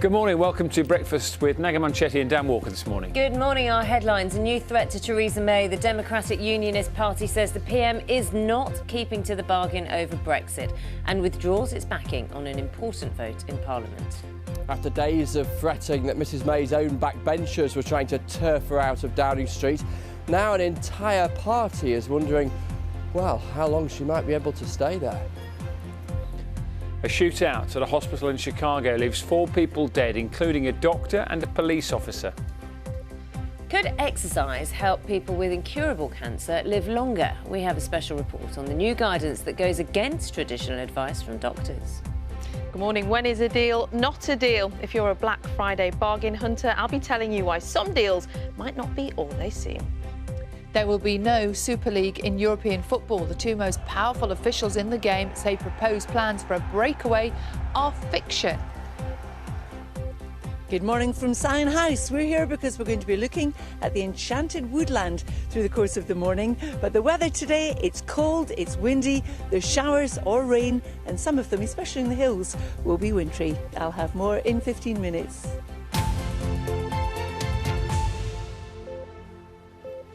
Good morning. Welcome to Breakfast with Naga Munchetty and Dan Walker this morning. Good morning. Our headlines. A new threat to Theresa May. The Democratic Unionist Party says the PM is not keeping to the bargain over Brexit and withdraws its backing on an important vote in Parliament. After days of fretting that Mrs May's own backbenchers were trying to turf her out of Downing Street, now an entire party is wondering, well, how long she might be able to stay there. A shootout at a hospital in Chicago leaves 4 people dead, including a doctor and a police officer. Could exercise help people with incurable cancer live longer? We have a special report on the new guidance that goes against traditional advice from doctors. Good morning. When is a deal not a deal? If you're a Black Friday bargain hunter, I'll be telling you why some deals might not be all they seem. There will be no Super League in European football. The 2 most powerful officials in the game say proposed plans for a breakaway are fiction. Good morning from Sion House. We're here because we're going to be looking at the enchanted woodland through the course of the morning. But the weather today, it's cold, it's windy, there's showers or rain, and some of them, especially in the hills, will be wintry. I'll have more in 15 minutes.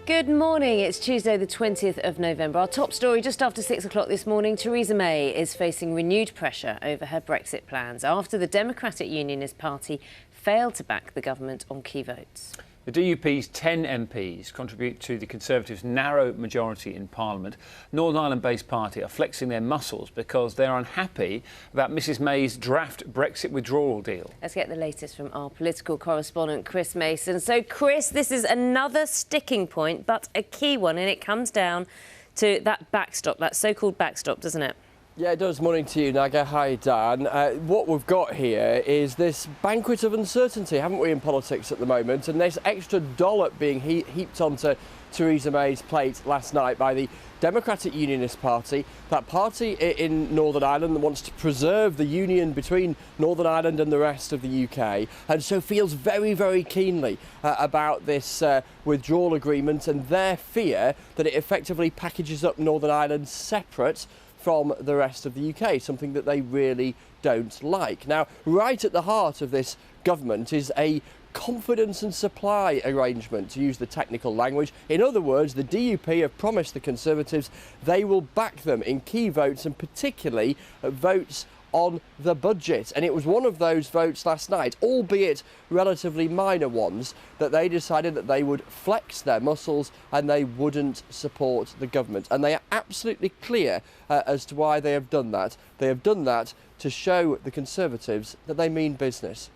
Good morning. It's Tuesday, the 20th of November. Our top story just after 6 o'clock this morning. Theresa May is facing renewed pressure over her Brexit plans after the Democratic Unionist Party failed to back the government on key votes. The DUP's 10 MPs contribute to the Conservatives' narrow majority in Parliament. Northern Ireland-based party are flexing their muscles because they're unhappy about Mrs May's draft Brexit withdrawal deal. Let's get the latest from our political correspondent, Chris Mason. So, Chris, this is another sticking point, but a key one, and it comes down to that backstop, that so-called backstop, doesn't it? Yeah, it does. Morning to you, Naga. Hi, Dan. What we've got here is this banquet of uncertainty, haven't we, in politics at the moment? And this extra dollop being heaped onto Theresa May's plate last night by the Democratic Unionist Party, that party in Northern Ireland that wants to preserve the union between Northern Ireland and the rest of the UK, and so feels very, very keenly about this withdrawal agreement and their fear that it effectively packages up Northern Ireland separate from the rest of the UK, something that they really don't like. Now, right at the heart of this government is a confidence and supply arrangement, to use the technical language. In other words, the DUP have promised the Conservatives they will back them in key votes, and particularly votes on the budget. And it was one of those votes last night, albeit relatively minor ones, that they decided that they would flex their muscles and they wouldn't support the government. And they are absolutely clear as to why they have done that. They have done that to show the Conservatives that they mean business.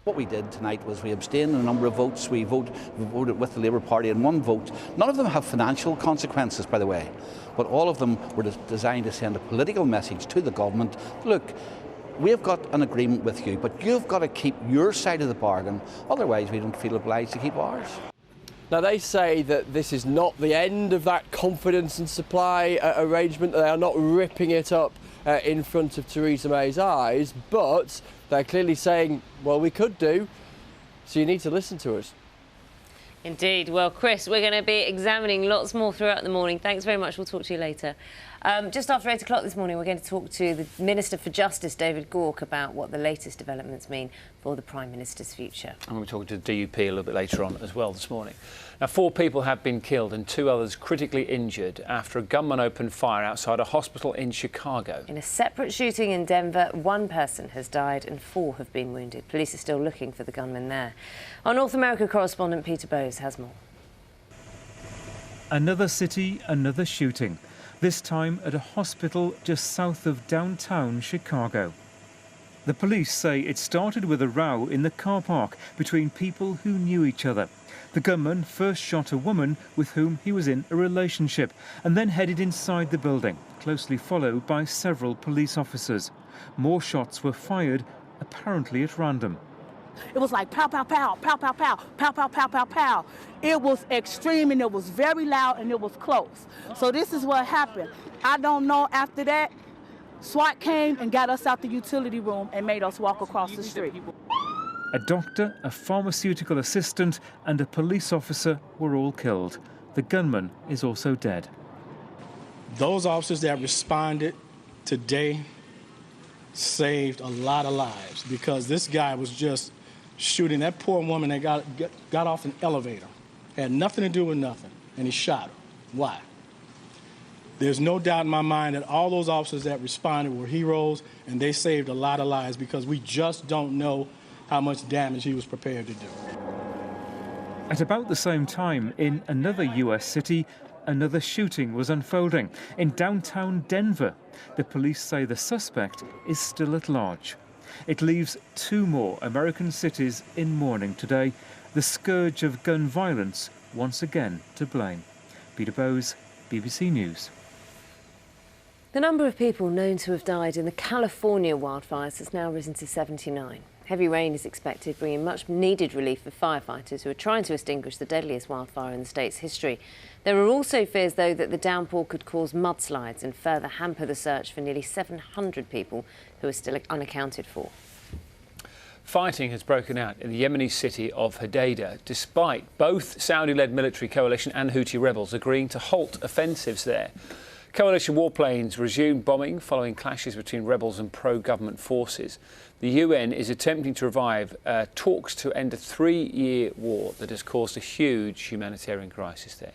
What we did tonight was we abstained on a number of votes. We voted with the Labour Party in one vote. None of them have financial consequences, by the way, but all of them were designed to send a political message to the government. Look, we've got an agreement with you, but you've got to keep your side of the bargain, otherwise we don't feel obliged to keep ours. Now, they say that this is not the end of that confidence and supply arrangement. They are not ripping it up in front of Theresa May's eyes, but they're clearly saying, well, we could do, so you need to listen to us. Indeed. Well, Chris, we're going to be examining lots more throughout the morning. Thanks very much. We'll talk to you later. Just after 8 o'clock this morning, we're going to talk to the Minister for Justice, David Gauke, about what the latest developments mean for the Prime Minister's future. And we're talking to the DUP a little bit later on as well this morning. Now, 4 people have been killed and 2 others critically injured after a gunman opened fire outside a hospital in Chicago. In a separate shooting in Denver, 1 person has died and 4 have been wounded. Police are still looking for the gunman there. Our North America correspondent Peter Bowes has more. Another city, another shooting. This time at a hospital just south of downtown Chicago. The police say it started with a row in the car park between people who knew each other. The gunman first shot a woman with whom he was in a relationship and then headed inside the building, closely followed by several police officers. More shots were fired, apparently at random. It was like pow, pow, pow, pow, pow, pow, pow, pow, pow, pow, pow. It was extreme and it was very loud and it was close. So this is what happened. I don't know, after that, SWAT came and got us out the utility room and made us walk across the street. A doctor, a pharmaceutical assistant and a police officer were all killed. The gunman is also dead. Those officers that responded today saved a lot of lives, because this guy was just shooting that poor woman that got off an elevator. Had nothing to do with nothing, and he shot her. Why? There's no doubt in my mind that all those officers that responded were heroes, and they saved a lot of lives, because we just don't know how much damage he was prepared to do. At about the same time, in another US city, another shooting was unfolding. In downtown Denver, the police say the suspect is still at large. It leaves 2 more American cities in mourning today, the scourge of gun violence once again to blame. Peter Bowes, BBC News. The number of people known to have died in the California wildfires has now risen to 79. Heavy rain is expected, bringing much needed relief for firefighters who are trying to extinguish the deadliest wildfire in the state's history. There are also fears, though, that the downpour could cause mudslides and further hamper the search for nearly 700 people who are still unaccounted for. Fighting has broken out in the Yemeni city of Hodeidah, despite both Saudi-led military coalition and Houthi rebels agreeing to halt offensives there. Coalition warplanes resumed bombing following clashes between rebels and pro-government forces. The UN is attempting to revive talks to end a 3-year war that has caused a huge humanitarian crisis there.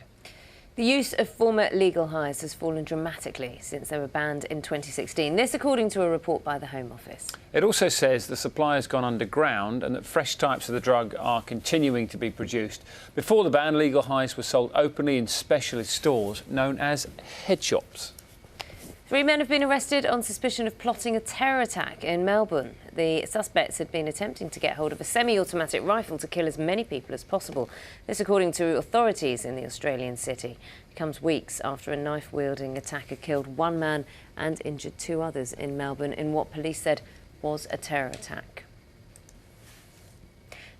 The use of former legal highs has fallen dramatically since they were banned in 2016. This according to a report by the Home Office. It also says the supply has gone underground and that fresh types of the drug are continuing to be produced. Before the ban, legal highs were sold openly in specialist stores known as head shops. 3 men have been arrested on suspicion of plotting a terror attack in Melbourne. The suspects had been attempting to get hold of a semi-automatic rifle to kill as many people as possible. This according to authorities in the Australian city. It comes weeks after a knife-wielding attacker killed 1 man and injured 2 others in Melbourne in what police said was a terror attack.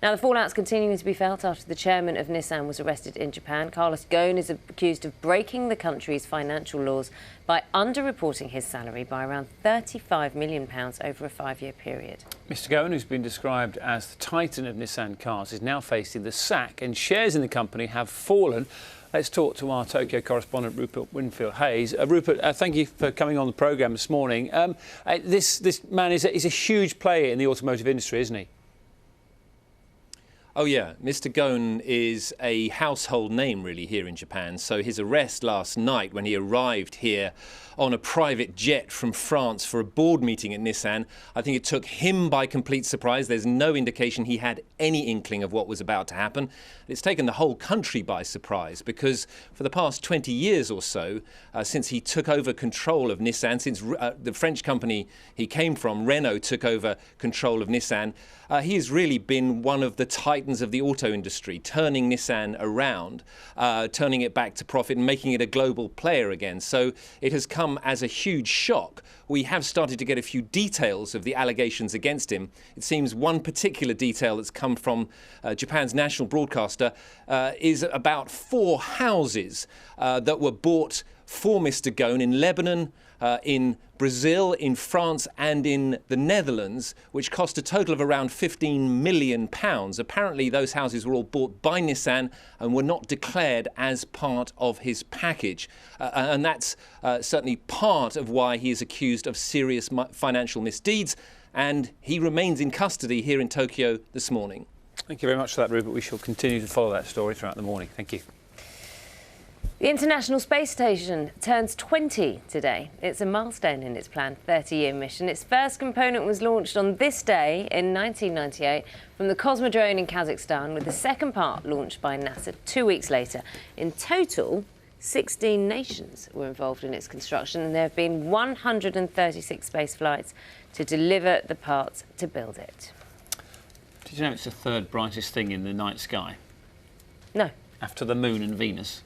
Now, the fallout's continuing to be felt after the chairman of Nissan was arrested in Japan. Carlos Ghosn is accused of breaking the country's financial laws by underreporting his salary by around £35 million over a 5-year period. Mr Ghosn, who's been described as the titan of Nissan cars, is now facing the sack, and shares in the company have fallen. Let's talk to our Tokyo correspondent, Rupert Winfield-Hayes. Rupert, thank you for coming on the programme this morning. This man is a huge player in the automotive industry, isn't he? Oh yeah, Mr Ghosn is a household name really here in Japan. So his arrest last night when he arrived here on a private jet from France for a board meeting at Nissan, I think it took him by complete surprise. There's no indication he had any inkling of what was about to happen. It's taken the whole country by surprise because for the past 20 years or so, since he took over control of Nissan, since the French company he came from, Renault, took over control of Nissan, he has really been one of the titans of the auto industry, turning Nissan around, turning it back to profit and making it a global player again. So it has come as a huge shock. We have started to get a few details of the allegations against him. It seems one particular detail that's come from Japan's national broadcaster is about 4 houses that were bought for Mr Ghosn in Lebanon, in Brazil, in France and in the Netherlands, which cost a total of around £15 million. Apparently those houses were all bought by Nissan and were not declared as part of his package. And that's certainly part of why he is accused of serious financial misdeeds. And he remains in custody here in Tokyo this morning. Thank you very much for that, Rupert. We shall continue to follow that story throughout the morning. Thank you. The International Space Station turns 20 today. It's a milestone in its planned 30-year mission. Its first component was launched on this day in 1998 from the Cosmodrome in Kazakhstan, with the second part launched by NASA 2 weeks later. In total, 16 nations were involved in its construction, and there have been 136 space flights to deliver the parts to build it. Did you know it's the 3rd brightest thing in the night sky? No. After the Moon and Venus.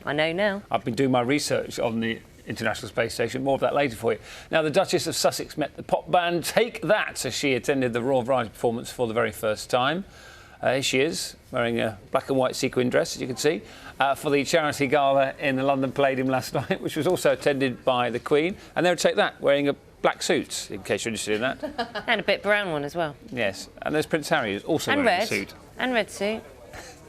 I know now. I've been doing my research on the International Space Station. More of that later for you. Now, the Duchess of Sussex met the pop band Take That as she attended the Royal Variety performance for the very first time. Here she is, wearing a black and white sequin dress, as you can see, for the charity gala in the London Palladium last night, which was also attended by the Queen. And there, Take That, wearing a black suit, in case you're interested in that. And a bit brown one as well. Yes, and there's Prince Harry, who's also wearing a suit. And red suit.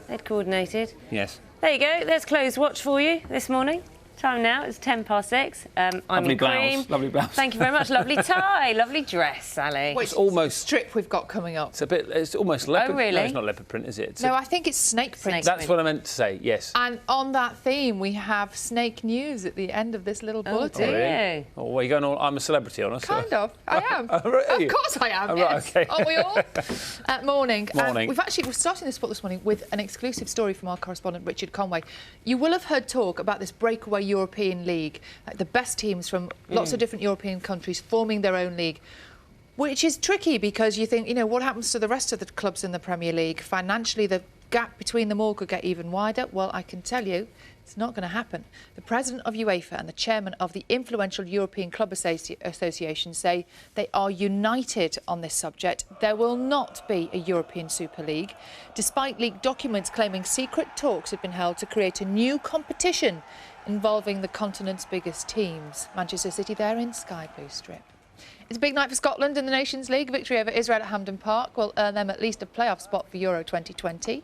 They'd coordinated. Yes. There you go. There's Chloe's watch for you this morning. Time now is 6:10. I'm Lovely in cream. blouse, lovely blouse. Thank you very much. Lovely tie, lovely dress, Sally. Which It's almost strip we've got coming up? It's almost leopard. really? No, it's not leopard print, is it? It's No, I think it's snake print. that's what I meant to say. Yes. And on that theme, we have snake news at the end of this little bulletin. dear. Oh, well, you're going all, I'm a celebrity on us. Kind of. I am. Oh, are you? Of course I am. Oh, right, yes. okay. Aren't we all? Morning. Morning. We're starting this spot this morning with an exclusive story from our correspondent Richard Conway. You will have heard talk about this breakaway European League, like the best teams from lots of different European countries forming their own league, which is tricky because you think, what happens to the rest of the clubs in the Premier League? Financially, the gap between them all could get even wider. Well, I can tell you, it's not going to happen. The president of UEFA and the chairman of the influential European Club Association say they are united on this subject. There will not be a European Super League, despite leaked documents claiming secret talks have been held to create a new competition involving the continent's biggest teams. Manchester City there in Sky Blue Strip. It's a big night for Scotland in the Nations League. Victory over Israel at Hampden Park will earn them at least a playoff spot for Euro 2020.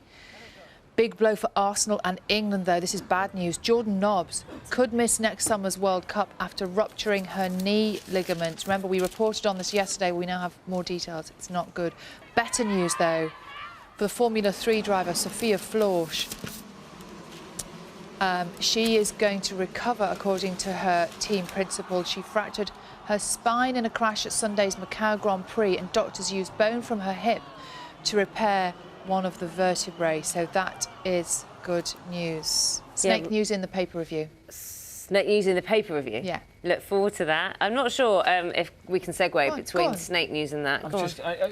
Big blow for Arsenal and England, though. This is bad news. Jordan Nobbs could miss next summer's World Cup after rupturing her knee ligament. Remember, we reported on this yesterday. We now have more details. It's not good. Better news, though, for the Formula 3 driver, Sophia Florsch. She is going to recover, according to her team principal. She fractured her spine in a crash at Sunday's Macau Grand Prix, and doctors used bone from her hip to repair one of the vertebrae. So that is good news. Snake news in the paper review. Snake news in the paper review? Yeah. Look forward to that. I'm not sure if we can segue between snake news and that.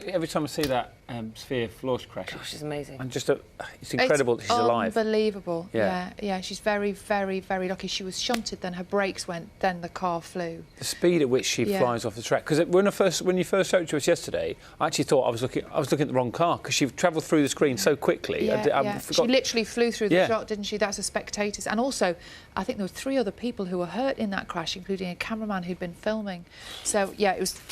Every time I see that Sophia Florsch crash, gosh, it's amazing. It's incredible that she's alive. Unbelievable. Yeah. Yeah. She's very, very, very lucky. She was shunted, then her brakes went, then the car flew. The speed at which she flies off the track. Because when you first showed it to us yesterday, I actually thought I was looking at the wrong car because she travelled through the screen so quickly. She literally flew through the shot, didn't she? That's the spectators. And also, I think there were 3 other people who were hurt in that crash, including a cameraman who'd been filming. So,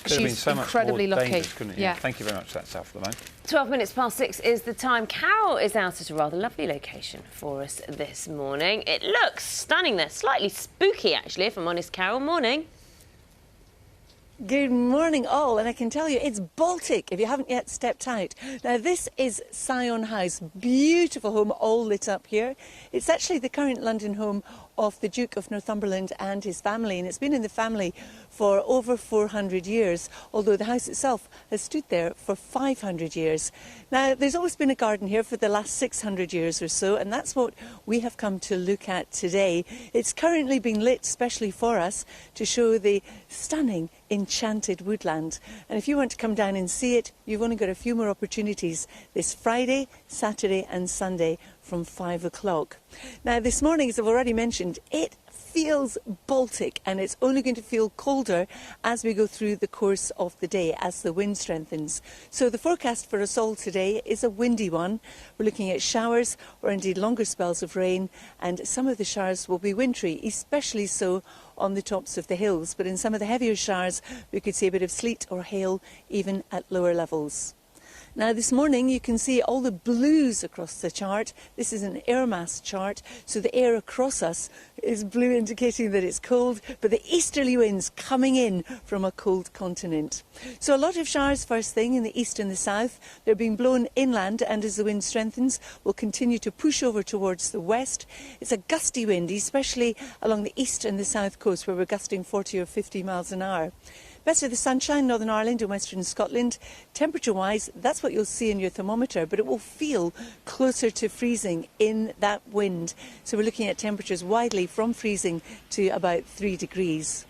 she's incredibly lucky. Yeah. Thank you very much. That's South Lamont. 6:12 is the time. Carol is out at a rather lovely location for us this morning. It looks stunning there. Slightly spooky, actually, if I'm honest, Carol. Morning. Good morning, all, and I can tell you it's Baltic if you haven't yet stepped out. Now, this is Syon House, beautiful home, all lit up here. It's actually the current London home of the Duke of Northumberland and his family, and it's been in the family for over 400 years, although the house itself has stood there for 500 years. Now, there's always been a garden here for the last 600 years or so, and that's what we have come to look at today. It's currently being lit specially for us to show the stunning enchanted woodland. And if you want to come down and see it, you've only got a few more opportunities this Friday, Saturday and Sunday from 5 o'clock. Now, this morning, as I've already mentioned, it feels Baltic, and it's only going to feel colder as we go through the course of the day as the wind strengthens. So the forecast for us all today is a windy one. We're looking at showers or indeed longer spells of rain, and some of the showers will be wintry, especially so on the tops of the hills. But in some of the heavier showers, we could see a bit of sleet or hail even at lower levels. Now, this morning you can see all the blues across the chart. This is an air mass chart, so the air across us is blue, indicating that it's cold, but the easterly winds coming in from a cold continent. So a lot of showers first thing in the east and the south. They're being blown inland, and as the wind strengthens, will continue to push over towards the west. It's a gusty wind, especially along the east and the south coast, where we're gusting 40 or 50 miles an hour. Best of the sunshine, Northern Ireland and Western Scotland. Temperature-wise, that's what you'll see in your thermometer, but it will feel closer to freezing in that wind. So we're looking at temperatures widely from freezing to about 3 degrees.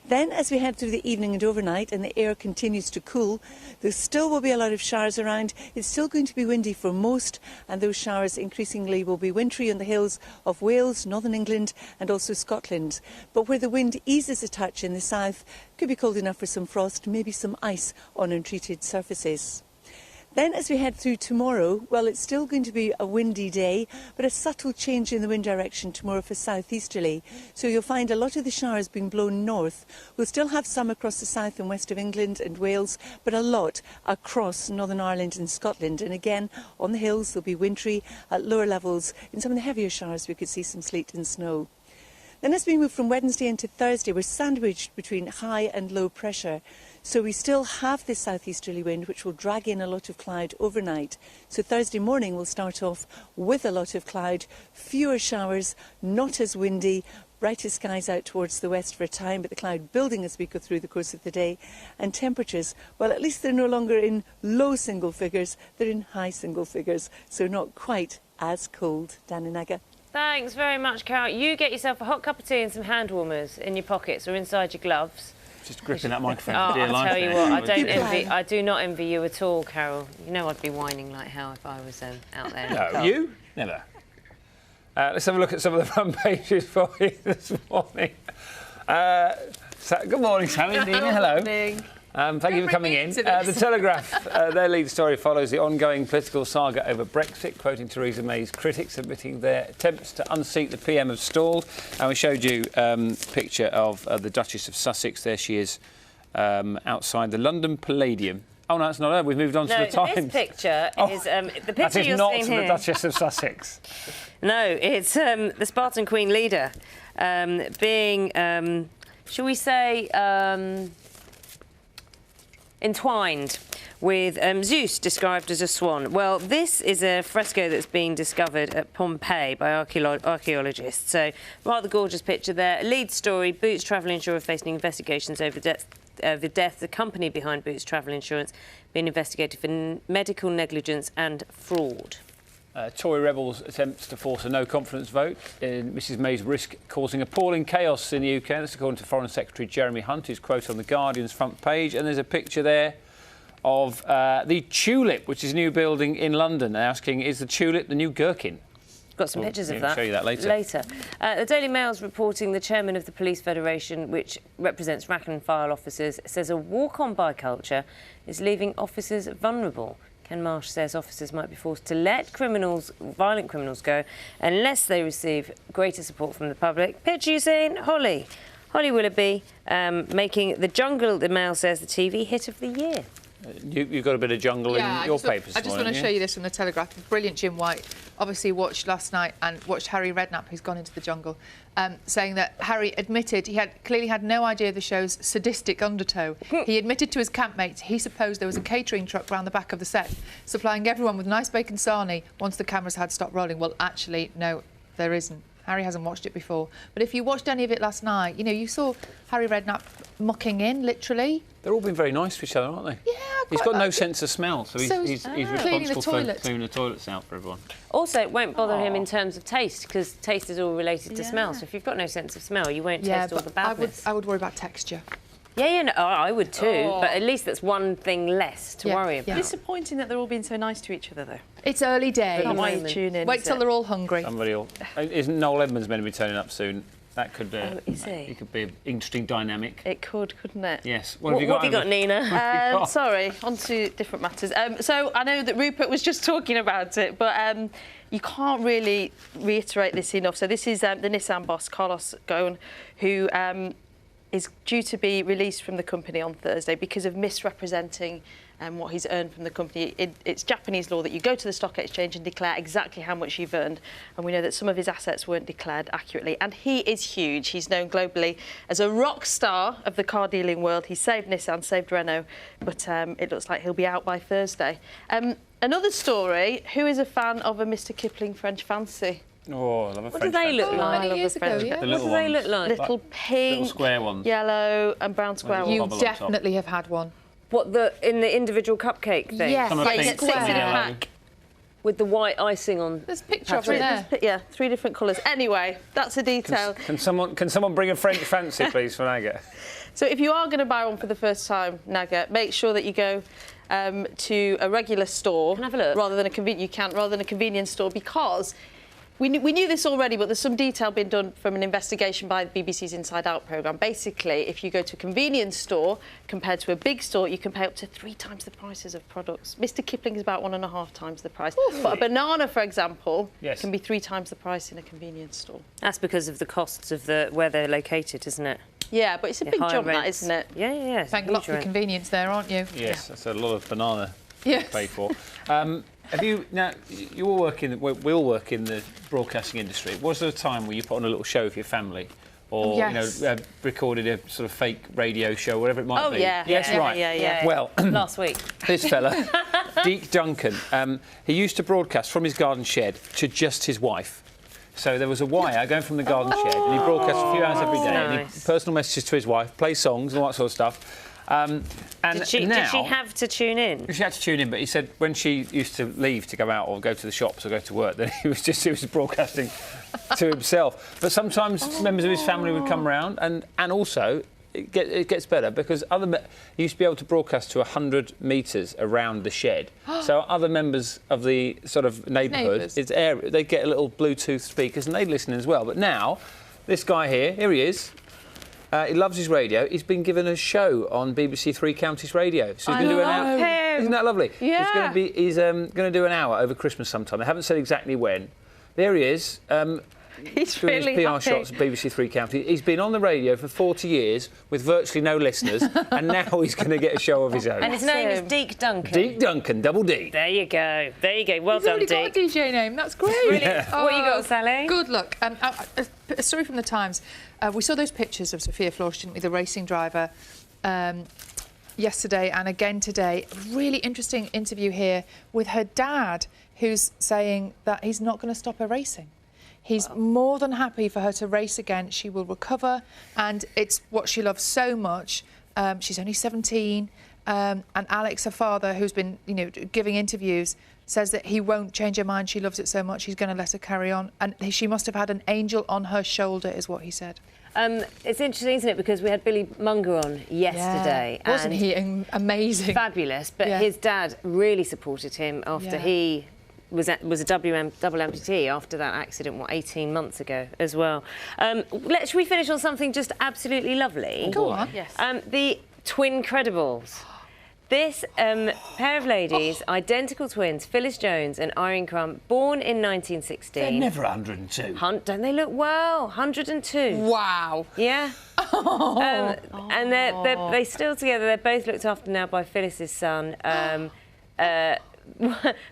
Then, as we head through the evening and overnight and the air continues to cool, there still will be a lot of showers around. It's still going to be windy for most, and those showers increasingly will be wintry on the hills of Wales, Northern England and also Scotland. But where the wind eases a touch in the south, could be cold enough for some frost, maybe some ice on untreated surfaces. Then as we head through tomorrow, well, it's still going to be a windy day, but a subtle change in the wind direction tomorrow for southeasterly. So you'll find a lot of the showers being blown north. We'll still have some across the south and west of England and Wales, but a lot across Northern Ireland and Scotland. And again, on the hills, there'll be wintry. At lower levels, in some of the heavier showers, we could see some sleet and snow. Then as we move from Wednesday into Thursday, we're sandwiched between high and low pressure. So we still have this southeasterly wind, which will drag in a lot of cloud overnight. So Thursday morning we'll start off with a lot of cloud, fewer showers, not as windy, brighter skies out towards the west for a time, but the cloud building as we go through the course of the day. And temperatures, well, at least they're no longer in low single figures, they're in high single figures, so not quite as cold. Dan and Naga. Thanks very much, Carol. You get yourself a hot cup of tea and some hand warmers in your pockets or inside your gloves. Just gripping that microphone Oh, for dear I'll life. tell you there. what, I do not envy you at all, Carol. You know I'd be whining like hell if I was out there. No, you? Never. Let's have a look at some of the front pages for you this morning. Good morning, Sally. Nina, hello. Morning. Thank you for coming in. The Telegraph, their lead story follows the ongoing political saga over Brexit, quoting Theresa May's critics admitting their attempts to unseat the PM have stalled. And we showed you a picture of the Duchess of Sussex. There she is outside the London Palladium. Oh, no, that's not her. We've moved on to the Times. This picture is the picture that is you're not seeing the here. Duchess of Sussex. No, it's the Spartan Queen leader being, shall we say, entwined with Zeus, described as a swan. Well, this is a fresco that's being discovered at Pompeii by archaeologists. So, rather gorgeous picture there. Lead story, Boots travel insurer facing investigations over the death. The company behind Boots Travel Insurance being investigated for medical negligence and fraud. Tory rebels attempts to force a no-confidence vote in Mrs May's risk causing appalling chaos in the UK. That's according to Foreign Secretary Jeremy Hunt, who's quoted on The Guardian's front page. And there's a picture there of the Tulip, which is a new building in London. They're asking, is the Tulip the new Gherkin? Got some pictures of that. I'll show you that later. The Daily Mail's reporting the chairman of the Police Federation, which represents rank and file officers, says a walk-on by culture is leaving officers vulnerable. Ken Marsh says officers might be forced to let violent criminals go unless they receive greater support from the public. Picture you seen, Holly Willoughby making The Jungle, the Mail says, the TV hit of the year. You've got a bit of jungle in your papers. I just want to show you this from the Telegraph. Brilliant Jim White. Obviously watched last night and watched Harry Redknapp, who's gone into the jungle, saying that Harry admitted he clearly had no idea of the show's sadistic undertow. He admitted to his campmates he supposed there was a catering truck round the back of the set supplying everyone with nice bacon sarnie once the cameras had stopped rolling. Well, actually, no, there isn't. Harry hasn't watched it before. But if you watched any of it last night, you know, you saw Harry Redknapp mucking in, literally. They're all been very nice to each other, aren't they? Yeah, he's got no sense of smell, so he's cleaning the responsible for toilets. cleaning the toilets out for everyone. Also, it won't bother him in terms of taste, because taste is all related to smell. So if you've got no sense of smell, you won't taste all the badness. I would worry about texture. Yeah, no, I would too, but at least that's one thing less to worry about. Disappointing that they're all being so nice to each other, though. It's early days. Why you tune in? Wait till they're all hungry. Isn't Noel Edmonds meant to be turning up soon? That could is he? It could be an interesting dynamic. It could, couldn't it? Yes. What have you got, Nina? Sorry, on to different matters. So I know that Rupert was just talking about it, but you can't really reiterate this enough. So this is the Nissan boss, Carlos Ghosn, who is due to be released from the company on Thursday because of misrepresenting what he's earned from the company. It's Japanese law that you go to the stock exchange and declare exactly how much you've earned, and we know that some of his assets weren't declared accurately. And he is huge. He's known globally as a rock star of the car dealing world. He saved Nissan, saved Renault, but it looks like he'll be out by Thursday. Another story, who is a fan of a Mr Kipling French Fancy? Oh, I love a What French do they look fancy. like? Many years ago, yeah. The What do they look like? Little pink, little square ones. yellow and brown square ones. You bubble on top. definitely have had one. What, in the individual cupcake thing? Yes, Some are like pink, square. some are yellow. pack. With the white icing on. There's a picture of it there. Yeah, 3 different colours. Anyway, that's a detail. Can someone bring a French fancy, please, for Naga? So if you are going to buy one for the first time, Naga, make sure that you go to a regular store. Can I have a look? Rather than a convenience store, because we knew this already, but there's some detail being done from an investigation by the BBC's Inside Out programme. Basically, if you go to a convenience store compared to a big store, you can pay up to 3 times the prices of products. Mr Kipling is about 1.5 times the price. Ooh. But a banana, for example, Yes. can be 3 times the price in a convenience store. That's because of the costs of where they're located, isn't it? Yeah, but it's a big High jump, that, rents. isn't it? Yeah. Thank God for the convenience there, aren't you? Yes, that's a lot of banana Yes. to pay for. Have you now? We all work in the broadcasting industry. Was there a time where you put on a little show for your family or Yes. recorded a sort of fake radio show, whatever it might Oh, be. yeah. Yes, Yeah, right. yeah. Well, Last week. this fella, Deke Duncan, he used to broadcast from his garden shed to just his wife. So there was a wire going from the garden shed, and he broadcast a few hours every day. And Nice. he personal messages to his wife, play songs and all that sort of stuff. And Did she have to tune in? She had to tune in, but he said when she used to leave to go out or go to the shops or go to work, then he was broadcasting to himself. But sometimes members of his family would come round, and also it gets better because he used to be able to broadcast to 100 metres around the shed. So other members of the sort of neighbourhood, they get a little Bluetooth speakers and they listen as well. But now, this guy here he is. He loves his radio. He's been given a show on BBC Three Counties Radio. So he's going to do an hour. Isn't that lovely? Yeah. He's going to do an hour over Christmas sometime. They haven't said exactly when. There he is. He's doing really his PR happy. shots at BBC Three Counties. He's been on the radio for 40 years with virtually no listeners, and now he's going to get a show of his own. And his name is Deke Duncan. Deke Duncan, double D. There you go. There you go. Well He's done, already Deke. got a DJ name. That's great. What you got, Sally? Good luck. A story from the Times. We saw those pictures of Sophia Florsch, didn't we, the racing driver, yesterday and again today. Really interesting interview here with her dad, who's saying that he's not going to stop her racing. He's more than happy for her to race again. She will recover, and it's what she loves so much. She's only 17, and Alex, her father, who's been, giving interviews, says that he won't change her mind. She loves it so much, he's going to let her carry on. And she must have had an angel on her shoulder, is what he said. It's interesting, isn't it? Because we had Billy Munger on yesterday. Yeah. Wasn't and he amazing? Fabulous. But his dad really supported him after he was a double amputee after that accident, 18 months ago as well. Should we finish on something just absolutely lovely? Go on. Yes. The Twin Credibles. This pair of ladies, identical twins, Phyllis Jones and Irene Crump, born in 1916. They're never 102. Don't they look well? 102. Wow. Yeah. And they're still together. They're both looked after now by Phyllis's son.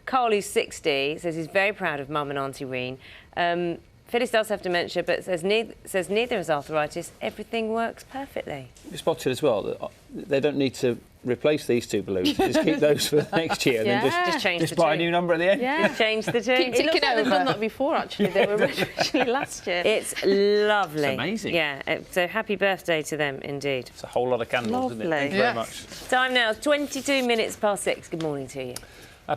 Carl, who's 60, says he's very proud of Mum and Auntie Reen. Phyllis does have dementia, but says neither has arthritis. Everything works perfectly. You spotted as well that they don't need to replace these two balloons. Just keep those for the next year, and then Just change just the buy a tune. new number at the end. Yeah. Change the tune. It looks like they've done that before, actually. They were originally last year. It's lovely. It's amazing. Yeah, so happy birthday to them, indeed. It's a whole lot of candles, isn't it? Lovely. Thank you very much. Time now, 22 minutes past 6. Good morning to you.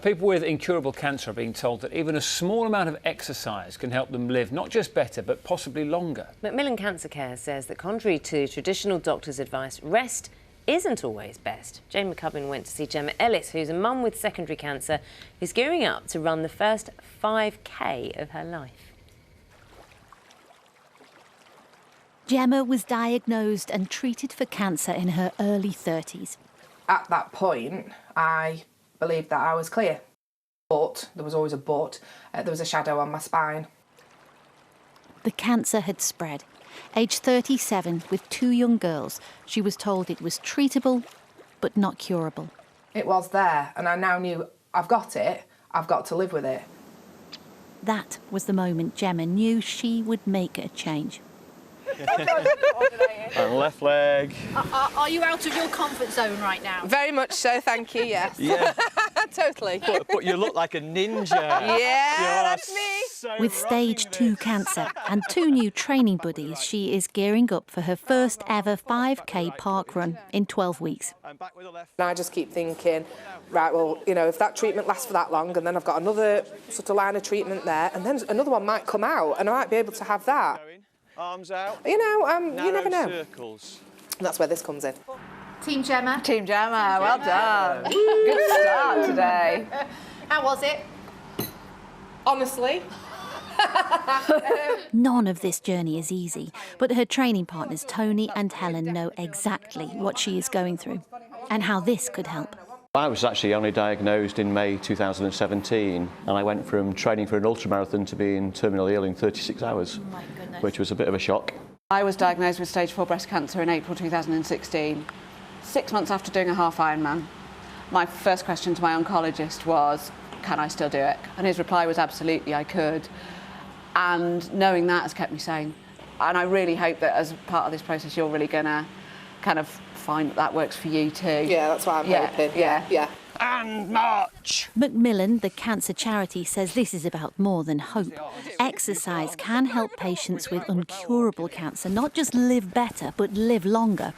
People with incurable cancer are being told that even a small amount of exercise can help them live not just better, but possibly longer. Macmillan Cancer Care says that contrary to traditional doctors' advice, rest isn't always best. Jane McCubbin went to see Gemma Ellis, who's a mum with secondary cancer, who's gearing up to run the first 5K of her life. Gemma was diagnosed and treated for cancer in her early 30s. At that point, I believed that I was clear. But, there was always a but, there was a shadow on my spine. The cancer had spread. Aged 37, with 2 young girls, she was told it was treatable, but not curable. It was there, and I now knew I've got it, I've got to live with it. That was the moment Gemma knew she would make a change. And left leg. Are you out of your comfort zone right now? Very much so, thank you, yes. Yeah. Totally. But you look like a ninja. Yeah, that's me. So With stage 2 cancer and 2 new training buddies, she is gearing up for her first ever 5K park run in 12 weeks. And I just keep thinking, right, well, if that treatment lasts for that long, and then I've got another sort of line of treatment there, and then another one might come out, and I might be able to have that. Arms out. You never know. Circles. And that's where this comes in. Team Gemma. Team Gemma, well done. Good start today. How was it? Honestly. None of this journey is easy, but her training partners Tony and Helen know exactly what she is going through and how this could help. I was actually only diagnosed in May 2017, and I went from training for an ultramarathon to being terminally ill in 36 hours, which was a bit of a shock. I was diagnosed with stage 4 breast cancer in April 2016, 6 months after doing a half Ironman. My first question to my oncologist was, can I still do it? And his reply was absolutely, I could. And knowing that has kept me sane. And I really hope that as part of this process, you're really going to kind of find that works for you too. Yeah, that's what I'm hoping. Yeah. And march! Macmillan, the cancer charity, says this is about more than hope. Exercise can help patients with incurable cancer not just live better, but live longer.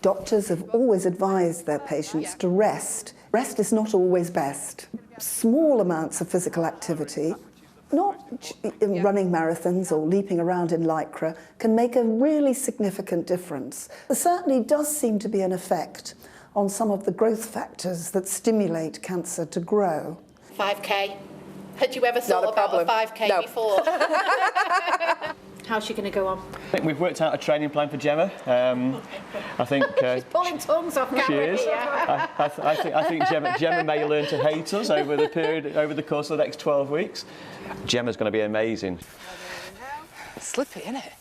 Doctors have always advised their patients to rest. Rest is not always best. Small amounts of physical activity, not running marathons or leaping around in Lycra, can make a really significant difference. There certainly does seem to be an effect on some of the growth factors that stimulate cancer to grow. 5K. Had you ever thought about a 5K before? How's she going to go on? I think we've worked out a training plan for Gemma. I think she's pulling tongues off camera. She is. Here. I think Gemma may learn to hate us over the course of the next 12 weeks. Gemma's going to be amazing. Slippy, isn't it?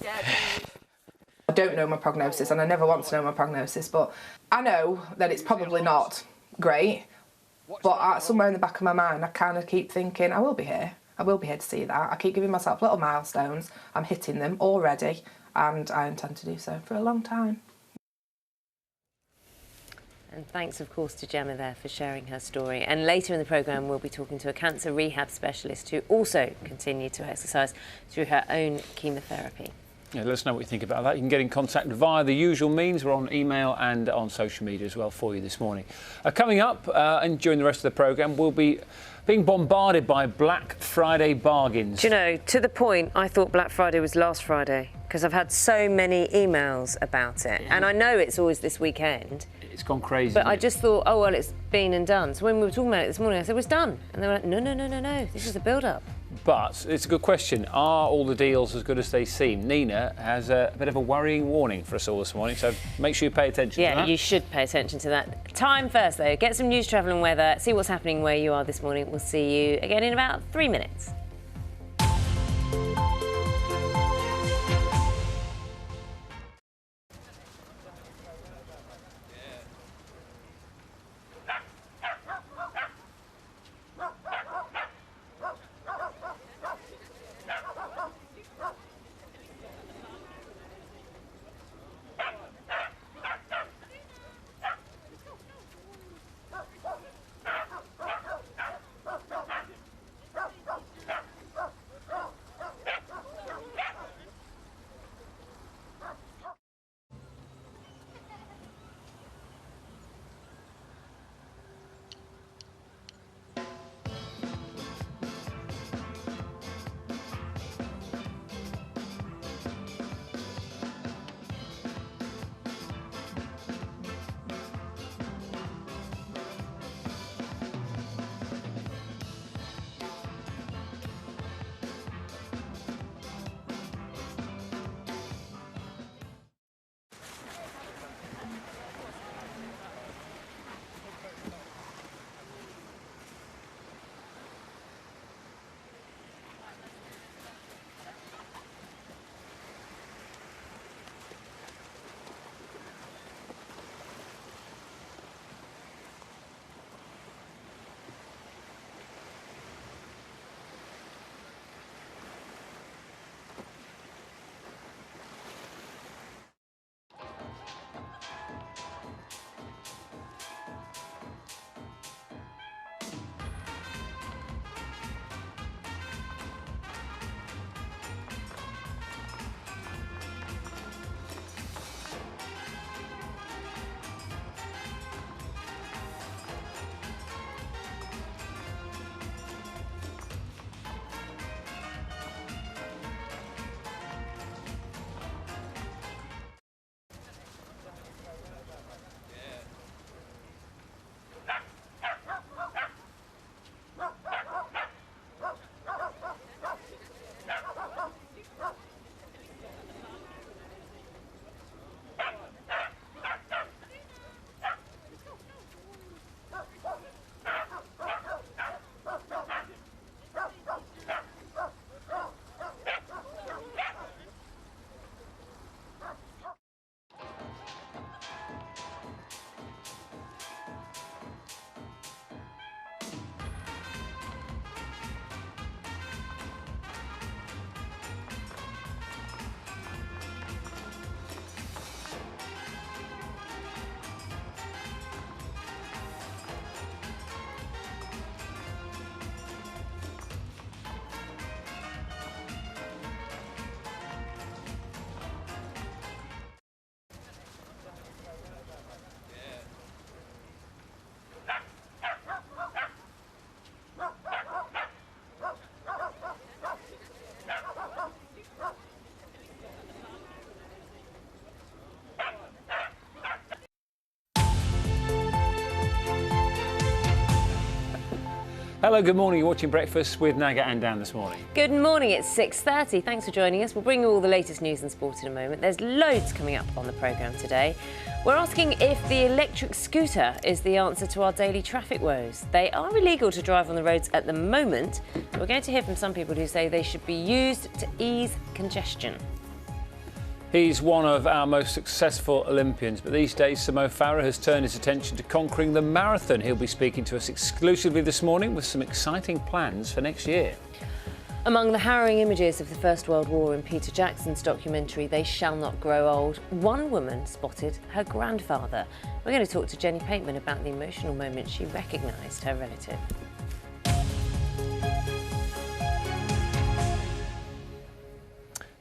I don't know my prognosis, and I never want to know my prognosis, but I know that it's probably not great. But somewhere in the back of my mind, I kind of keep thinking, I will be here. I will be here to see that. I keep giving myself little milestones. I'm hitting them already, and I intend to do so for a long time. And thanks, of course, to Gemma there for sharing her story. And later in the programme, we'll be talking to a cancer rehab specialist who also continued to exercise through her own chemotherapy. Yeah, let us know what you think about that. You can get in contact via the usual means. We're on email and on social media as well for you this morning. Coming up and during the rest of the programme, we'll be being bombarded by Black Friday bargains. Do you know, to the point, I thought Black Friday was last Friday because I've had so many emails about it. And I know it's always this weekend. It's gone crazy. But I just thought, oh, well, it's been and done. So when we were talking about it this morning, I said, well, it's done. And they were like, no, this is a build-up. But it's a good question. Are all the deals as good as they seem? Nina has a bit of a worrying warning for us all this morning, so make sure you pay attention to that. Yeah, you should pay attention to that. Time first, though. Get some news, travel and weather. See what's happening where you are this morning. We'll see you again in about 3 minutes. Hello, good morning. You're watching Breakfast with Naga and Dan this morning. Good morning, it's 6:30. Thanks for joining us. We'll bring you all the latest news and sport in a moment. There's loads coming up on the programme today. We're asking if the electric scooter is the answer to our daily traffic woes. They are illegal to drive on the roads at the moment. We're going to hear from some people who say they should be used to ease congestion. He's one of our most successful Olympians, but these days Mo Farah has turned his attention to conquering the marathon. He'll be speaking to us exclusively this morning with some exciting plans for next year. Among the harrowing images of the First World War in Peter Jackson's documentary They Shall Not Grow Old, one woman spotted her grandfather. We're going to talk to Jenny Pateman about the emotional moment she recognised her relative.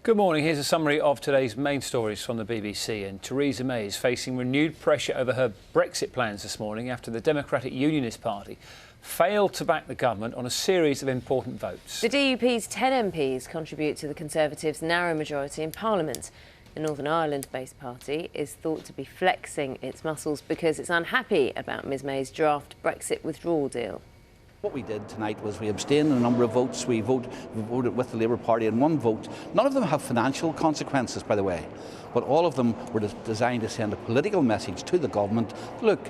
Good morning. Here's a summary of today's main stories from the BBC. And Theresa May is facing renewed pressure over her Brexit plans this morning after the Democratic Unionist Party failed to back the government on a series of important votes. The DUP's 10 MPs contribute to the Conservatives' narrow majority in Parliament. The Northern Ireland-based party is thought to be flexing its muscles because it's unhappy about Ms May's draft Brexit withdrawal deal. What we did tonight was we abstained in a number of votes. We voted with the Labour Party in one vote. None of them have financial consequences, by the way, but all of them were designed to send a political message to the government. Look,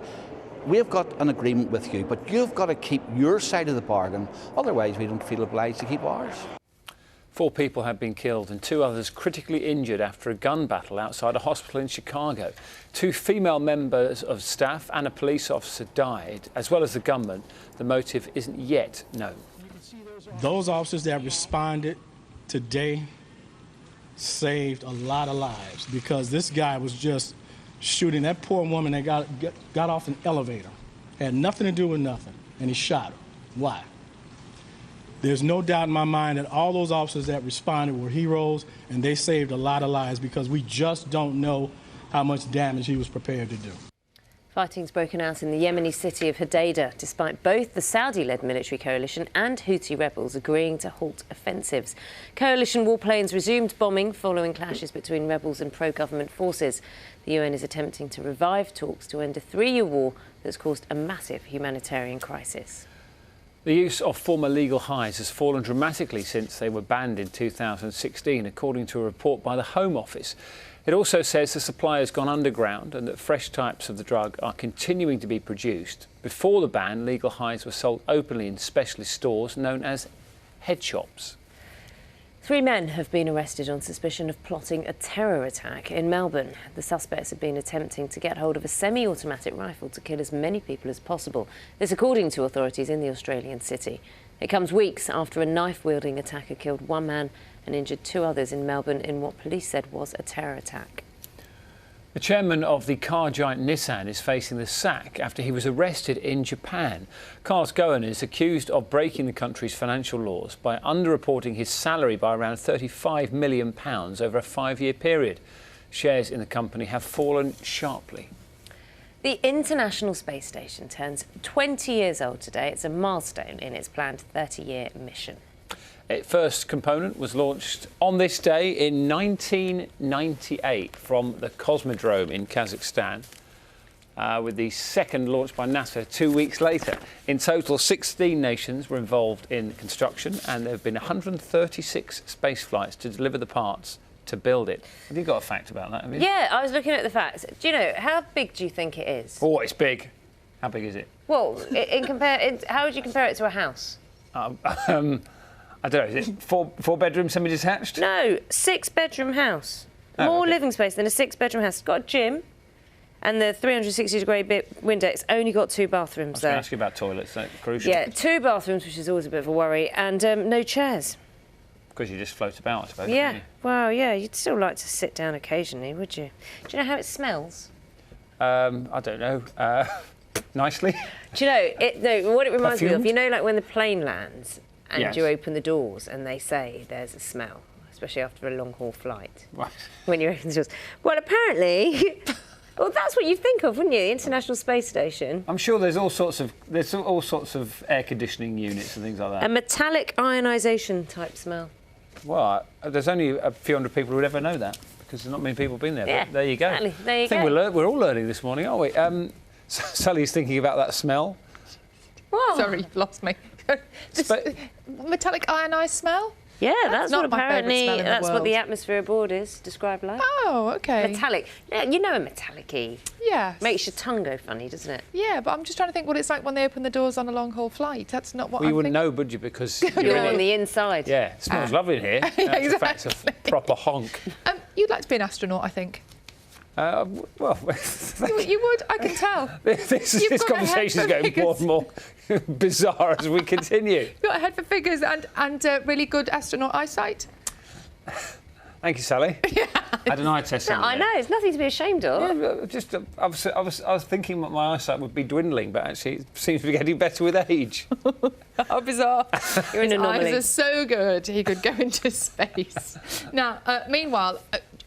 we've got an agreement with you, but you've got to keep your side of the bargain, otherwise we don't feel obliged to keep ours. 4 people have been killed and 2 others critically injured after a gun battle outside a hospital in Chicago. 2 female members of staff and a police officer died, as well as the gunman. The motive isn't yet known. Those officers that responded today saved a lot of lives because this guy was just shooting that poor woman that got off an elevator. Had nothing to do with nothing, and he shot her. Why? There's no doubt in my mind that all those officers that responded were heroes, and they saved a lot of lives because we just don't know how much damage he was prepared to do. Fighting's broken out in the Yemeni city of Hodeidah, despite both the Saudi-led military coalition and Houthi rebels agreeing to halt offensives. Coalition warplanes resumed bombing following clashes between rebels and pro-government forces. The UN is attempting to revive talks to end a 3-year war that's caused a massive humanitarian crisis. The use of former legal highs has fallen dramatically since they were banned in 2016, according to a report by the Home Office. It also says the supply has gone underground and that fresh types of the drug are continuing to be produced. Before the ban, legal highs were sold openly in specialist stores known as head shops. 3 men have been arrested on suspicion of plotting a terror attack in Melbourne. The suspects have been attempting to get hold of a semi-automatic rifle to kill as many people as possible. This according to authorities in the Australian city. It comes weeks after a knife-wielding attacker killed 1 man and injured 2 others in Melbourne in what police said was a terror attack. The chairman of the car giant Nissan is facing the sack after he was arrested in Japan. Cars Goen is accused of breaking the country's financial laws by underreporting his salary by around £35 million over a 5-year period. Shares in the company have fallen sharply. The International Space Station turns 20 years old today. It's a milestone in its planned 30-year mission. Its first component was launched on this day in 1998 from the Cosmodrome in Kazakhstan, with the second launched by NASA 2 weeks later. In total, 16 nations were involved in construction, and there have been 136 space flights to deliver the parts to build it. Have you got a fact about that, have you? Yeah, I was looking at the facts. Do you know, how big do you think it is? Oh, it's big. How big is it? Well, how would you compare it to a house? I don't know, is it 4 bedroom, semi-detached? No, 6-bedroom house. More living space than a 6-bedroom house. It's got a gym and the 360-degree window. It's only got 2 bathrooms, I was going to ask you about toilets, that's crucial. Yeah, 2 bathrooms, which is always a bit of a worry, and no chairs. Because you just float about, I suppose. Yeah, well, yeah, you'd still like to sit down occasionally, would you? Do you know how it smells? I don't know. Nicely? Do you know, what it reminds me of, Perfumed? you know, like when the plane lands and Yes. you open the doors and they say there's a smell, especially after a long-haul flight. Right. When you open the doors. Well, apparently, well, that's what you think of, wouldn't you? The International Space Station. I'm sure there's all sorts of air conditioning units and things like that. A metallic ionisation type smell. Well, there's only a few hundred people who would ever know that because there's not many people been there. Yeah, But there you go. exactly. There you I think go. we're all learning this morning, aren't we? Sally's thinking about that smell. What? Sorry, you've lost me. Metallic ionized smell? Yeah, that's not what my favourite apparently smell in the that's what world. the atmosphere aboard is described like. Oh, okay. Metallic. Yeah, you know a metallic-y. Yes. Makes your tongue go funny, doesn't it? Yeah, but I'm just trying to think what it's like when they open the doors on a long-haul flight. That's not what Well, you I'm wouldn't thinking. know, would you? Because You're on the inside. Yeah, it smells lovely in here. Yeah, In fact, it's a proper honk. You'd like to be an astronaut, I think. Well, You would, I can tell. this conversation is getting more and more bizarre as we continue. You've got a head for figures and really good astronaut eyesight. Thank you, Sally. I had an eye test. No, I know, it's nothing to be ashamed of. Yeah, just I was thinking that my eyesight would be dwindling, but actually it seems to be getting better with age. How bizarre. You're an His anomaly. eyes are so good, he could go into space. Now, meanwhile,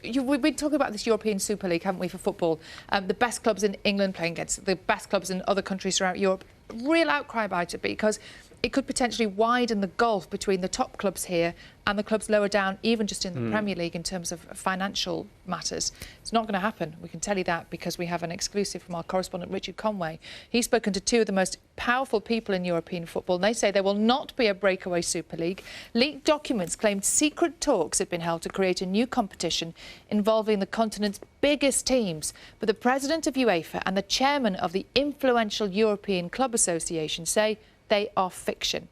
we've been talking about this European Super League, haven't we, for football? The best clubs in England playing against the best clubs in other countries throughout Europe. Real outcry about it because it could potentially widen the gulf between the top clubs here and the clubs lower down, even just in the Premier League in terms of financial matters. It's not going to happen, we can tell you that, because we have an exclusive from our correspondent Richard Conway. He's spoken to two of the most powerful people in European football, and they say there will not be a breakaway Super League. Leaked documents claimed secret talks had been held to create a new competition involving the continent's biggest teams. But the president of UEFA and the chairman of the influential European Club Association say they are fiction.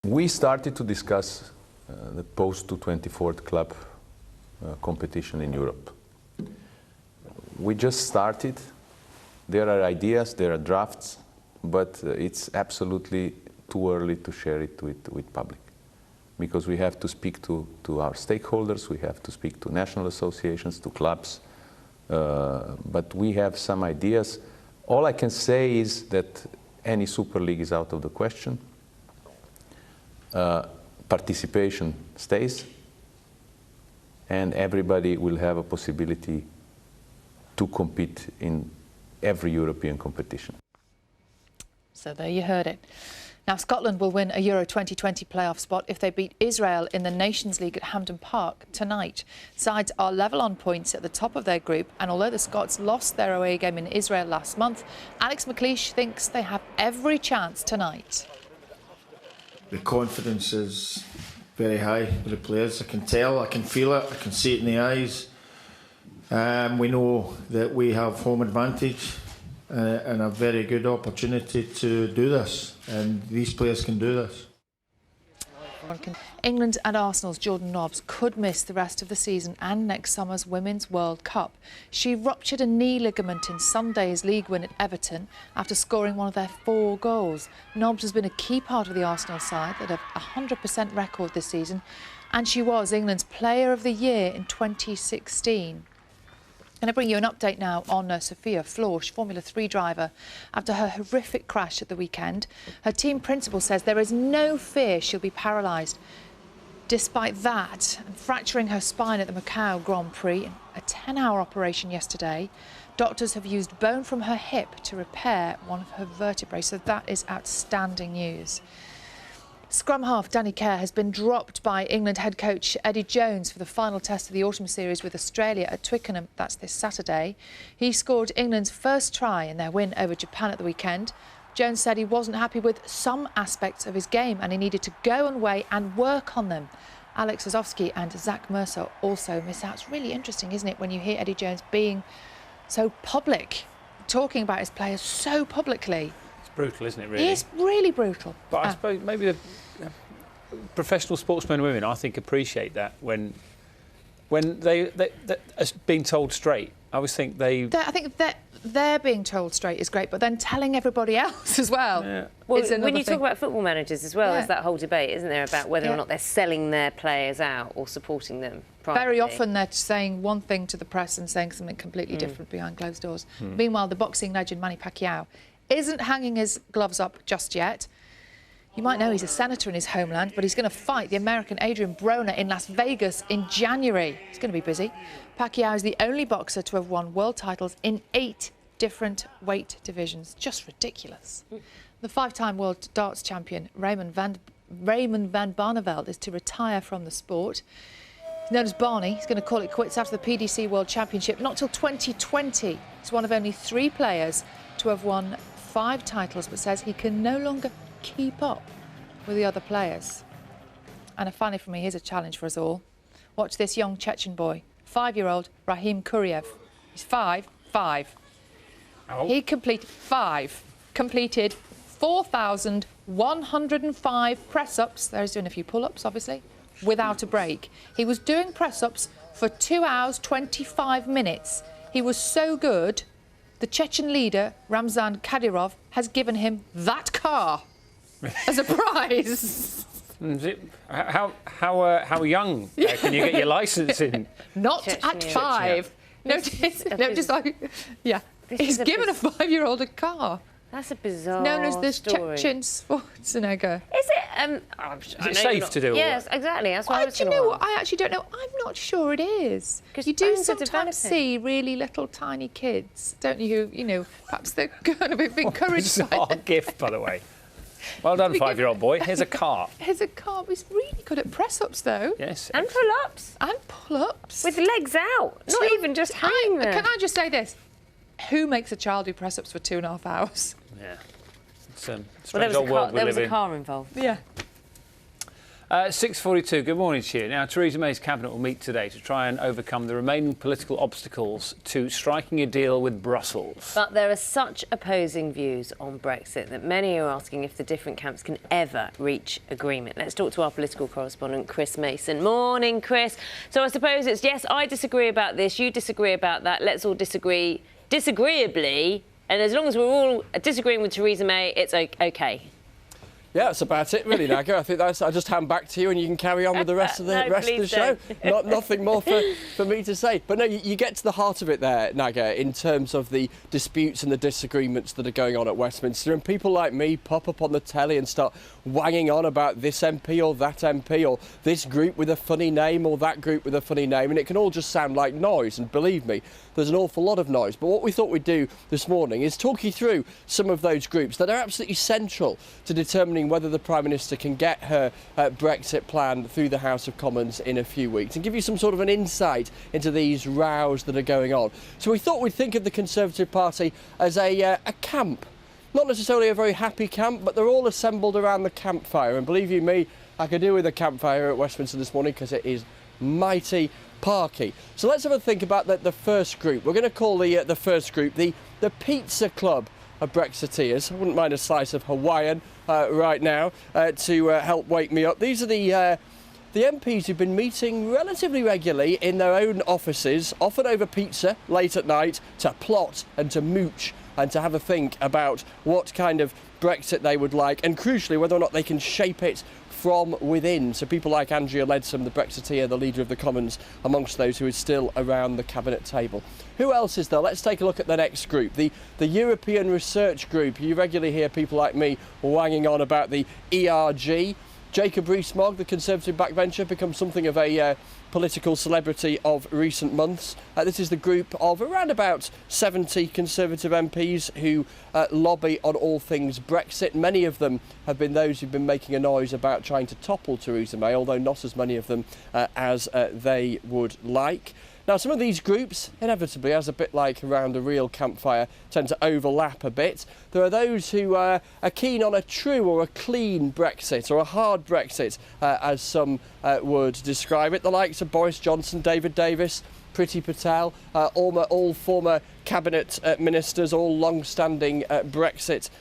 We started to discuss the post-24th club competition in Europe. We just started. There are ideas, there are drafts, but it's absolutely too early to share it with public, because we have to speak to our stakeholders, we have to speak to national associations, to clubs, but we have some ideas. All I can say is that any Super League is out of the question. Participation stays, and everybody will have a possibility to compete in every European competition. So there you heard it. Now, Scotland will win a Euro 2020 playoff spot if they beat Israel in the Nations League at Hampden Park tonight. Sides are level on points at the top of their group, and although the Scots lost their away game in Israel last month, Alex McLeish thinks they have every chance tonight. The confidence is very high with the players. I can tell, I can feel it, I can see it in the eyes. We know that we have home advantage and a very good opportunity to do this, and these players can do this. England and Arsenal's Jordan Nobbs could miss the rest of the season and next summer's Women's World Cup. She ruptured a knee ligament in Sunday's league win at Everton after scoring one of their 4 goals. Nobbs has been a key part of the Arsenal side that have a 100% record this season, and she was England's Player of the Year in 2016. I'm going to bring you an update now on Sophia Florsch, Formula 3 driver, after her horrific crash at the weekend. Her team principal says there is no fear she'll be paralysed. Despite that, and fracturing her spine at the Macau Grand Prix, a 10-hour operation yesterday, doctors have used bone from her hip to repair one of her vertebrae, so that is outstanding news. Scrum half Danny Kerr has been dropped by England head coach Eddie Jones for the final test of the autumn series with Australia at Twickenham. That's this Saturday. He scored England's first try in their win over Japan at the weekend. Jones said he wasn't happy with some aspects of his game and he needed to go away and work on them. Alex Ozowski and Zach Mercer also miss out. It's really interesting, isn't it, when you hear Eddie Jones being so public, talking about his players so publicly. Brutal, isn't it, really? It's really brutal. But I suppose maybe the professional sportsmen and women, I think, appreciate that when they as being told straight. I always think I think that they're being told straight is great, but then telling everybody else as well. Yeah. Well, is another when you thing. talk about football managers as well, Yeah. there's that whole debate, isn't there, about whether or not they're selling their players out or supporting them privately. Very often they're saying one thing to the press and saying something completely different behind closed doors. Meanwhile, the boxing legend Manny Pacquiao isn't hanging his gloves up just yet. You might know he's a senator in his homeland, but he's going to fight the American Adrian Broner in Las Vegas in January. It's going to be busy. Pacquiao is the only boxer to have won world titles in 8 different weight divisions. Just ridiculous. The 5-time world darts champion Raymond van Barneveld is to retire from the sport. He's known as Barney. He's going to call it quits after the PDC World Championship. Not till 2020. He's one of only 3 players to have won 5 titles, but says he can no longer keep up with the other players. And finally, for me, here's a challenge for us all. Watch this young Chechen boy, 5-year-old Rahim Kuriev. He's 5. Oh. He completed 4,105 press-ups. There's doing a few pull-ups, obviously, without a break. He was doing press-ups for 2 hours, 25 minutes. He was so good, the Chechen leader, Ramzan Kadyrov, has given him that car as a prize. How young can you get your licence in? Not at 5. No, just like, yeah. He's given a 5-year-old a car. That's a bizarre known as the story. Chechen Schwarzenegger. Is it? Is it safe to do? Yes, exactly. That's what I was do you know what? I actually don't know. I'm not sure it is. You do sometimes see really little tiny kids, don't you? Who, perhaps they're going to be encouraged by Bizarre gift, by the way. Well done, 5-year-old boy. Here's a car. Here's a car. He's really good at press-ups, though. Yes. And pull-ups. And pull-ups. With legs out. Not even just hanging there. Can I just say this? Who makes a child do press-ups for 2.5 hours? Yeah. It's a there was a car involved. Yeah. 6:42. Good morning to you. Now, Theresa May's cabinet will meet today to try and overcome the remaining political obstacles to striking a deal with Brussels. But there are such opposing views on Brexit that many are asking if the different camps can ever reach agreement. Let's talk to our political correspondent, Chris Mason. Morning, Chris. So I suppose it's, yes, I disagree about this, you disagree about that, let's all disagree disagreeably, and as long as we're all disagreeing with Theresa May, it's okay. Yeah, that's about it, really, Naga. I think I'll just hand back to you, and you can carry on with the rest of the show. Nothing more for me to say. But no, you get to the heart of it there, Naga, in terms of the disputes and the disagreements that are going on at Westminster. And people like me pop up on the telly and start wanging on about this MP or that MP or this group with a funny name or that group with a funny name, and it can all just sound like noise. And believe me, there's an awful lot of noise. But what we thought we'd do this morning is talk you through some of those groups that are absolutely central to determining whether the Prime Minister can get her Brexit plan through the House of Commons in a few weeks, and give you some sort of an insight into these rows that are going on. So we thought we'd think of the Conservative Party as a camp. Not necessarily a very happy camp, but they're all assembled around the campfire. And believe you me, I could do with a campfire at Westminster this morning because it is mighty parky. So let's have a think about the first group. We're going to call the first group the Pizza Club of Brexiteers. I wouldn't mind a slice of Hawaiian right now to help wake me up. These are the MPs who've been meeting relatively regularly in their own offices, often over pizza late at night, to plot and to mooch and to have a think about what kind of Brexit they would like, and crucially whether or not they can shape it from within. So people like Andrea Leadsom, the Brexiteer, the leader of the Commons, amongst those who is still around the cabinet table. Who else is there? Let's take a look at the next group, the European Research Group. You regularly hear people like me wanging on about the ERG. Jacob Rees-Mogg, the Conservative backbencher, becomes something of a political celebrity of recent months. This is the group of around about 70 Conservative MPs who lobby on all things Brexit. Many of them have been those who've been making a noise about trying to topple Theresa May, although not as many of them as they would like. Now, some of these groups, inevitably, as a bit like around a real campfire, tend to overlap a bit. There are those who are keen on a true or a clean Brexit, or a hard Brexit, as some would describe it. The likes of Boris Johnson, David Davis, Priti Patel, all former cabinet ministers, all long-standing Brexit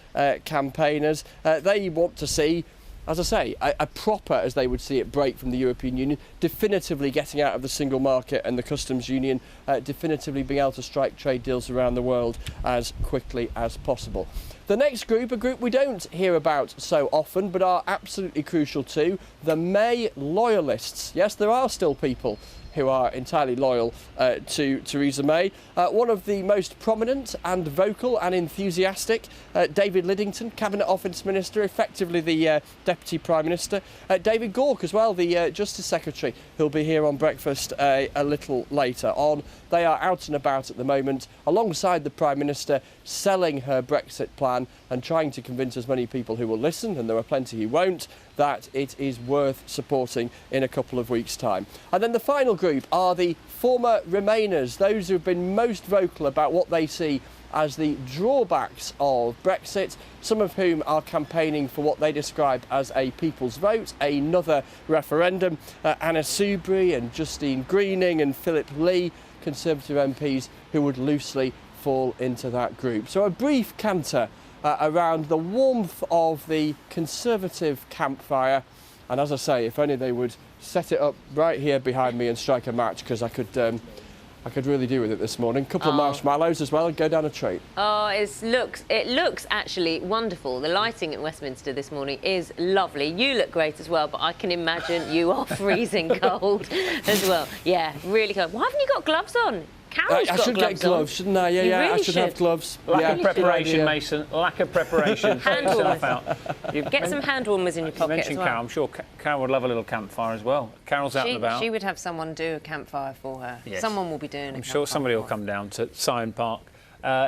campaigners. They want to see, as I say, a proper, as they would see it, break from the European Union, definitively getting out of the single market and the customs union, definitively being able to strike trade deals around the world as quickly as possible. The next group, a group we don't hear about so often, but are absolutely crucial too, the May loyalists. Yes, there are still people who are entirely loyal to Theresa May. One of the most prominent and vocal and enthusiastic, David Lidington, Cabinet Office Minister, effectively the Deputy Prime Minister. David Gauke as well, the Justice Secretary, who'll be here on breakfast a little later on. They are out and about at the moment, alongside the Prime Minister, selling her Brexit plan and trying to convince as many people who will listen, and there are plenty who won't, that it is worth supporting in a couple of weeks' time. And then the final group are the former Remainers, those who have been most vocal about what they see as the drawbacks of Brexit, some of whom are campaigning for what they describe as a people's vote, another referendum. Anna Soubry and Justine Greening and Philip Lee, Conservative MPs who would loosely fall into that group. So a brief canter around the warmth of the Conservative campfire, and as I say, if only they would set it up right here behind me and strike a match, because I could really do with it this morning. A couple of marshmallows as well and go down a treat. Oh, it looks actually wonderful. The lighting at Westminster this morning is lovely. You look great as well, but I can imagine you are freezing cold as well. Yeah, really cold. Why haven't you got gloves on? Carol's I got should gloves get gloves, on. shouldn't I? Yeah, You really I should have gloves. Lack of preparation, Mason. Lack of preparation. Hand Yourself out. Get some hand warmers in your pocket mentioned as well. Carol. I'm sure Carol would love a little campfire as well. Carol's out and about. She would have someone do a campfire for her. Yes. Someone will be doing it. I'm sure somebody will come down to Syon Park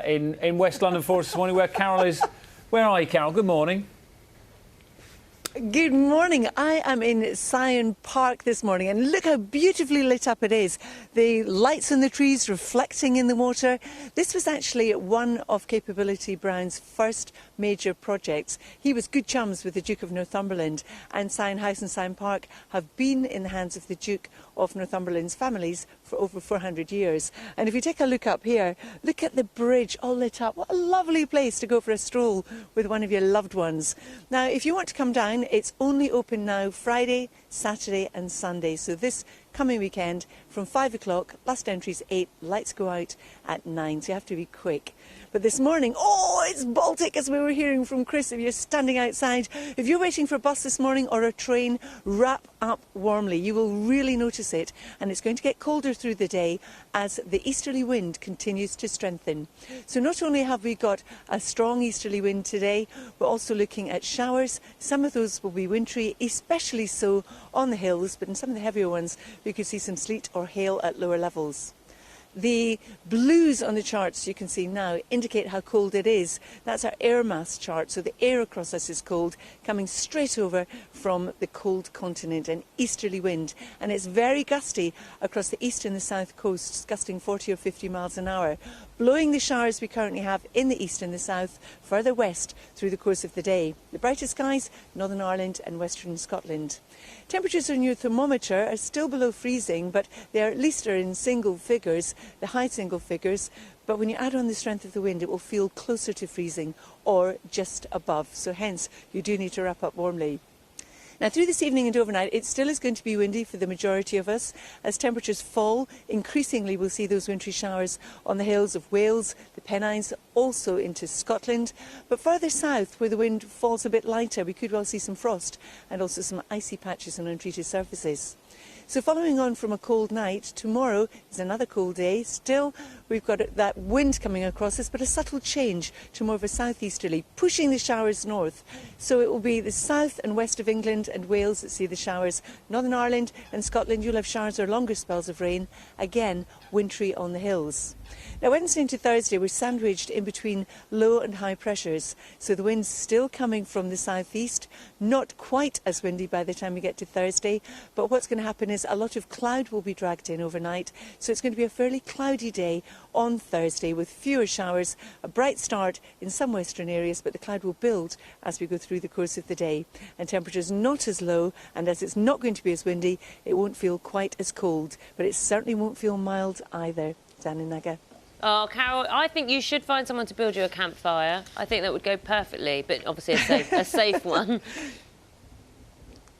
in West London for us this morning, where Carol is. Where are you, Carol? Good morning. Good morning. I am in Syon Park this morning, and look how beautifully lit up it is. The lights on the trees reflecting in the water. This was actually one of Capability Brown's first major projects. He was good chums with the Duke of Northumberland, and Syon House and Syon Park have been in the hands of the Duke of Northumberland's families for over 400 years. And if you take a look up here, look at the bridge all lit up. What a lovely place to go for a stroll with one of your loved ones. Now, if you want to come down, it's only open now Friday, Saturday and Sunday. So this coming weekend from 5 o'clock, last entry's 8, lights go out at 9, so you have to be quick. But this morning, it's Baltic, as we were hearing from Chris. If you're standing outside, if you're waiting for a bus this morning or a train, wrap up warmly. You will really notice it, and it's going to get colder through the day as the easterly wind continues to strengthen. So not only have we got a strong easterly wind today, we're also looking at showers. Some of those will be wintry, especially so on the hills, but in some of the heavier ones, we could see some sleet or hail at lower levels. The blues on the charts you can see now indicate how cold it is. That's our air mass chart, so the air across us is cold, coming straight over from the cold continent, an easterly wind. And it's very gusty across the east and the south coasts, gusting 40 or 50 miles an hour, blowing the showers we currently have in the east and the south further west through the course of the day. The brightest skies, Northern Ireland and Western Scotland. Temperatures on your thermometer are still below freezing, but they are at least in single figures, the high single figures. But when you add on the strength of the wind, it will feel closer to freezing or just above. So hence, you do need to wrap up warmly. Now, through this evening and overnight, it still is going to be windy for the majority of us. As temperatures fall, increasingly we'll see those wintry showers on the hills of Wales, the Pennines, also into Scotland. But further south, where the wind falls a bit lighter, we could well see some frost and also some icy patches on untreated surfaces. So following on from a cold night, tomorrow is another cold day. Still, we've got that wind coming across us, but a subtle change to more of a southeasterly, pushing the showers north. So it will be the south and west of England and Wales that see the showers. Northern Ireland and Scotland, you'll have showers or longer spells of rain. Again, wintry on the hills. Now, Wednesday into Thursday, we're sandwiched in between low and high pressures. So the wind's still coming from the southeast, not quite as windy by the time we get to Thursday. But what's going to happen is a lot of cloud will be dragged in overnight. So it's going to be a fairly cloudy day on Thursday with fewer showers, a bright start in some western areas, but the cloud will build as we go through the course of the day. And temperatures not as low, and as it's not going to be as windy, it won't feel quite as cold. But it certainly won't feel mild either. Dan and Naga. Oh, Carol, I think you should find someone to build you a campfire. I think that would go perfectly, but obviously a safe one.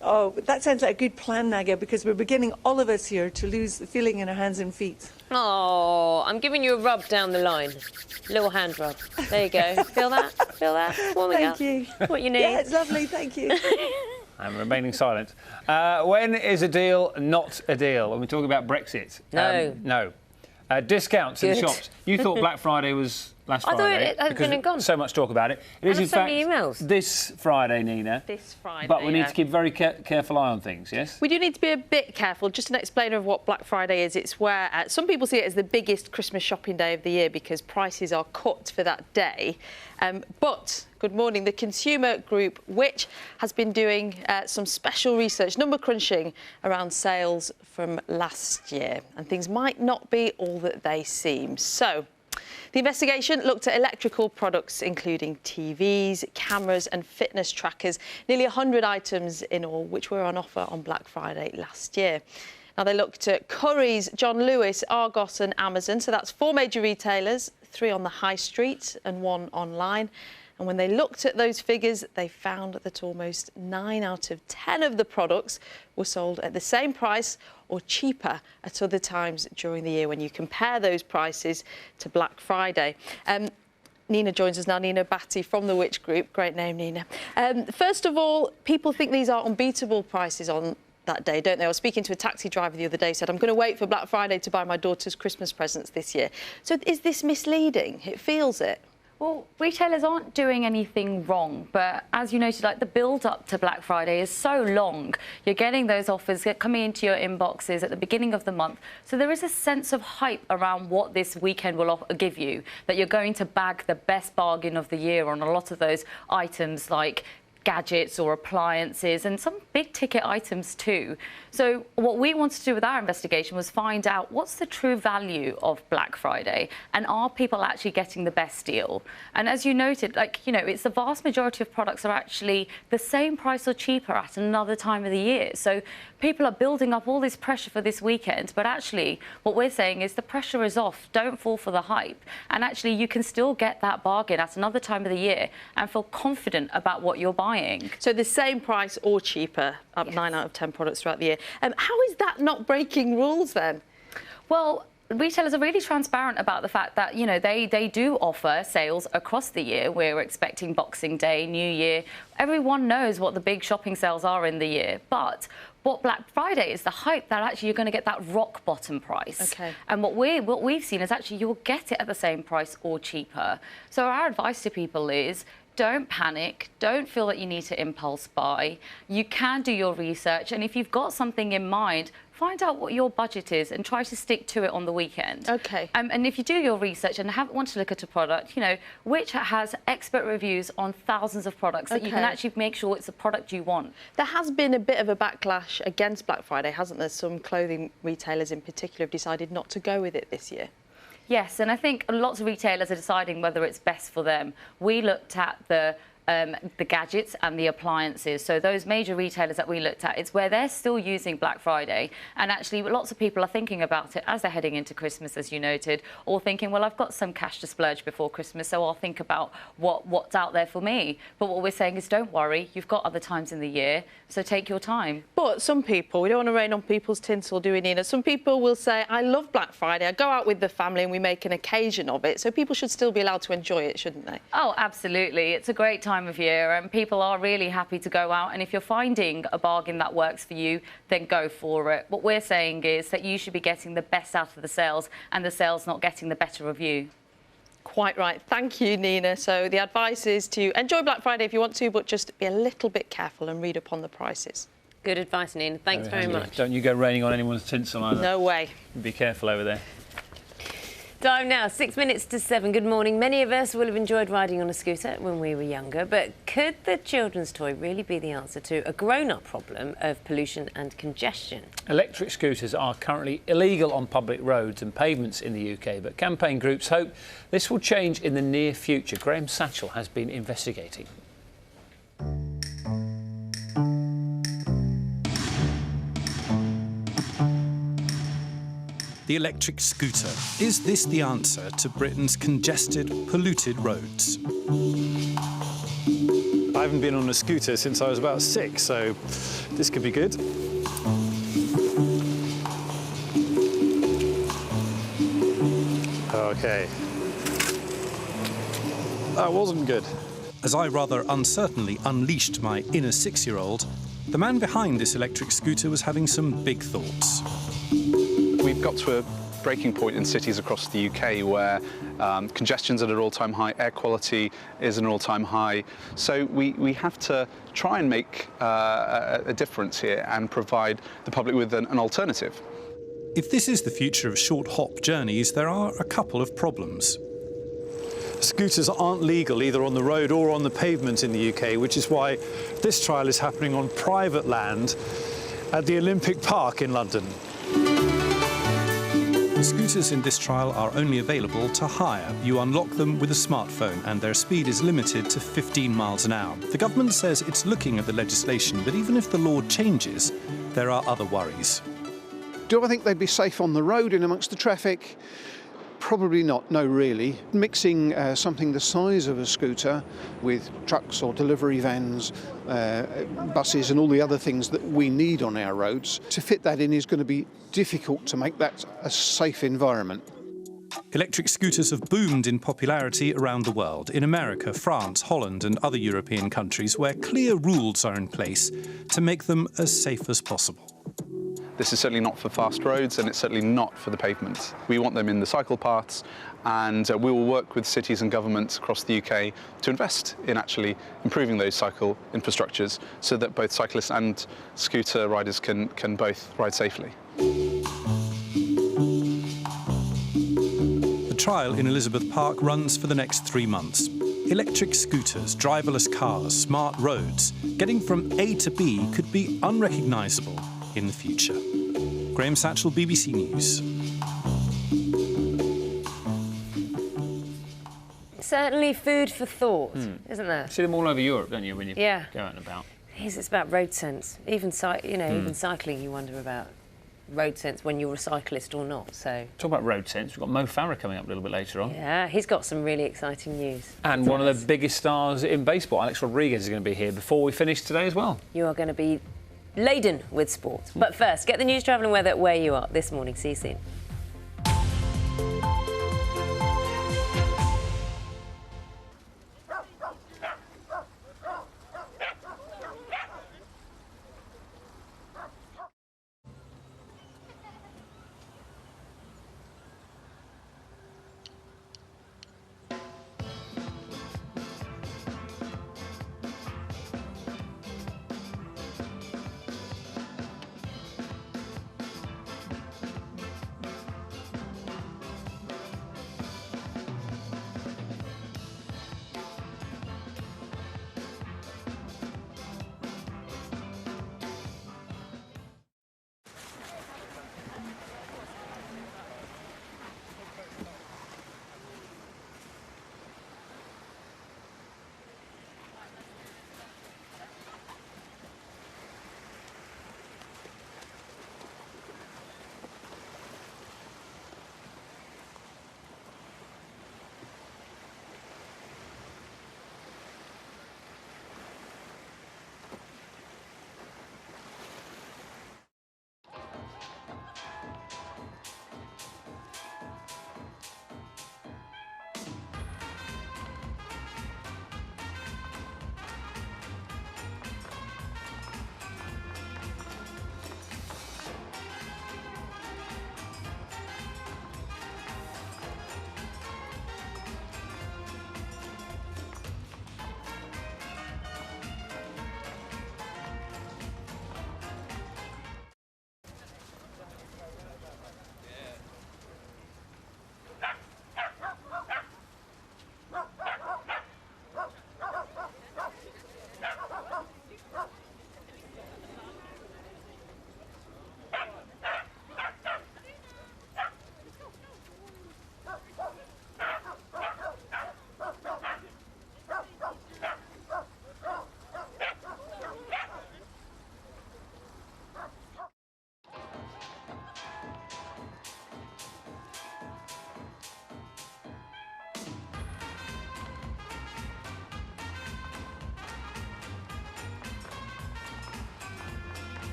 Oh, that sounds like a good plan, Naga, because we're beginning, all of us here, to lose the feeling in our hands and feet. Oh, I'm giving you a rub down the line. Little hand rub. There you go. Feel that? Feel that? Warming up. Thank you. What you need. Yeah, it's lovely. Thank you. I'm remaining silent. When is a deal not a deal? When we talk about Brexit? No. No. Discounts in the shops. You thought Black Friday was last I thought Friday. it had been and gone. So much talk about it. It is, And in so fact, many emails. this Friday, Nina. This Friday, But we need yeah. to keep very careful eye on things, yes? We do need to be a bit careful. Just an explainer of what Black Friday is. It's where some people see it as the biggest Christmas shopping day of the year because prices are cut for that day. But, good morning, the consumer group Which has been doing some special research, number crunching around sales from last year. And things might not be all that they seem. So, the investigation looked at electrical products, including TVs, cameras and fitness trackers, nearly 100 items in all, which were on offer on Black Friday last year. Now, they looked at Currys, John Lewis, Argos and Amazon. So that's 4 major retailers, 3 on the high street and 1 online. And when they looked at those figures, they found that almost 9 out of 10 of the products were sold at the same price or cheaper at other times during the year when you compare those prices to Black Friday. Nina joins us now, Nina Batty from the Which Group. Great name, Nina. First of all, people think these are unbeatable prices on that day, don't they? I was speaking to a taxi driver the other day, said, I'm going to wait for Black Friday to buy my daughter's Christmas presents this year. So is this misleading? It feels it. Well, retailers aren't doing anything wrong, but as you noted, like the build-up to Black Friday is so long. You're getting those offers coming into your inboxes at the beginning of the month. So there is a sense of hype around what this weekend will give you, that you're going to bag the best bargain of the year on a lot of those items like gadgets or appliances and some big ticket items too. So what we wanted to do with our investigation was find out what's the true value of Black Friday and are people actually getting the best deal? And as you noted, like, you know, it's the vast majority of products are actually the same price or cheaper at another time of the year. So people are building up all this pressure for this weekend, but actually what we're saying is the pressure is off. Don't fall for the hype. And actually you can still get that bargain at another time of the year and feel confident about what you're buying. So the same price or cheaper, up 9 out of 10 products throughout the year. How is that not breaking rules then? Well, retailers are really transparent about the fact that, you know, they do offer sales across the year. We're expecting Boxing Day, New Year. Everyone knows what the big shopping sales are in the year. But what Black Friday is the hype that actually you're going to get that rock bottom price. Okay. And what we've seen is actually you'll get it at the same price or cheaper. So our advice to people is don't panic. Don't feel that you need to impulse buy. You can do your research. And if you've got something in mind, find out what your budget is and try to stick to it on the weekend. OK. And if you do your research and want to look at a product, you know, Which has expert reviews on thousands of products that you can actually make sure it's a product you want. There has been a bit of a backlash against Black Friday, hasn't there? Some clothing retailers in particular have decided not to go with it this year. Yes, and I think lots of retailers are deciding whether it's best for them. We looked at the gadgets and the appliances. So those major retailers that we looked at, it's where they're still using Black Friday. And actually, lots of people are thinking about it as they're heading into Christmas, as you noted, or thinking, well, I've got some cash to splurge before Christmas, so I'll think about what's out there for me. But what we're saying is don't worry, you've got other times in the year, so take your time. But some people, we don't want to rain on people's tinsel, do we, Nina? Some people will say, I love Black Friday, I go out with the family and we make an occasion of it. So people should still be allowed to enjoy it, shouldn't they? Oh, absolutely. It's a great time of year and people are really happy to go out, and if you're finding a bargain that works for you, then go for it. What we're saying is that you should be getting the best out of the sales and the sales not getting the better of you. Quite right. Thank you, Nina. So the advice is to enjoy Black Friday if you want to, but just be a little bit careful and read up on the prices. Good advice, Nina. Thanks very much. Don't you go raining on anyone's tinsel either. No way. Be careful over there. Time now, 6 minutes to 7. Good morning. Many of us will have enjoyed riding on a scooter when we were younger, but could the children's toy really be the answer to a grown-up problem of pollution and congestion? Electric scooters are currently illegal on public roads and pavements in the UK, but campaign groups hope this will change in the near future. Graham Satchell has been investigating. The electric scooter. Is this the answer to Britain's congested, polluted roads? I haven't been on a scooter since I was about 6, so this could be good. OK. That wasn't good. As I rather uncertainly unleashed my inner 6-year-old, the man behind this electric scooter was having some big thoughts. We've got to a breaking point in cities across the UK where congestion's at an all-time high, air quality is an all-time high. So we have to try and make a difference here and provide the public with an alternative. If this is the future of short hop journeys, there are a couple of problems. Scooters aren't legal either on the road or on the pavement in the UK, which is why this trial is happening on private land at the Olympic Park in London. The scooters in this trial are only available to hire. You unlock them with a smartphone and their speed is limited to 15 miles an hour. The government says it's looking at the legislation, but even if the law changes, there are other worries. Do I think they'd be safe on the road in amongst the traffic? Probably not, no really. Mixing something the size of a scooter with trucks or delivery vans, buses and all the other things that we need on our roads, to fit that in is going to be difficult to make that a safe environment. Electric scooters have boomed in popularity around the world, in America, France, Holland and other European countries where clear rules are in place to make them as safe as possible. This is certainly not for fast roads and it's certainly not for the pavement. We want them in the cycle paths and we will work with cities and governments across the UK to invest in actually improving those cycle infrastructures so that both cyclists and scooter riders can both ride safely. The trial in Elizabeth Park runs for the next 3 months. Electric scooters, driverless cars, smart roads. Getting from A to B could be unrecognisable in the future. Graham Satchell, BBC News. Certainly food for thought, isn't there? You see them all over Europe, don't you, when you go Yeah. out and about? It's about road sense. Even even cycling, you wonder about road sense when you're a cyclist or not. So Talk about road sense. We've got Mo Farah coming up a little bit later on. yeah, he's got some really exciting news. And one of the biggest stars in baseball, Alex Rodriguez, is going to be here before we finish today as well. You are going to be laden with sport. But first, get the news, travel and weather where you are this morning. See you soon.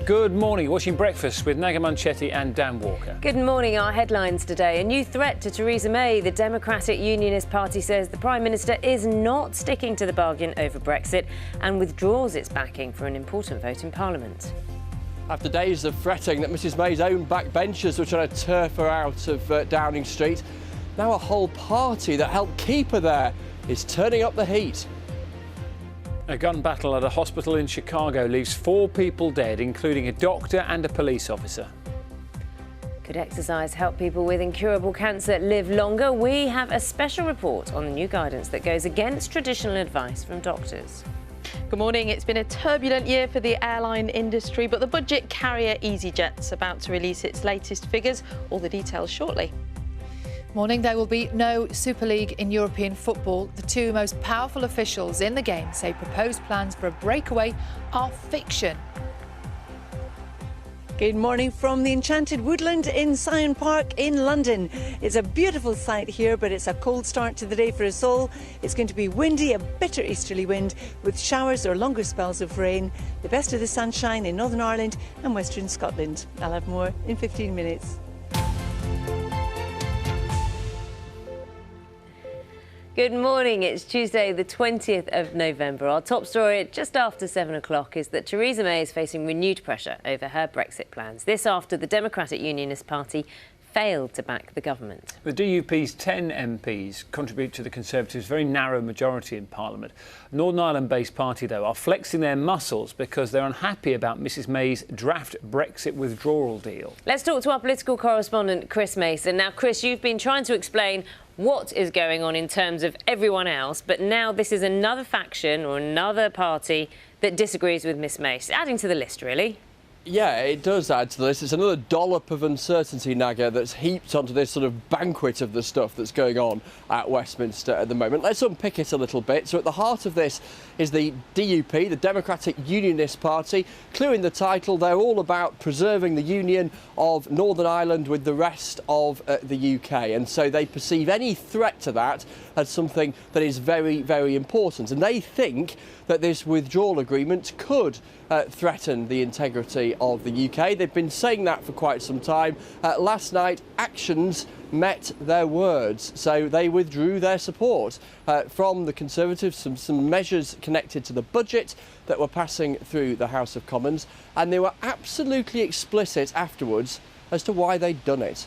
Good morning. Watching Breakfast with Naga Munchetty and Dan Walker. Good morning. Our headlines today. A new threat to Theresa May. The Democratic Unionist Party says the Prime Minister is not sticking to the bargain over Brexit and withdraws its backing for an important vote in Parliament. After days of fretting that Mrs May's own backbenchers were trying to turf her out of Downing Street, now a whole party that helped keep her there is turning up the heat. A gun battle at a hospital in Chicago leaves 4 people dead, including a doctor and a police officer. Could exercise help people with incurable cancer live longer? We have a special report on the new guidance that goes against traditional advice from doctors. Good morning. It's been a turbulent year for the airline industry, but the budget carrier EasyJet's about to release its latest figures. All the details shortly. Morning. There will be no Super League in European football. The 2 most powerful officials in the game say proposed plans for a breakaway are fiction. Good morning from the Enchanted Woodland in Syon Park in London. It's a beautiful sight here, but it's a cold start to the day for us all. It's going to be windy, a bitter easterly wind with showers or longer spells of rain. The best of the sunshine in Northern Ireland and Western Scotland. I'll have more in 15 minutes. Good morning. It's Tuesday, the 20th of November. Our top story at just after 7 o'clock is that Theresa May is facing renewed pressure over her Brexit plans. This after the Democratic Unionist Party failed to back the government. The DUP's 10 MPs contribute to the Conservatives' very narrow majority in Parliament. Northern Ireland-based party, though, are flexing their muscles because they're unhappy about Mrs May's draft Brexit withdrawal deal. Let's talk to our political correspondent, Chris Mason. Now, Chris, you've been trying to explain what is going on in terms of everyone else, but now this is another faction or another party that disagrees with Miss May. It's adding to the list, really. Yeah, it does add to this. It's another dollop of uncertainty, Naga, that's heaped onto this sort of banquet of the stuff that's going on at Westminster at the moment. Let's unpick it a little bit. So at the heart of this is the DUP, the Democratic Unionist Party. Clue in the title, they're all about preserving the union of Northern Ireland with the rest of the UK. And so they perceive any threat to that as something that is very, very important. And they think that this withdrawal agreement could threaten the integrity of the UK. They've been saying that for quite some time. Last night, actions met their words, so they withdrew their support from the Conservatives, some measures connected to the budget that were passing through the House of Commons, and they were absolutely explicit afterwards as to why they'd done it.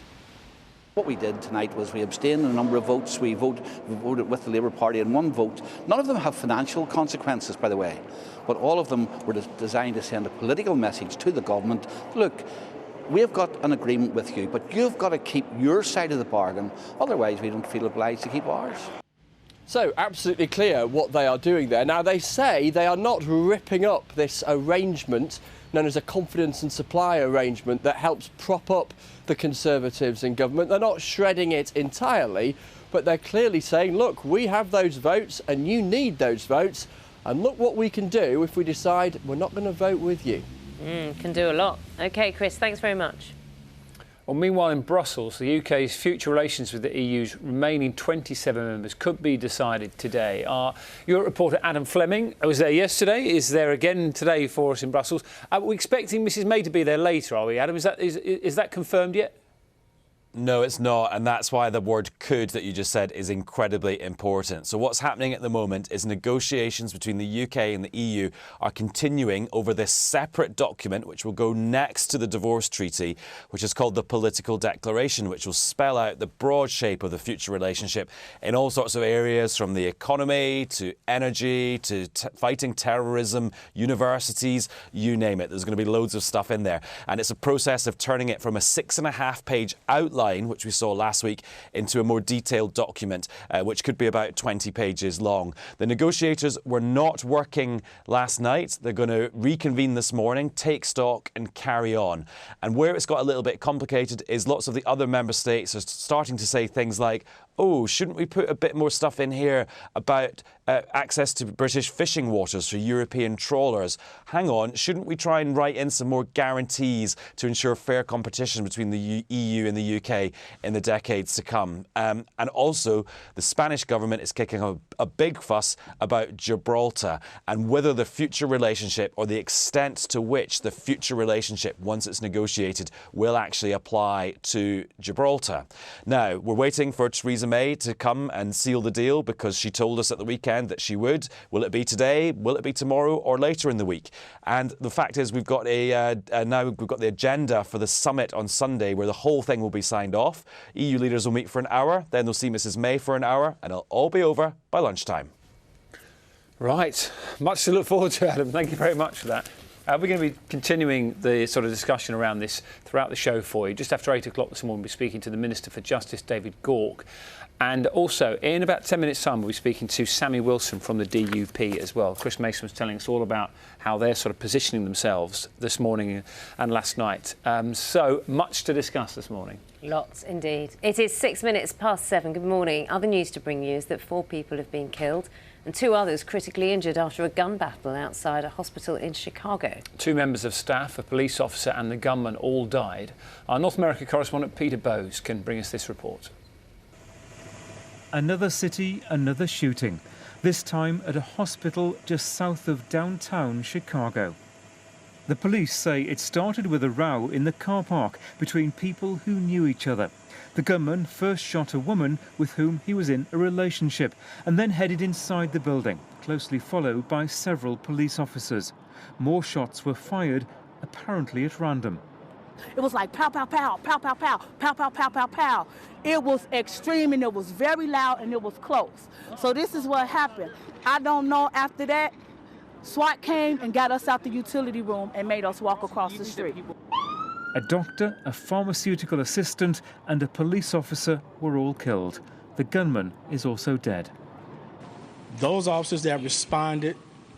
What we did tonight was we abstained in a number of votes. We voted with the Labour Party in 1 vote. None of them have financial consequences, by the way, but all of them were designed to send a political message to the government. Look, we've got an agreement with you, but you've got to keep your side of the bargain, otherwise we don't feel obliged to keep ours. So, absolutely clear what they are doing there. Now, they say they are not ripping up this arrangement known as a confidence and supply arrangement that helps prop up the Conservatives in government. They're not shredding it entirely, but they're clearly saying, look, we have those votes and you need those votes, and look what we can do if we decide we're not going to vote with you. Can do a lot. OK, Chris, thanks very much. Well, meanwhile, in Brussels, the UK's future relations with the EU's remaining 27 members could be decided today. Our Europe reporter Adam Fleming was there yesterday, is there again today for us in Brussels. We're expecting Mrs May to be there later, are we, Adam? Is that confirmed yet? No, it's not, and that's why the word could that you just said is incredibly important. So what's happening at the moment is negotiations between the UK and the EU are continuing over this separate document which will go next to the divorce treaty, which is called the Political Declaration, which will spell out the broad shape of the future relationship in all sorts of areas, from the economy to energy to fighting terrorism, universities, you name it. There's going to be loads of stuff in there, and it's a process of turning it from a 6.5-page outline, which we saw last week, into a more detailed document, which could be about 20 pages long. The negotiators were not working last night. They're going to reconvene this morning, take stock and carry on. And where it's got a little bit complicated is lots of the other member states are starting to say things like, oh, shouldn't we put a bit more stuff in here about access to British fishing waters for European trawlers? Hang on, shouldn't we try and write in some more guarantees to ensure fair competition between the EU and the UK in the decades to come? And also, the Spanish government is kicking a big fuss about Gibraltar and whether the future relationship, or the extent to which the future relationship, once it's negotiated, will actually apply to Gibraltar. Now, we're waiting for Theresa May to come and seal the deal, because she told us at the weekend that she would. Will it be today? Will it be tomorrow, or later in the week? And the fact is, we've got now we've got the agenda for the summit on Sunday, where the whole thing will be signed off. EU leaders will meet for an hour, then they'll see Mrs May for an hour, and it'll all be over by lunchtime. Right, much to look forward to, Adam. Thank you very much for that. We're going to be continuing the sort of discussion around this throughout the show for you. Just after 8 o'clock this morning, we'll be speaking to the Minister for Justice, David Gauke. And also, in about 10 minutes' time, we'll be speaking to Sammy Wilson from the DUP as well. Chris Mason was telling us all about how they're sort of positioning themselves this morning and last night. So much to discuss this morning. Lots indeed. It is 6 minutes past 7. Good morning. Other news to bring you is that 4 people have been killed and 2 others critically injured after a gun battle outside a hospital in Chicago. 2 members of staff, a police officer and the gunman all died. Our North America correspondent Peter Bowes can bring us this report. Another city, another shooting, this time at a hospital just south of downtown Chicago. The police say it started with a row in the car park between people who knew each other. The gunman first shot a woman with whom he was in a relationship and then headed inside the building, closely followed by several police officers. More shots were fired, apparently at random. It was like pow, pow, pow, pow, pow, pow, pow, pow, pow, pow, pow. It was extreme and it was very loud and it was close. So this is what happened. I don't know, after that, SWAT came and got us out the utility room and made us walk across the street. A doctor, a pharmaceutical assistant and a police officer were all killed. The gunman is also dead. Those officers that responded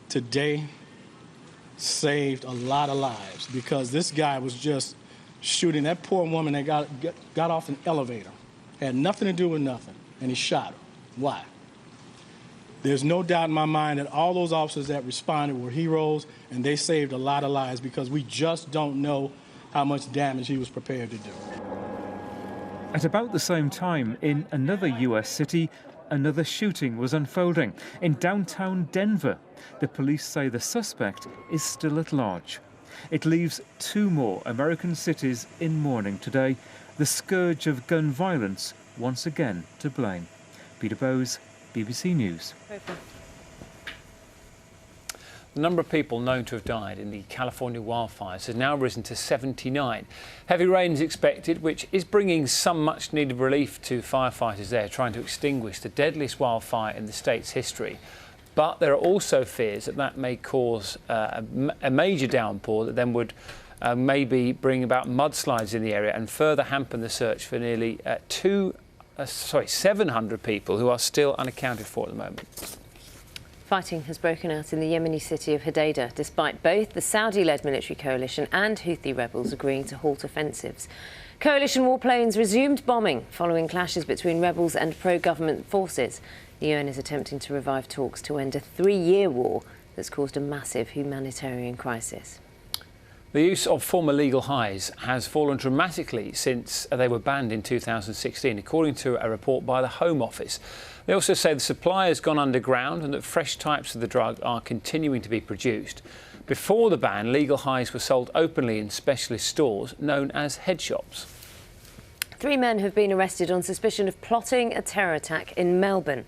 today saved a lot of lives, because this guy was just shooting that poor woman that got off an elevator. Had nothing to do with nothing, and he shot her. Why? There's no doubt in my mind that all those officers that responded were heroes, and they saved a lot of lives, because we just don't know how much damage he was prepared to do. At about the same time, in another US city, another shooting was unfolding. In downtown Denver, the police say the suspect is still at large. It leaves 2 more American cities in mourning today. The scourge of gun violence once again to blame. Peter Bowes, BBC News. The number of people known to have died in the California wildfires has now risen to 79. Heavy rain is expected, which is bringing some much-needed relief to firefighters there trying to extinguish the deadliest wildfire in the state's history. But there are also fears that that may cause a major downpour that then would maybe bring about mudslides in the area and further hamper the search for nearly 700 people who are still unaccounted for at the moment. Fighting has broken out in the Yemeni city of Hodeidah, despite both the Saudi-led military coalition and Houthi rebels agreeing to halt offensives. Coalition warplanes resumed bombing following clashes between rebels and pro-government forces. The UN is attempting to revive talks to end a 3-year war that's caused a massive humanitarian crisis. The use of former legal highs has fallen dramatically since they were banned in 2016, according to a report by the Home Office. They also say the supply has gone underground and that fresh types of the drug are continuing to be produced. Before the ban, legal highs were sold openly in specialist stores known as head shops. 3 men have been arrested on suspicion of plotting a terror attack in Melbourne.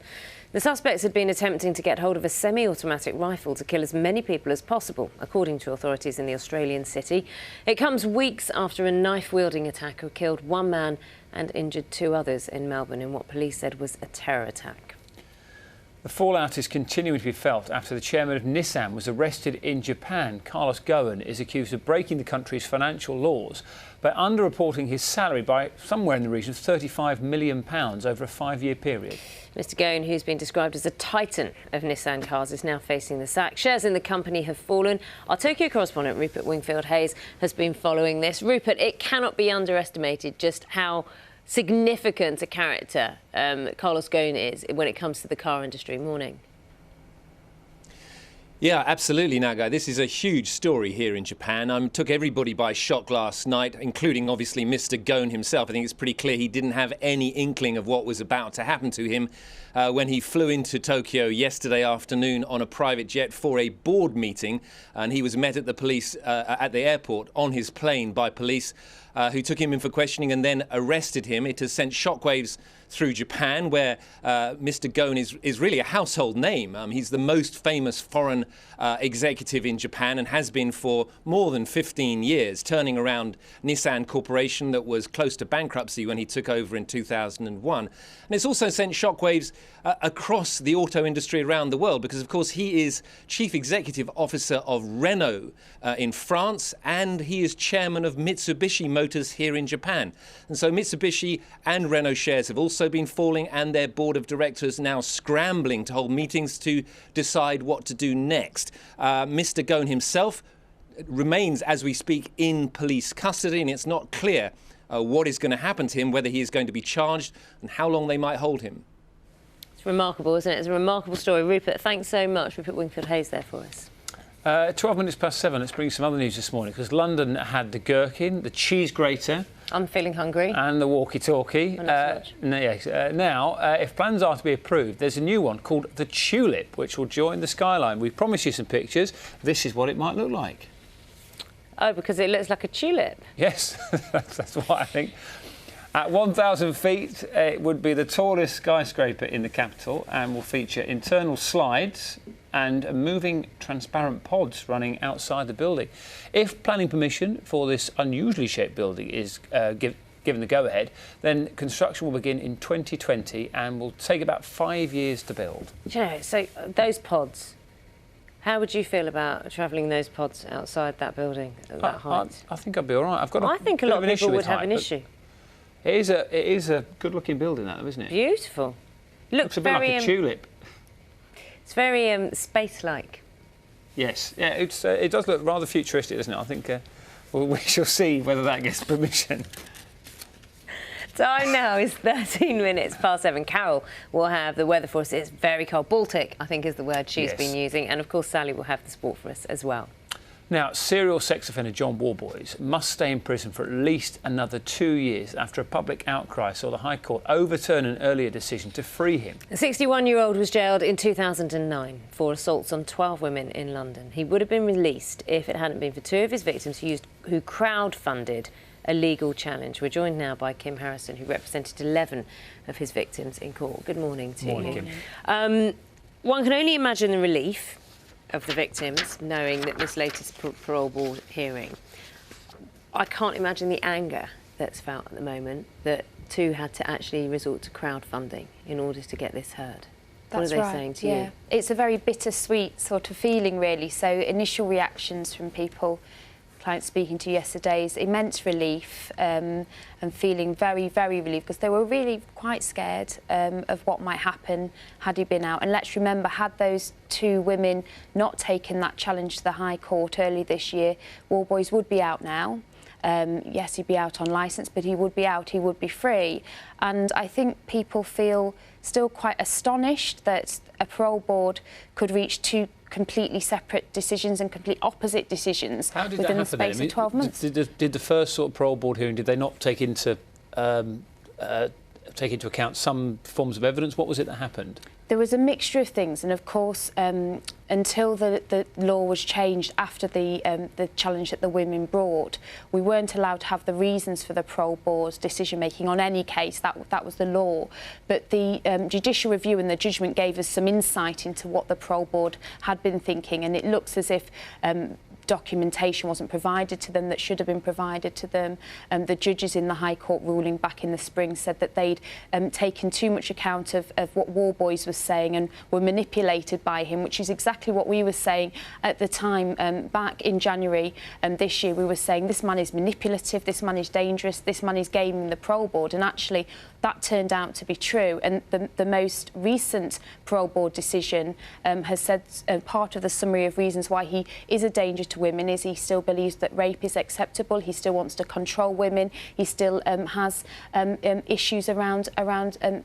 The suspects had been attempting to get hold of a semi-automatic rifle to kill as many people as possible, according to authorities in the Australian city. It comes weeks after a knife-wielding attacker killed 1 man and injured 2 others in Melbourne in what police said was a terror attack. The fallout is continuing to be felt after the chairman of Nissan was arrested in Japan. Carlos Ghosn is accused of breaking the country's financial laws by underreporting his salary by somewhere in the region of £35 million over a 5-year period. Mr Ghosn, who's been described as a titan of Nissan cars, is now facing the sack. Shares in the company have fallen. Our Tokyo correspondent Rupert Wingfield-Hayes has been following this. Rupert, it cannot be underestimated just how significant a character Carlos Ghosn is when it comes to the car industry. Morning. Yeah, absolutely, Naga. This is a huge story here in Japan. Took everybody by shock last night, including obviously Mr. Ghosn himself. I think it's pretty clear he didn't have any inkling of what was about to happen to him when he flew into Tokyo yesterday afternoon on a private jet for a board meeting, and he was met at the police at the airport on his plane by police who took him in for questioning and then arrested him. It has sent shockwaves through Japan, where Mr. Ghosn is really a household name. He's the most famous foreign executive in Japan and has been for more than 15 years, turning around Nissan Corporation that was close to bankruptcy when he took over in 2001. And it's also sent shockwaves across the auto industry around the world because, of course, he is Chief Executive Officer of Renault in France, and he is Chairman of Mitsubishi Motors here in Japan. And so Mitsubishi and Renault shares have also been falling, and their board of directors now scrambling to hold meetings to decide what to do next. Mr. Ghosn himself remains, as we speak, in police custody, and it's not clear what is going to happen to him, whether he is going to be charged and how long they might hold him. It's remarkable, isn't it? It's a remarkable story. Rupert, thanks so much. Rupert Wingfield-Hayes there for us. 12 minutes past 7, let's bring some other news this morning, because London had the gherkin, the cheese grater. I'm feeling hungry. And the walkie-talkie. Now, if plans are to be approved, there's a new one called the Tulip, which will join the skyline. We promised you some pictures. This is what it might look like. Oh, because it looks like a tulip. Yes, that's what I think. At 1,000 feet, it would be the tallest skyscraper in the capital and will feature internal slides and moving transparent pods running outside the building. If planning permission for this unusually shaped building is given the go-ahead, then construction will begin in 2020 and will take about 5 years to build. Do you know, so those pods, how would you feel about travelling those pods outside that building at that height? I think I'd be all right. I think a lot of people would have an issue. It is a good-looking building, that, though, isn't it? Beautiful. Looks a bit like a tulip. It's very space-like. Yes, yeah, it does look rather futuristic, doesn't it? I think we shall see whether that gets permission. Time now is 13 minutes past 7. Carol will have the weather for us. It's very cold. Baltic, I think, is the word she's been using. And, of course, Sally will have the sport for us as well. Now, serial sex offender John Worboys must stay in prison for at least another 2 years after a public outcry saw the High Court overturn an earlier decision to free him. The 61-year-old was jailed in 2009 for assaults on 12 women in London. He would have been released if it hadn't been for 2 of his victims who crowd-funded a legal challenge. We're joined now by Kim Harrison, who represented 11 of his victims in court. Good morning to you. Kim. One can only imagine the relief of the victims knowing that this latest parole board hearing. I can't imagine the anger that's felt at the moment that 2 had to actually resort to crowdfunding in order to get this heard. What are they saying to you? It's a very bittersweet sort of feeling, really. So initial reactions from people, clients speaking to yesterday, is immense relief and feeling very, very relieved because they were really quite scared of what might happen had he been out. And let's remember, had those 2 women not taken that challenge to the High Court early this year, Worboys would be out now. Yes, he'd be out on licence, but he would be out, he would be free. And I think people feel still quite astonished that a parole board could reach 2 completely separate decisions and complete opposite decisions within the space of 12 months. Did the first sort of parole board hearing, did they not take into account some forms of evidence? What was it that happened? There was a mixture of things, and of course, until the law was changed after the challenge that the women brought, we weren't allowed to have the reasons for the parole board's decision-making on any case. That was the law. But the judicial review and the judgment gave us some insight into what the parole board had been thinking, and it looks as if documentation wasn't provided to them that should have been provided to them. The judges in the High Court ruling back in the spring said that they'd taken too much account of what Worboys was saying and were manipulated by him, which is exactly what we were saying at the time. Back in January this year, we were saying this man is manipulative, this man is dangerous, this man is gaming the parole board, and actually that turned out to be true. And the most recent parole board decision has said part of the summary of reasons why he is a danger to women is he still believes that rape is acceptable. He still wants to control women. He still has issues around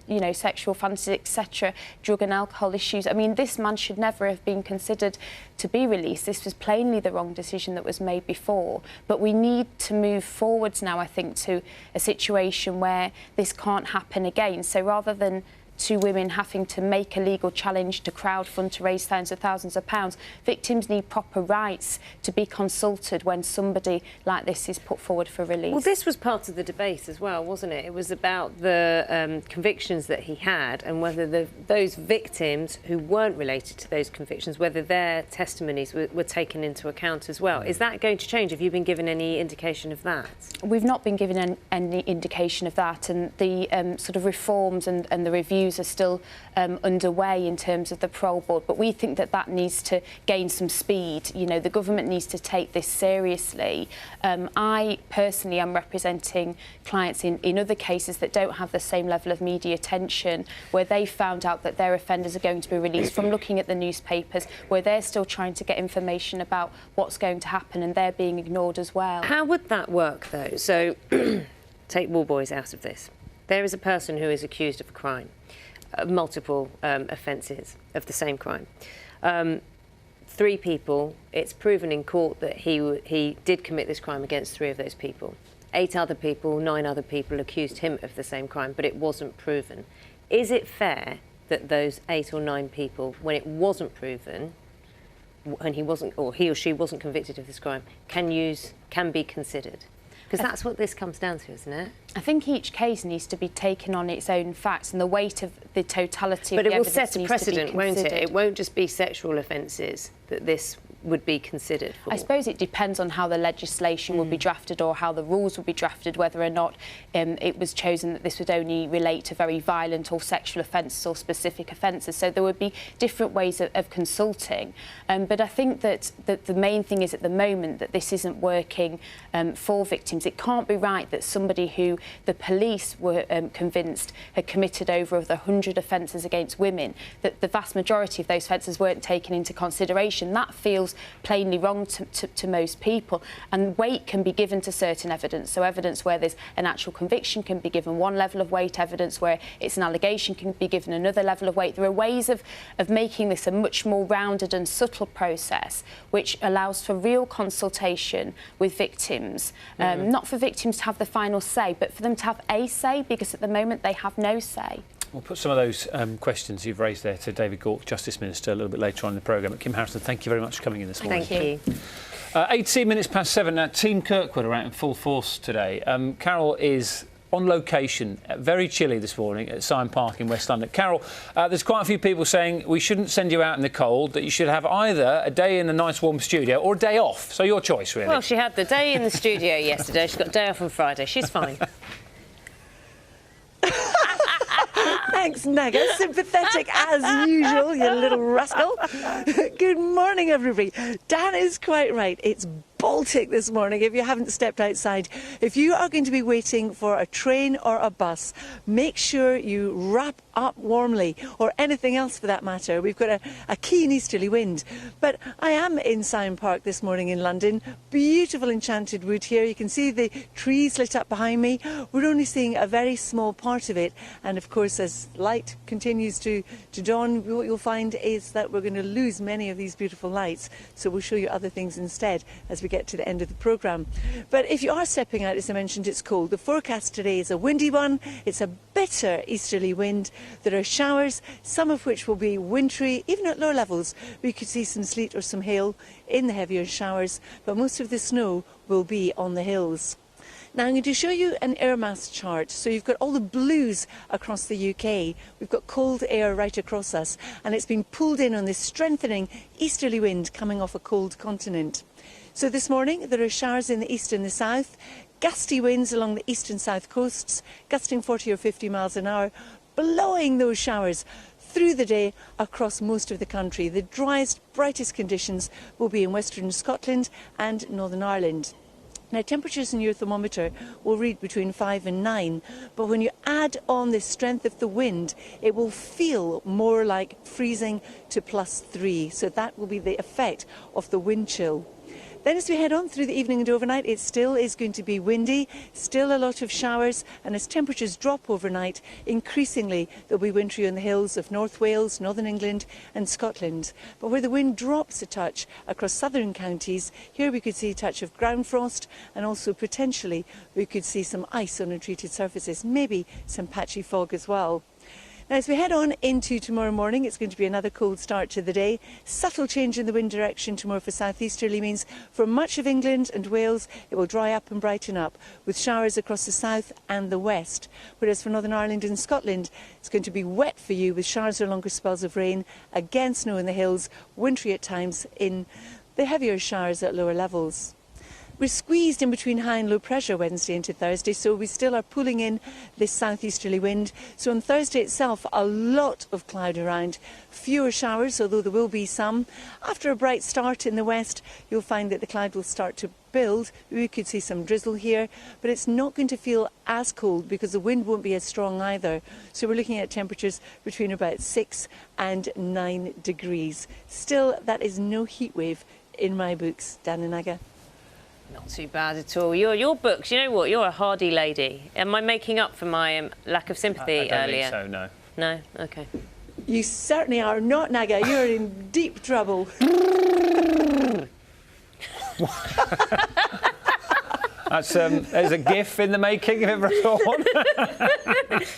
you know, sexual fantasies, etc., drug and alcohol issues. I mean, this man should never have been considered to be released. This was plainly the wrong decision that was made before. But we need to move forwards now, I think, to a situation where this can't happen again. So rather than two women having to make a legal challenge to crowdfund to raise thousands of pounds, victims need proper rights to be consulted when somebody like this is put forward for release. Well, this was part of the debate as well, wasn't it? It was about the convictions that he had and whether those victims who weren't related to those convictions, whether their testimonies were taken into account as well. Is that going to change? Have you been given any indication of that? We've not been given any indication of that, and the sort of reforms and the reviews are still underway in terms of the parole board, but we think that needs to gain some speed. You know, the government needs to take this seriously. I personally am representing clients in other cases that don't have the same level of media attention, where they found out that their offenders are going to be released from looking at the newspapers, where they're still trying to get information about what's going to happen and they're being ignored as well. How would that work though? So take Wallboys out of this. There is a person who is accused of a crime, multiple offences of the same crime. 3 people, it's proven in court that he did commit this crime against 3 of those people. 8 other people, 9 other people accused him of the same crime, but it wasn't proven. Is it fair that those 8 or 9 people, when it wasn't proven, and he or she wasn't convicted of this crime, can be considered? Because that's what this comes down to, isn't it? I think each case needs to be taken on its own facts, and the weight of the totality of the evidence needs to be considered. But it will set a precedent, won't it? It won't just be sexual offences that this would be considered for. I suppose it depends on how the legislation will be drafted or how the rules will be drafted, whether or not it was chosen that this would only relate to very violent or sexual offences or specific offences. So there would be different ways of consulting. But I think that the main thing is at the moment that this isn't working for victims. It can't be right that somebody who the police were convinced had committed over 100 offences against women, that the vast majority of those offences weren't taken into consideration. That feels plainly wrong to most people, and weight can be given to certain evidence. So evidence where there's an actual conviction can be given one level of weight, evidence where it's an allegation can be given another level of weight. There are ways of making this a much more rounded and subtle process which allows for real consultation with victims, not for victims to have the final say, but for them to have a say, because at the moment they have no say. We'll put some of those questions you've raised there to David Gauke, Justice Minister, a little bit later on in the programme. Kim Harrison, thank you very much for coming in this morning. Thank you. 18 minutes past 7 now. Team Kirkwood are out in full force today. Carol is on location, very chilly this morning at Syon Park in West London. Carol, there's quite a few people saying we shouldn't send you out in the cold, that you should have either a day in a nice warm studio or a day off. So your choice, really. Well, she had the day in the studio yesterday. She's got a day off on Friday. She's fine. Thanks, Naga. Sympathetic as usual, you little rascal. Good morning, everybody. Dan is quite right. It's Baltic this morning if you haven't stepped outside. If you are going to be waiting for a train or a bus, make sure you wrap up warmly, or anything else for that matter. We've got a keen easterly wind. But I am in Syon Park this morning in London. Beautiful enchanted wood here. You can see the trees lit up behind me. We're only seeing a very small part of it. And of course, as light continues to dawn, what you'll find is that we're going to lose many of these beautiful lights. So we'll show you other things instead as we get to the end of the programme. But if you are stepping out, as I mentioned, it's cold. The forecast today is a windy one. It's a bitter easterly wind. There are showers, some of which will be wintry, even at lower levels. We could see some sleet or some hail in the heavier showers, but most of the snow will be on the hills. Now I'm going to show you an air mass chart. So you've got all the blues across the UK. We've got cold air right across us, and it's been pulled in on this strengthening easterly wind coming off a cold continent. So this morning there are showers in the east and the south, gusty winds along the east and south coasts, gusting 40 or 50 miles an hour, blowing those showers through the day across most of the country. The driest, brightest conditions will be in Western Scotland and Northern Ireland. Now, temperatures in your thermometer will read between 5 and 9, but when you add on the strength of the wind, it will feel more like freezing to +3. So that will be the effect of the wind chill. Then as we head on through the evening and overnight, it still is going to be windy, still a lot of showers, and as temperatures drop overnight, increasingly there'll be wintry on the hills of North Wales, Northern England and Scotland. But where the wind drops a touch across southern counties, here we could see a touch of ground frost, and also potentially we could see some ice on untreated surfaces, maybe some patchy fog as well. Now, as we head on into tomorrow morning, it's going to be another cold start to the day. Subtle change in the wind direction tomorrow for southeasterly means for much of England and Wales it will dry up and brighten up with showers across the south and the west. Whereas for Northern Ireland and Scotland, it's going to be wet for you with showers or longer spells of rain, again snow in the hills, wintry at times in the heavier showers at lower levels. We're squeezed in between high and low pressure Wednesday into Thursday, so we still are pulling in this southeasterly wind. So on Thursday itself, a lot of cloud around. Fewer showers, although there will be some. After a bright start in the west, you'll find that the cloud will start to build. We could see some drizzle here, but it's not going to feel as cold because the wind won't be as strong either. So we're looking at temperatures between about 6 and 9 degrees. Still, that is no heat wave in my books. Dan and Naga. Not too bad at all. Your books, you know what? You're a hardy lady. Am I making up for my lack of sympathy I don't earlier? think so, no. No? OK. You certainly are not, Naga. You're in deep trouble. That's there's a GIF in the making, if ever saw one.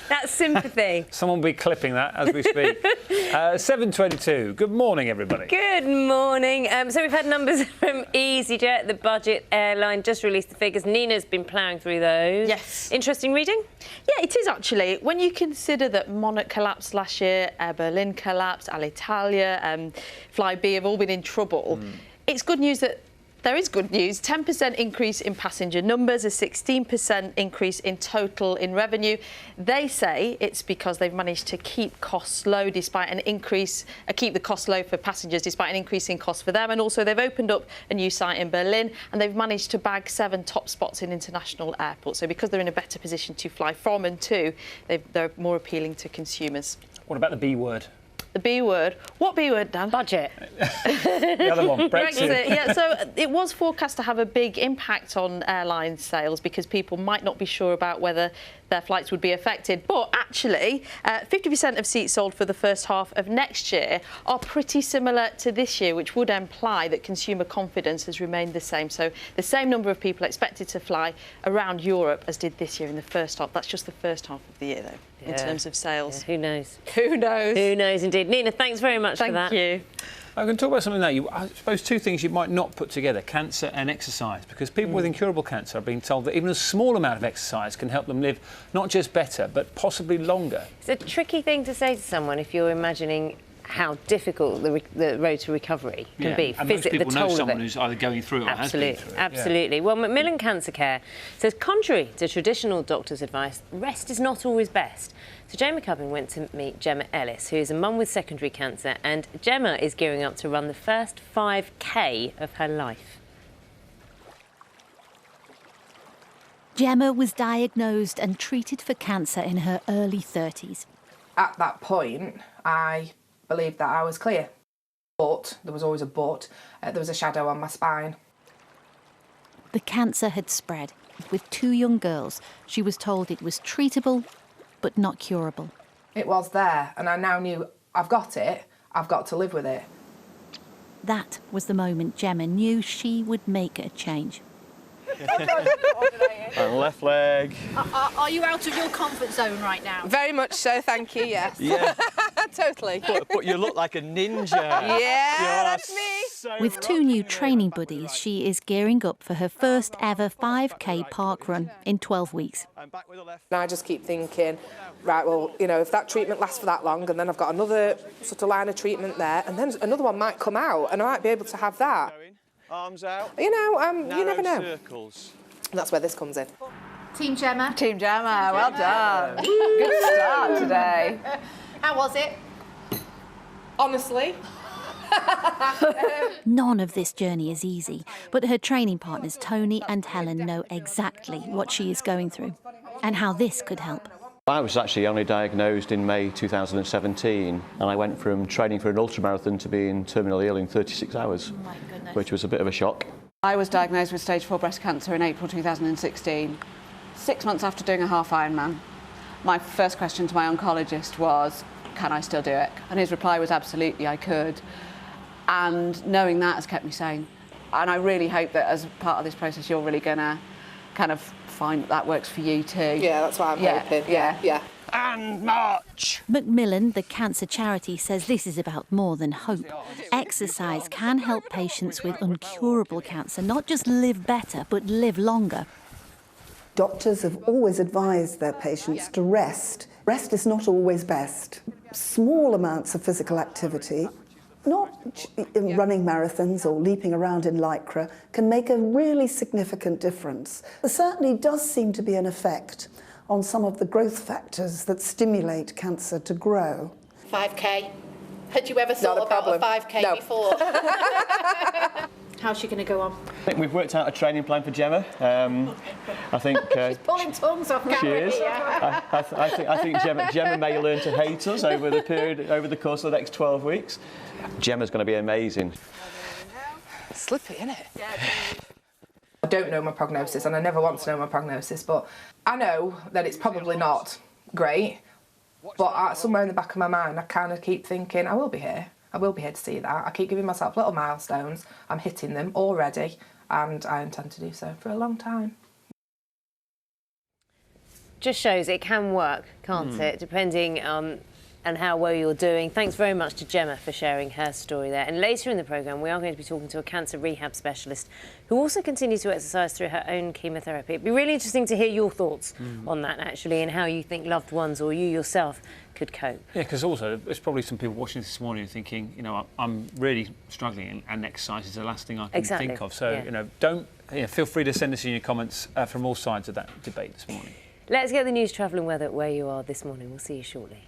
That's sympathy. Someone will be clipping that as we speak. 7:22. Good morning, everybody. Good morning. So we've had numbers from EasyJet, the budget airline, just released the figures. Nina's been ploughing through those. Yes. Interesting reading? Yeah, it is actually. When you consider that Monarch collapsed last year, Air Berlin collapsed, Alitalia, Flybe have all been in trouble, it's good news that there is good news. 10% increase in passenger numbers, a 16% increase in total in revenue. They say it's because they've managed to keep costs low despite an increase, keep the costs low for passengers despite an increase in cost for them. And also they've opened up a new site in Berlin and they've managed to bag 7 top spots in international airports. So because they're in a better position to fly from and to, they're more appealing to consumers. What about the B word? The B word. What B word, Dan? Budget. The other one, Brexit. Yeah, so it was forecast to have a big impact on airline sales because people might not be sure about whether their flights would be affected. But actually, 50% of seats sold for the first half of next year are pretty similar to this year, which would imply that consumer confidence has remained the same. So the same number of people expected to fly around Europe as did this year in the first half. That's just the first half of the year, though, in terms of sales. Yeah, who knows? Who knows? Who knows, indeed. Nina, thanks very much for that. Thank you. I'm going to talk about something now. I suppose 2 things you might not put together, cancer and exercise, because people with incurable cancer are being told that even a small amount of exercise can help them live not just better, but possibly longer. It's a tricky thing to say to someone if you're imagining how difficult the road to recovery can be. And most people know someone who's either going through it or has been through it. Absolutely. Well, Macmillan Cancer Care says, contrary to traditional doctors' advice, rest is not always best. So Jane McCubbin went to meet Gemma Ellis, who is a mum with secondary cancer, and Gemma is gearing up to run the first 5K of her life. Gemma was diagnosed and treated for cancer in her early 30s. At that point, I believed that I was clear. But, there was always a but, there was a shadow on my spine. The cancer had spread. With 2 young girls, she was told it was treatable, but not curable. It was there, and I now knew I've got it, I've got to live with it. That was the moment Gemma knew she would make a change. And left leg. Are you out of your comfort zone right now? Very much so, thank you, yes. Yeah. Totally. But you look like a ninja. Yeah, that's me. So with 2 new training buddies, she is gearing up for her first ever 5K park run in 12 weeks. And I just keep thinking, right, well, you know, if that treatment lasts for that long and then I've got another sort of line of treatment there and then another one might come out and I might be able to have that. Arms out. You know, you never know. Circles. And that's where this comes in. Team Gemma. Team Gemma, well done. Good start today. How was it? Honestly. None of this journey is easy, but her training partners Tony and Helen know exactly what she is going through and how this could help. I was actually only diagnosed in May 2017 and I went from training for an ultramarathon to being terminally ill in 36 hours, which was a bit of a shock. I was diagnosed with stage 4 breast cancer in April 2016, 6 months after doing a half Ironman. My first question to my oncologist was, can I still do it? And his reply was absolutely, I could. And knowing that has kept me sane. And I really hope that as part of this process, you're really going to kind of find that works for you too. Yeah, that's what I'm hoping. Yeah. And March. Macmillan, the cancer charity, says this is about more than hope. Exercise can help patients with incurable cancer not just live better, but live longer. Doctors have always advised their patients to rest. Rest is not always best. Small amounts of physical activity, not running marathons or leaping around in Lycra, can make a really significant difference. There certainly does seem to be an effect on some of the growth factors that stimulate cancer to grow. 5K. Had you ever thought about a 5K before? How's she going to go on? I think we've worked out a training plan for Gemma. I think she's pulling tongues off camera. She is. Here. I think Gemma may learn to hate us over the course of the next 12 weeks. Gemma's going to be amazing. Slippy, isn't it? I don't know my prognosis, and I never want to know my prognosis, but I know that it's probably not great. But somewhere in the back of my mind, I kind of keep thinking, I will be here. I will be here to see that. I keep giving myself little milestones. I'm hitting them already, and I intend to do so for a long time. Just shows it can work, can't it? Depending on how well you're doing. Thanks very much to Gemma for sharing her story there. And later in the programme, we are going to be talking to a cancer rehab specialist who also continues to exercise through her own chemotherapy. It'd be really interesting to hear your thoughts on that, actually, and how you think loved ones or you yourself could cope. Yeah, because also there's probably some people watching this morning thinking, you know, I'm really struggling and exercise is the last thing I can think of. So, you know, feel free to send us in your comments from all sides of that debate this morning. Let's get the news, travel and weather where you are this morning. We'll see you shortly.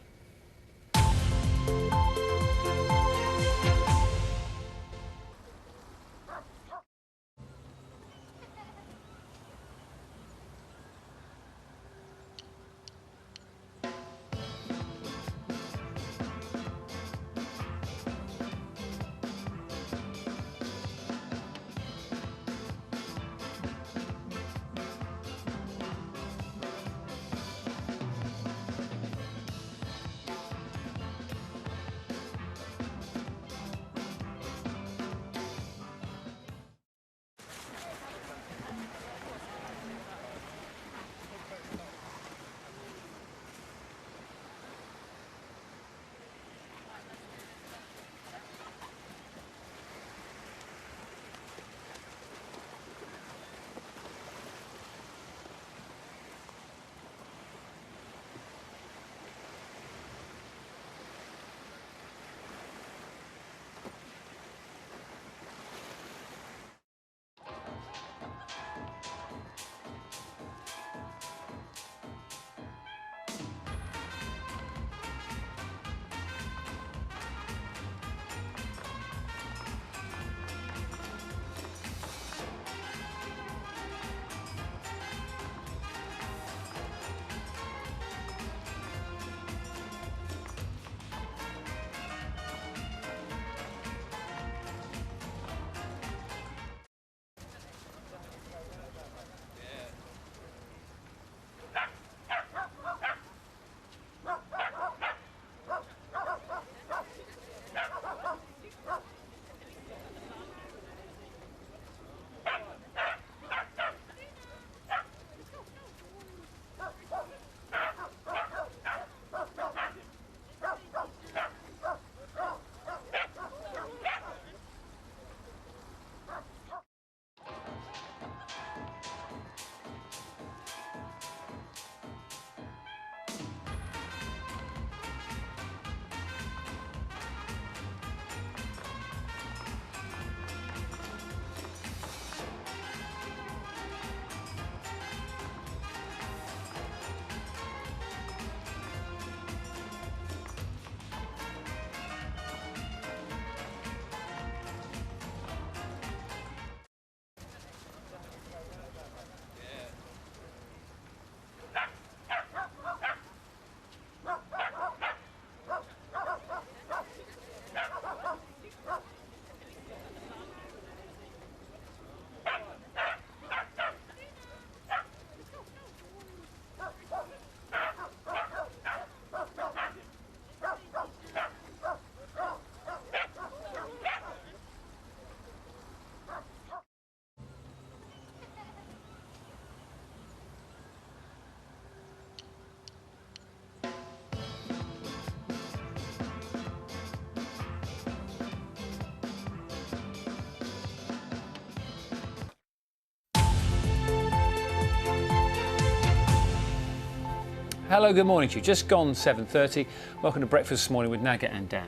Hello, good morning to you. Just gone 7:30. Welcome to Breakfast this morning with Naga and Dan.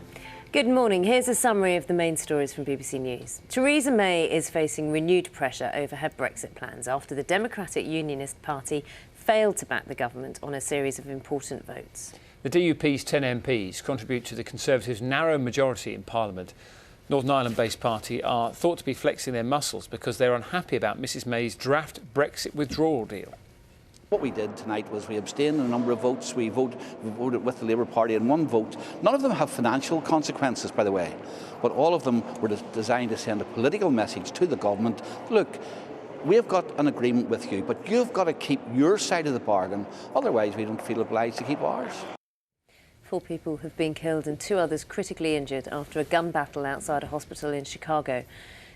Good morning. Here's a summary of the main stories from BBC News. Theresa May is facing renewed pressure over her Brexit plans after the Democratic Unionist Party failed to back the government on a series of important votes. The DUP's 10 MPs contribute to the Conservatives' narrow majority in Parliament. Northern Ireland-based party are thought to be flexing their muscles because they're unhappy about Mrs May's draft Brexit withdrawal deal. What we did tonight was we abstained in a number of votes. We voted with the Labour Party in one vote. None of them have financial consequences, by the way, but all of them were designed to send a political message to the government. Look, we've got an agreement with you, but you've got to keep your side of the bargain. Otherwise, we don't feel obliged to keep ours. 4 people have been killed and 2 others critically injured after a gun battle outside a hospital in Chicago.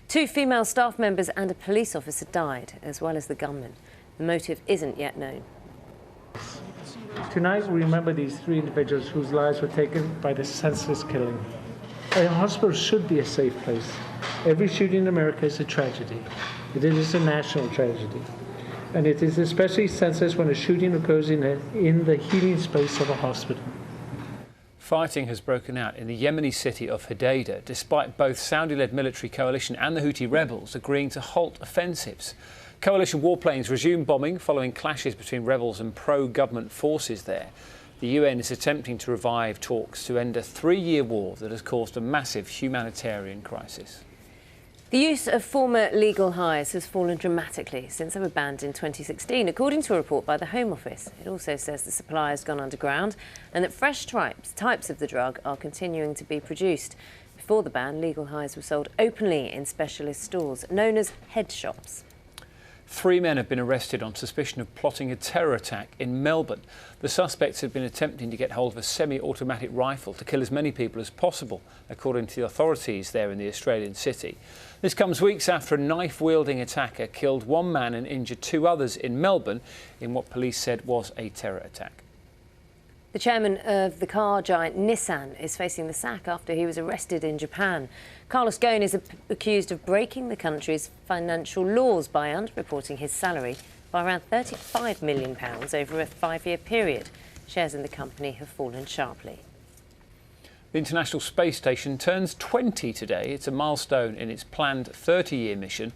2 female staff members and a police officer died, as well as the gunman. The motive isn't yet known. Tonight we remember these 3 individuals whose lives were taken by this senseless killing. A hospital should be a safe place. Every shooting in America is a tragedy. It is a national tragedy. And it is especially senseless when a shooting occurs in the healing space of a hospital. Fighting has broken out in the Yemeni city of Hodeidah, despite both Saudi-led military coalition and the Houthi rebels agreeing to halt offensives. Coalition warplanes resumed bombing following clashes between rebels and pro-government forces there. The UN is attempting to revive talks to end a 3-year war that has caused a massive humanitarian crisis. The use of former legal highs has fallen dramatically since they were banned in 2016, according to a report by the Home Office. It also says the supply has gone underground and that fresh types of the drug are continuing to be produced. Before the ban, legal highs were sold openly in specialist stores known as head shops. 3 men have been arrested on suspicion of plotting a terror attack in Melbourne. The suspects had been attempting to get hold of a semi-automatic rifle to kill as many people as possible, according to the authorities there in the Australian city. This comes weeks after a knife-wielding attacker killed 1 man and injured 2 others in Melbourne in what police said was a terror attack. The chairman of the car giant Nissan is facing the sack after he was arrested in Japan. Carlos Ghosn is accused of breaking the country's financial laws by underreporting his salary by around £35 million over a 5-year period. Shares in the company have fallen sharply. The International Space Station turns 20 today. It's a milestone in its planned 30-year mission.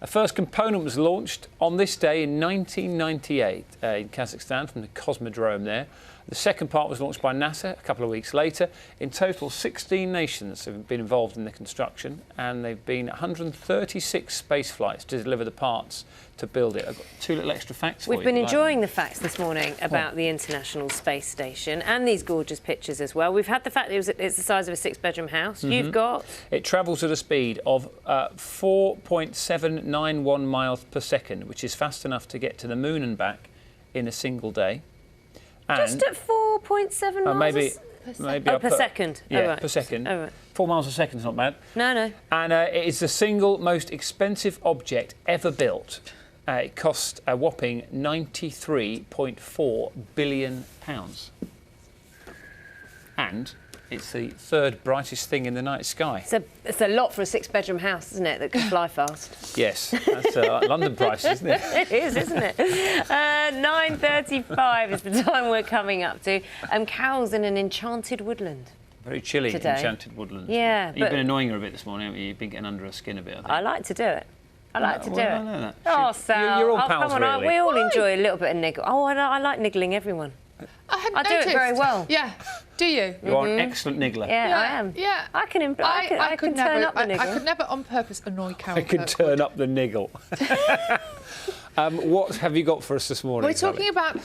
A first component was launched on this day in 1998 in Kazakhstan from the Cosmodrome there. The second part was launched by NASA a couple of weeks later. In total, 16 nations have been involved in the construction, and there have been 136 space flights to deliver the parts to build it. I've got 2 little extra facts for you. We've been enjoying the facts this morning about the International Space Station and these gorgeous pictures as well. We've had the fact that it's the size of a 6-bedroom house. You've got... It travels at a speed of 4.791 miles per second, which is fast enough to get to the moon and back in a single day. And just at 4.7 miles per second. Yeah, oh, right. per second. Oh, right. 4 miles a second is not bad. No. And it is the single most expensive object ever built. It cost a whopping £93.4 billion. And it's the 3rd brightest thing in the night sky. It's a lot for a 6-bedroom house, isn't it, that can fly fast? Yes, that's London prices, isn't it? It is, isn't it? 9:35 is the time we're coming up to. Carol's in an enchanted woodland. Very chilly, today. enchanted woodland. Yeah. You've been annoying her a bit this morning, haven't you? You've been getting under her skin a bit, I think. I like to do it. I like to do it. I know that. Oh, Sal. You're all pals, come on, really. We all enjoy a little bit of niggle. Oh, I like niggling everyone. I do it very well. Yeah. Do you? You are an excellent niggler. Yeah, I am. Yeah. I can turn up the niggle. I could never on purpose annoy Carol. I could turn up the niggle. What have you got for us this morning? We're talking about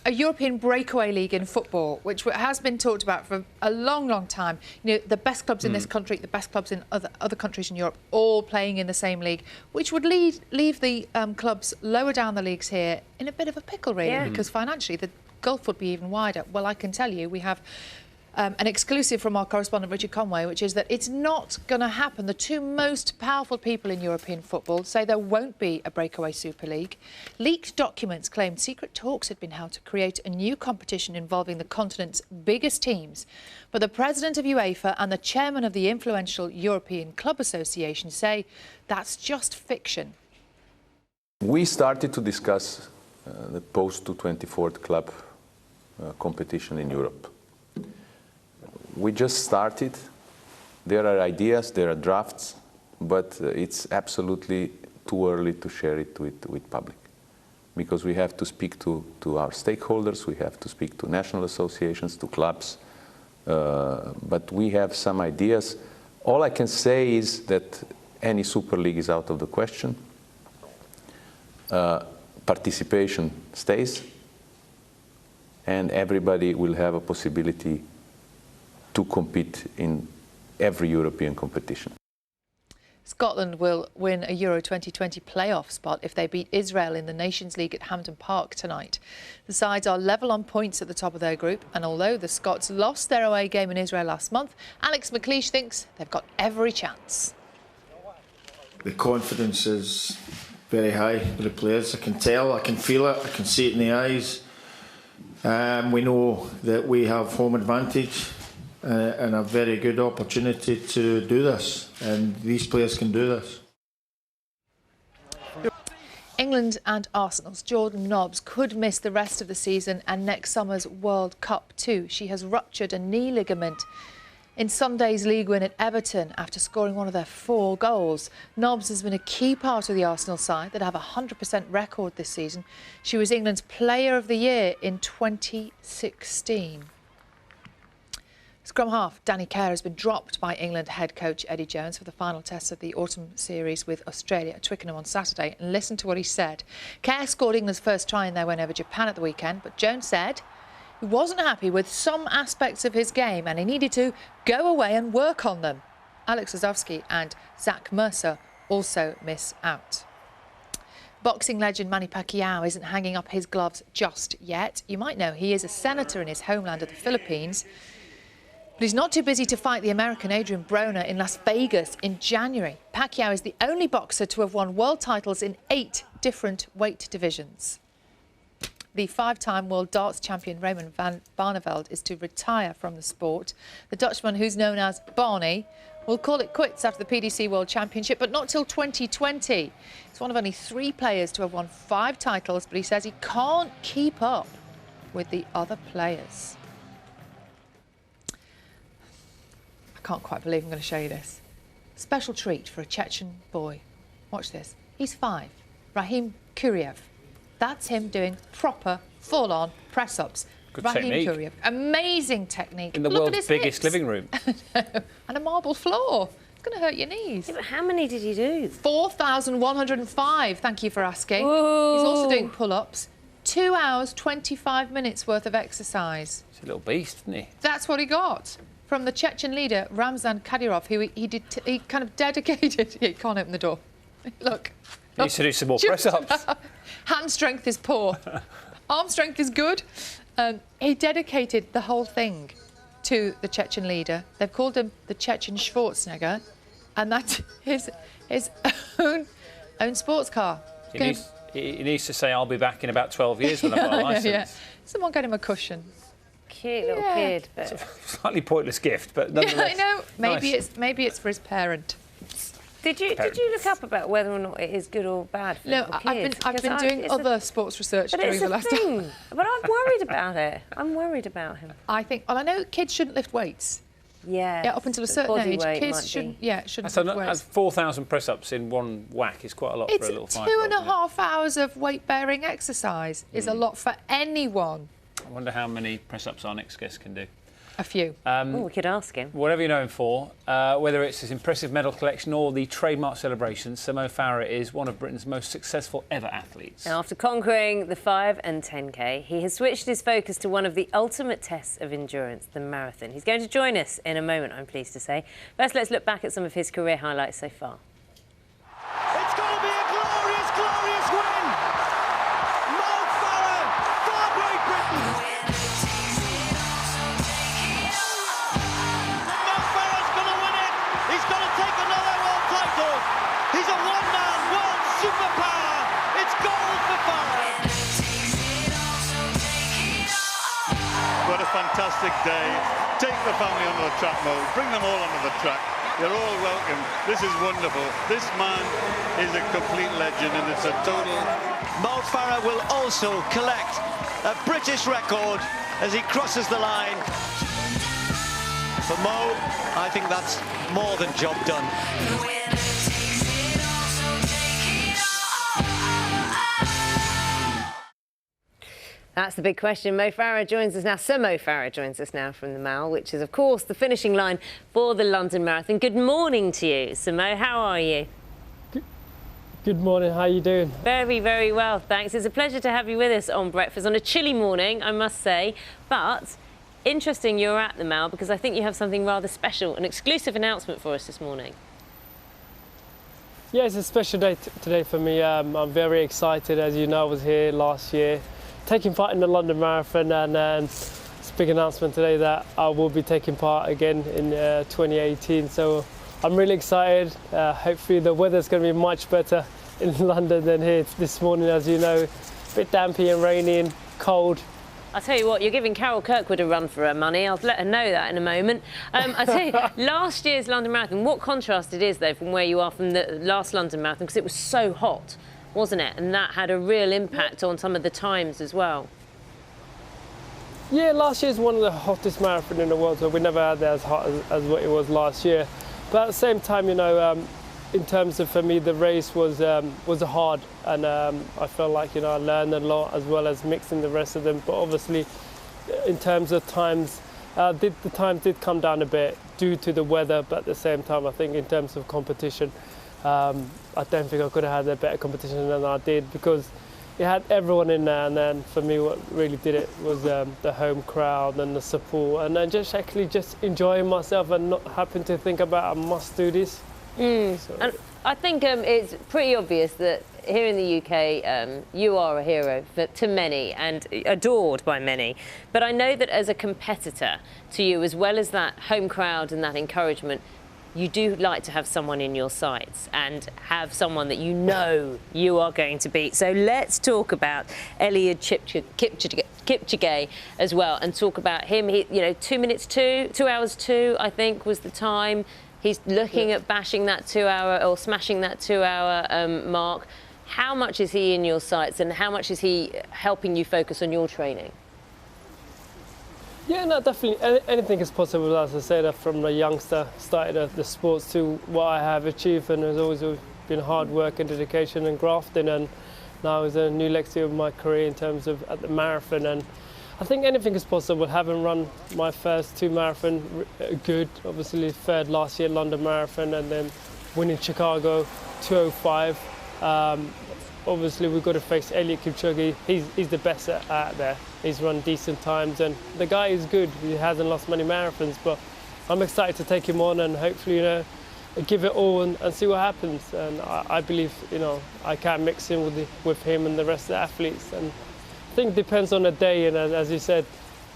a European breakaway league in football, which has been talked about for a long, long time. You know, the best clubs in this country, the best clubs in other countries in Europe, all playing in the same league, which would leave the clubs lower down the leagues here in a bit of a pickle, really, because financially the gulf would be even wider. Well, I can tell you, we have an exclusive from our correspondent Richard Conway, which is that it's not going to happen. The 2 most powerful people in European football say there won't be a breakaway Super League. Leaked documents claimed secret talks had been held to create a new competition involving the continent's biggest teams. But the president of UEFA and the chairman of the influential European Club Association say that's just fiction. We started to discuss the post-24 club competition in Europe. We just started. There are ideas, there are drafts, but it's absolutely too early to share it with public, because we have to speak to our stakeholders, we have to speak to national associations, to clubs, but we have some ideas. All I can say is that any Super League is out of the question. Participation stays, and everybody will have a possibility to compete in every European competition. Scotland will win a Euro 2020 playoff spot if they beat Israel in the Nations League at Hampden Park tonight. The sides are level on points at the top of their group, and although the Scots lost their away game in Israel last month, Alex McLeish thinks they've got every chance. The confidence is very high with the players. I can tell, I can feel it, I can see it in the eyes. We know that we have home advantage and a very good opportunity to do this, and these players can do this. England and Arsenal's Jordan Nobbs could miss the rest of the season and next summer's World Cup too. She has ruptured a knee ligament in Sunday's league win at Everton after scoring one of their 4 goals. Nobbs has been a key part of the Arsenal side that have a 100% record this season. She was England's Player of the Year in 2016. Scrum half Danny Care has been dropped by England head coach Eddie Jones for the final test of the autumn series with Australia at Twickenham on Saturday. And listen to what he said. Care scored England's first try in their win over Japan at the weekend, but Jones said he wasn't happy with some aspects of his game and he needed to go away and work on them. Alex Ozovsky and Zach Mercer also miss out. Boxing legend Manny Pacquiao isn't hanging up his gloves just yet. You might know he is a senator in his homeland of the Philippines. But he's not too busy to fight the American Adrian Broner in Las Vegas in January. Pacquiao is the only boxer to have won world titles in 8 different weight divisions. The 5-time world darts champion Raymond van Barneveld is to retire from the sport. The Dutchman, who's known as Barney, will call it quits after the PDC World Championship, but not till 2020. He's one of only 3 players to have won 5 titles, but he says he can't keep up with the other players. I can't quite believe I'm going to show you this. Special treat for a Chechen boy. Watch this. He's 5. Rahim Kuriev. That's him doing proper, full-on press-ups. Good Rahim technique. Kuriev. Amazing technique. In the Look at world's his biggest hips. living room. And a marble floor. It's going to hurt your knees. Yeah, but how many did he do? 4,105, thank you for asking. Whoa. He's also doing pull-ups. 2 hours, 25 minutes worth of exercise. He's a little beast, isn't he? That's what he got from the Chechen leader, Ramzan Kadyrov, who he kind of dedicated... Yeah, you can't open the door. Look. He needs to do some more press-ups. Hand strength is poor. Arm strength is good. He dedicated the whole thing to the Chechen leader. They've called him the Chechen Schwarzenegger, and that's his own sports car. He needs to say, I'll be back in about 12 years when I've got a licence. Yeah. Someone get him a cushion. Cute little kid, but It's a slightly pointless gift, but Yeah, nonetheless. I know. nice. Maybe it's for his parent. Did you look up about whether or not it is good or bad for No, little I've been kids? Because doing it's other sports research but during it's the a last thing. time. But I'm worried about it. I'm worried about him. I think. Well, I know kids shouldn't lift weights. Yeah. Yeah, up until a certain body age, weight kids might shouldn't. be. Yeah, shouldn't So lift weights. 4,000 press-ups in one whack is quite a lot It's for a little 2.5 hours of weight-bearing exercise is a lot for anyone. I wonder how many press-ups our next guest can do. A few. We could ask him. Whatever you know him for, whether it's his impressive medal collection or the trademark celebrations, Sir Mo Farah is one of Britain's most successful ever athletes. Now, after conquering the 5 and 10K, he has switched his focus to one of the ultimate tests of endurance, the marathon. He's going to join us in a moment, I'm pleased to say. First, let's look back at some of his career highlights so far. It's going to be a glorious, glorious win! Mo Farah for Great Britain! Mo Farah's going to win it! He's going to take another world title! He's a one-man world superpower! It's gold for Farah! What a fantastic day. Take the family onto the track, Mo. Bring them all onto the track. You're all welcome. This is wonderful. This man is a complete legend and it's a total... Mo Farah will also collect a British record as he crosses the line. For Mo, I think that's more than job done. That's the big question. Mo Farah joins us now. Sir Mo Farah joins us now from the Mall, which is, of course, the finishing line for the London Marathon. Good morning to you, Sir Mo. How are you? Good morning. How are you doing? Very, very well, thanks. It's a pleasure to have you with us on Breakfast on a chilly morning, I must say. But interesting you're at the Mall because I think you have something rather special, an exclusive announcement for us this morning. Yeah, it's a special day today for me. I'm very excited. As you know, I was here last year taking part in the London Marathon, and it's a big announcement today that I will be taking part again in 2018. So I'm really excited. Hopefully the weather's going to be much better in London than here this morning. As you know, a bit dampy and rainy and cold. I'll tell you what, you're giving Carol Kirkwood a run for her money. I'll let her know that in a moment. I'll tell you, last year's London Marathon, what contrast it is, though, from where you are from the last London Marathon, because it was so hot, wasn't it? And that had a real impact on some of the times as well. Yeah, last year's one of the hottest marathons in the world, so we never had that as hot as what it was last year. But at the same time, you know, in terms of, for me, the race was hard, and I felt like, you know, I learned a lot as well as mixing the rest of them. But obviously, in terms of times, the times did come down a bit due to the weather. But at the same time, I think in terms of competition, I don't think I could have had a better competition than I did, because it had everyone in there. And then for me, what really did it was the home crowd and the support, and then just actually just enjoying myself and not having to think about I must do this. And I think it's pretty obvious that here in the UK, you are a hero to many and adored by many. But I know that as a competitor to you, as well as that home crowd and that encouragement, you do like to have someone in your sights and have someone that you know you are going to beat. So let's talk about Eliud Kipchoge as well, and talk about him. He, you know, 2 hours 2, I think, was the time. He's looking at bashing that 2 hour or smashing that 2 hour mark. How much is he in your sights, and how much is he helping you focus on your training? Yeah, no, definitely. Anything is possible. As I said, from a youngster, started the sports to what I have achieved, and there's always been hard work and dedication and grafting, and now is a new legacy of my career in terms of at the marathon. And I think anything is possible. Having run my first 2 marathons good, obviously third last year London Marathon, and then winning Chicago 2:05. Obviously we've got to face Eliud Kipchoge. He's the best out there. He's run decent times, and the guy is good. He hasn't lost many marathons, but I'm excited to take him on and hopefully, you know, give it all and see what happens. And I believe, you know, I can mix him with him and the rest of the athletes. And I think it depends on the day, and as you said,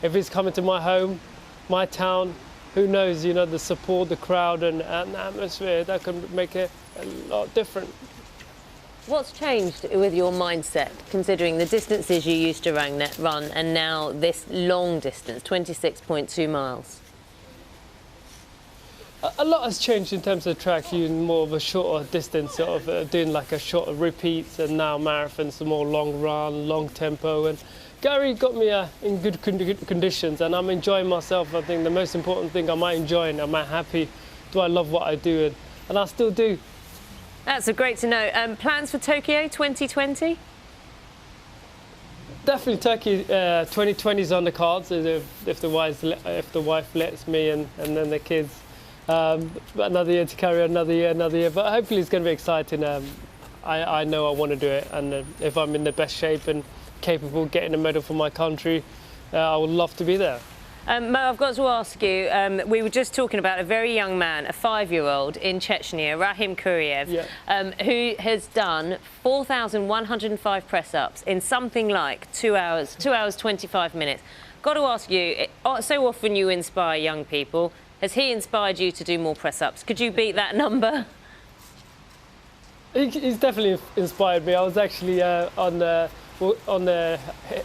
if he's coming to my home, my town, who knows, you know, the support, the crowd and the atmosphere, that can make it a lot different. What's changed with your mindset, considering the distances you used to run and now this long distance, 26.2 miles? A lot has changed in terms of track. You're more of a shorter distance, sort of doing like a shorter repeats, and now marathons are more long run, long tempo. And Gary got me in good conditions, and I'm enjoying myself. I think the most important thing, am I enjoying? Am I happy? Do I love what I do? And I still do. That's great to know. Plans for Tokyo 2020? Definitely Turkey 2020 is on the cards, if the wife lets me, and then the kids. Another year to carry on, another year. But hopefully it's going to be exciting. I know I want to do it, and if I'm in the best shape and capable of getting a medal for my country, I would love to be there. Mo, I've got to ask you, we were just talking about a very young man, a 5-year-old in Chechnya, Rahim Kuriev, who has done 4,105 press-ups in something like 2 hours 25 minutes. Got to ask you, so often you inspire young people. Has he inspired you to do more press-ups? Could you beat that number? He's definitely inspired me. I was actually on the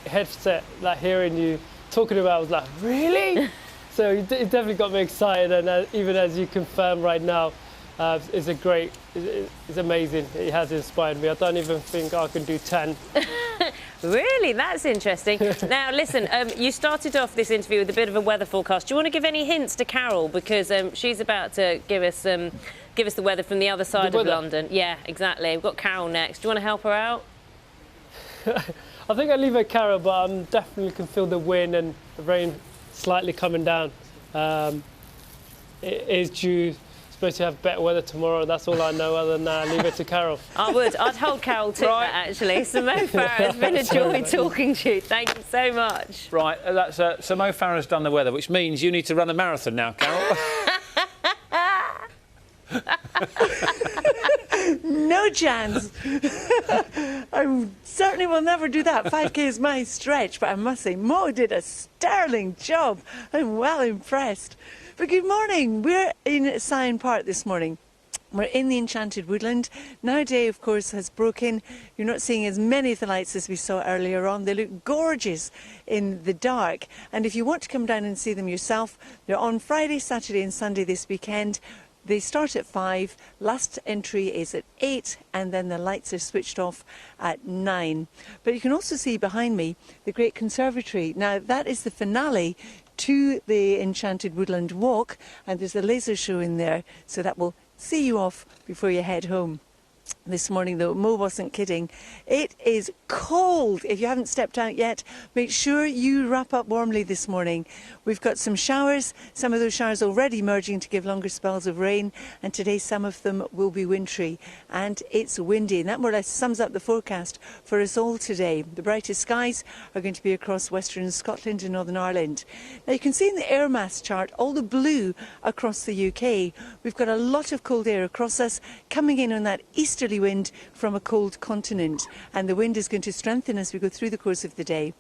headset, like hearing you talking about, I was like, really? So it definitely got me excited, and even as you confirm right now, it's amazing. It has inspired me. I don't even think I can do 10. Really? That's interesting. Now, listen, you started off this interview with a bit of a weather forecast. Do you want to give any hints to Carol? Because she's about to give us the weather from the other side of London. Yeah, exactly. We've got Carol next. Do you want to help her out? I think I'll leave it Carol, but I definitely can feel the wind and the rain slightly coming down. It is due. Supposed to have better weather tomorrow. That's all I know. Other than that, leave it to Carol. I would. I'd hold Carol to that, actually. So Mo Farah, it's been a joy talking to you. Thank you so much. Right, that's so Mo Farah's done the weather, which means you need to run a marathon now, Carol. No chance. I certainly will never do that. 5K is my stretch, but I must say, Mo did a sterling job. I'm well impressed. But good morning. We're in Syon Park this morning. We're in the Enchanted Woodland. Now day, of course, has broken. You're not seeing as many of the lights as we saw earlier on. They look gorgeous in the dark. And if you want to come down and see them yourself, they're on Friday, Saturday and Sunday this weekend. They start at 5, last entry is at 8, and then the lights are switched off at 9. But you can also see behind me the Great Conservatory. Now, that is the finale to the Enchanted Woodland Walk, and there's a laser show in there, so that will see you off before you head home. This morning, though, Mo wasn't kidding. It is cold. If you haven't stepped out yet, make sure you wrap up warmly this morning. We've got some showers, some of those showers already merging to give longer spells of rain, and today some of them will be wintry, and it's windy, and that more or less sums up the forecast for us all today. The brightest skies are going to be across western Scotland and Northern Ireland. Now, you can see in the air mass chart all the blue across the UK. We've got a lot of cold air across us coming in on that easterly wind from a cold continent, and the wind is going to strengthen as we go through the course of the day.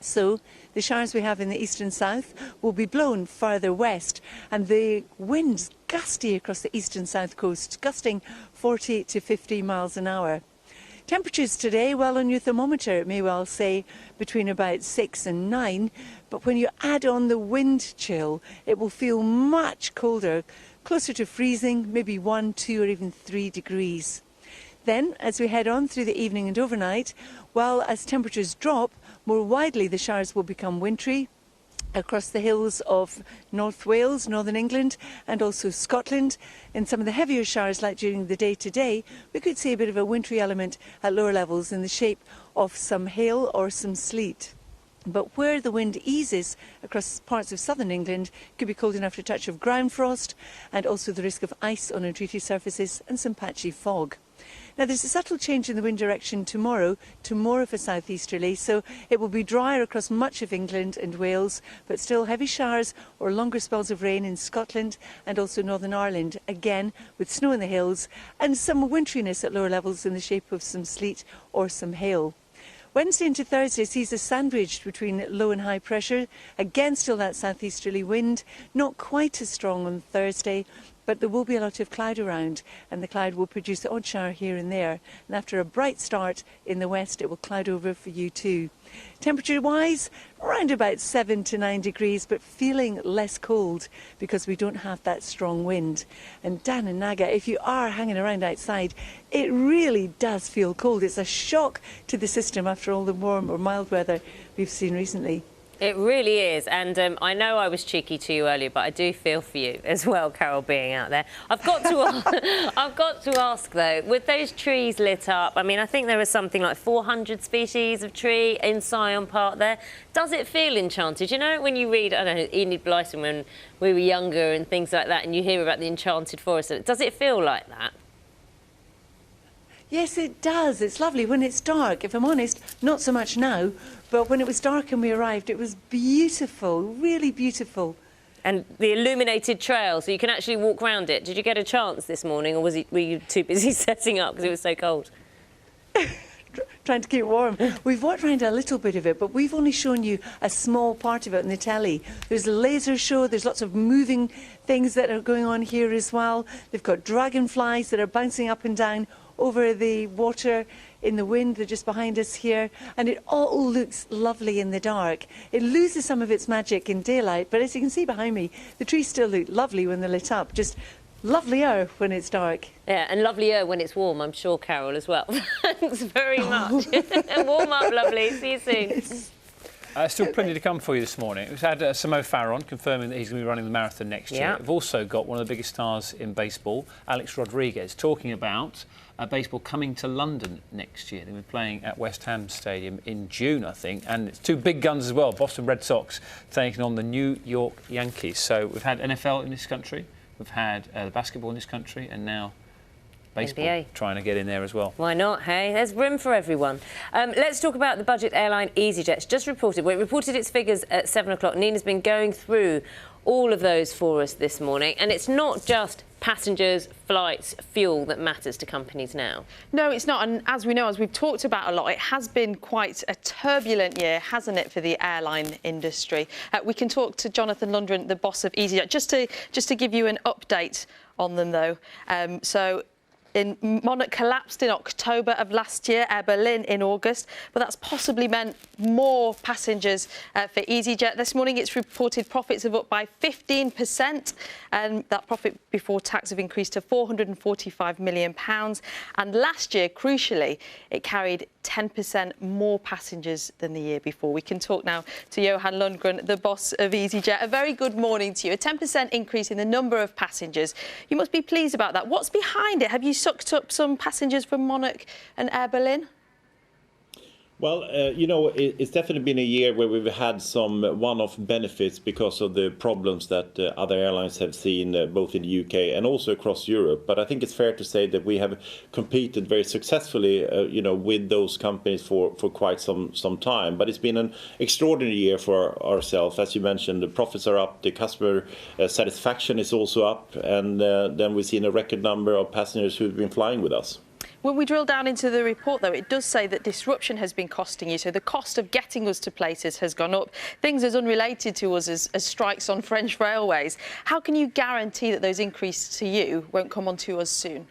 So the showers we have in the east and south will be blown further west, and the winds gusty across the east and south coast, gusting 40 to 50 miles an hour. Temperatures today, well, on your thermometer it may well say between about 6 and 9, but when you add on the wind chill, it will feel much colder, closer to freezing, maybe 1, 2 or even 3 degrees. Then, as we head on through the evening and overnight, well, as temperatures drop, more widely the showers will become wintry across the hills of North Wales, Northern England and also Scotland. In some of the heavier showers, like during the day today, we could see a bit of a wintry element at lower levels in the shape of some hail or some sleet. But where the wind eases across parts of southern England, it could be cold enough for a touch of ground frost and also the risk of ice on untreated surfaces and some patchy fog. Now, there's a subtle change in the wind direction tomorrow to more of a southeasterly, so it will be drier across much of England and Wales, but still heavy showers or longer spells of rain in Scotland and also Northern Ireland, again with snow in the hills and some wintriness at lower levels in the shape of some sleet or some hail. Wednesday into Thursday sees us sandwiched between low and high pressure. Again, still that southeasterly wind, not quite as strong on Thursday, but there will be a lot of cloud around, and the cloud will produce the odd shower here and there. And after a bright start in the west, it will cloud over for you too. Temperature-wise, around about 7 to 9 degrees, but feeling less cold because we don't have that strong wind. And Dan and Naga, if you are hanging around outside, it really does feel cold. It's a shock to the system after all the warm or mild weather we've seen recently. It really is, and I know I was cheeky to you earlier, but I do feel for you as well, Carol, being out there. I've got to ask though, with those trees lit up, I mean, I think there is something like 400 species of tree in Syon Park there. Does it feel enchanted? You know, when you read, I don't know, Enid Blyton when we were younger and things like that, and you hear about the enchanted forest, does it feel like that? Yes, it does. It's lovely when it's dark. If I'm honest, not so much now, but when it was dark and we arrived, it was beautiful, really beautiful. And the illuminated trail, so you can actually walk around it. Did you get a chance this morning, or were you too busy setting up because it was so cold? Trying to keep warm. We've walked around a little bit of it, but we've only shown you a small part of it on the telly. There's a laser show, there's lots of moving things that are going on here as well. They've got dragonflies that are bouncing up and down over the water in the wind. They're just behind us here, and it all looks lovely in the dark. It loses some of its magic in daylight, but as you can see behind me, the trees still look lovely when they're lit up. Just lovelier when it's dark. Yeah, and lovelier when it's warm, I'm sure, Carol, as well. Thanks very much. Warm up, lovely. See you soon. Still plenty to come for you this morning. We've had Samo Farron confirming that he's going to be running the marathon next year. We've also got one of the biggest stars in baseball, Alex Rodriguez, talking about baseball coming to London next year. They'll be playing at West Ham Stadium in June, I think. And it's two big guns as well, Boston Red Sox taking on the New York Yankees. So we've had NFL in this country, we've had the basketball in this country, and now baseball NBA. Trying to get in there as well. Why not, hey? There's room for everyone. Let's talk about the budget airline EasyJet. It's just reported. Well, it reported its figures at 7 o'clock. Nina's been going through all of those for us this morning. And it's not just passengers, flights, fuel that matters to companies now. No, it's not. And as we know, as we've talked about a lot, it has been quite a turbulent year, hasn't it, for the airline industry? We can talk to Jonathan Lundgren, the boss of EasyJet, just to give you an update on them, though. Monarch collapsed in October of last year, Air Berlin in August, but that's possibly meant more passengers for EasyJet. This morning it's reported profits have up by 15%, and that profit before tax have increased to £445 million. And last year, crucially, it carried 10% more passengers than the year before. We can talk now to Johan Lundgren, the boss of EasyJet. A very good morning to you. A 10% increase in the number of passengers. You must be pleased about that. What's behind it? Have you sucked up some passengers from Monarch and Air Berlin? Well, it's definitely been a year where we've had some one-off benefits because of the problems that other airlines have seen, both in the UK and also across Europe. But I think it's fair to say that we have competed very successfully, with those companies for quite some time. But it's been an extraordinary year for ourselves. As you mentioned, the profits are up, the customer satisfaction is also up, and then we've seen a record number of passengers who've been flying with us. When we drill down into the report, though, it does say that disruption has been costing you. So the cost of getting us to places has gone up. Things as unrelated to us as strikes on French railways. How can you guarantee that those increases to you won't come on to us soon?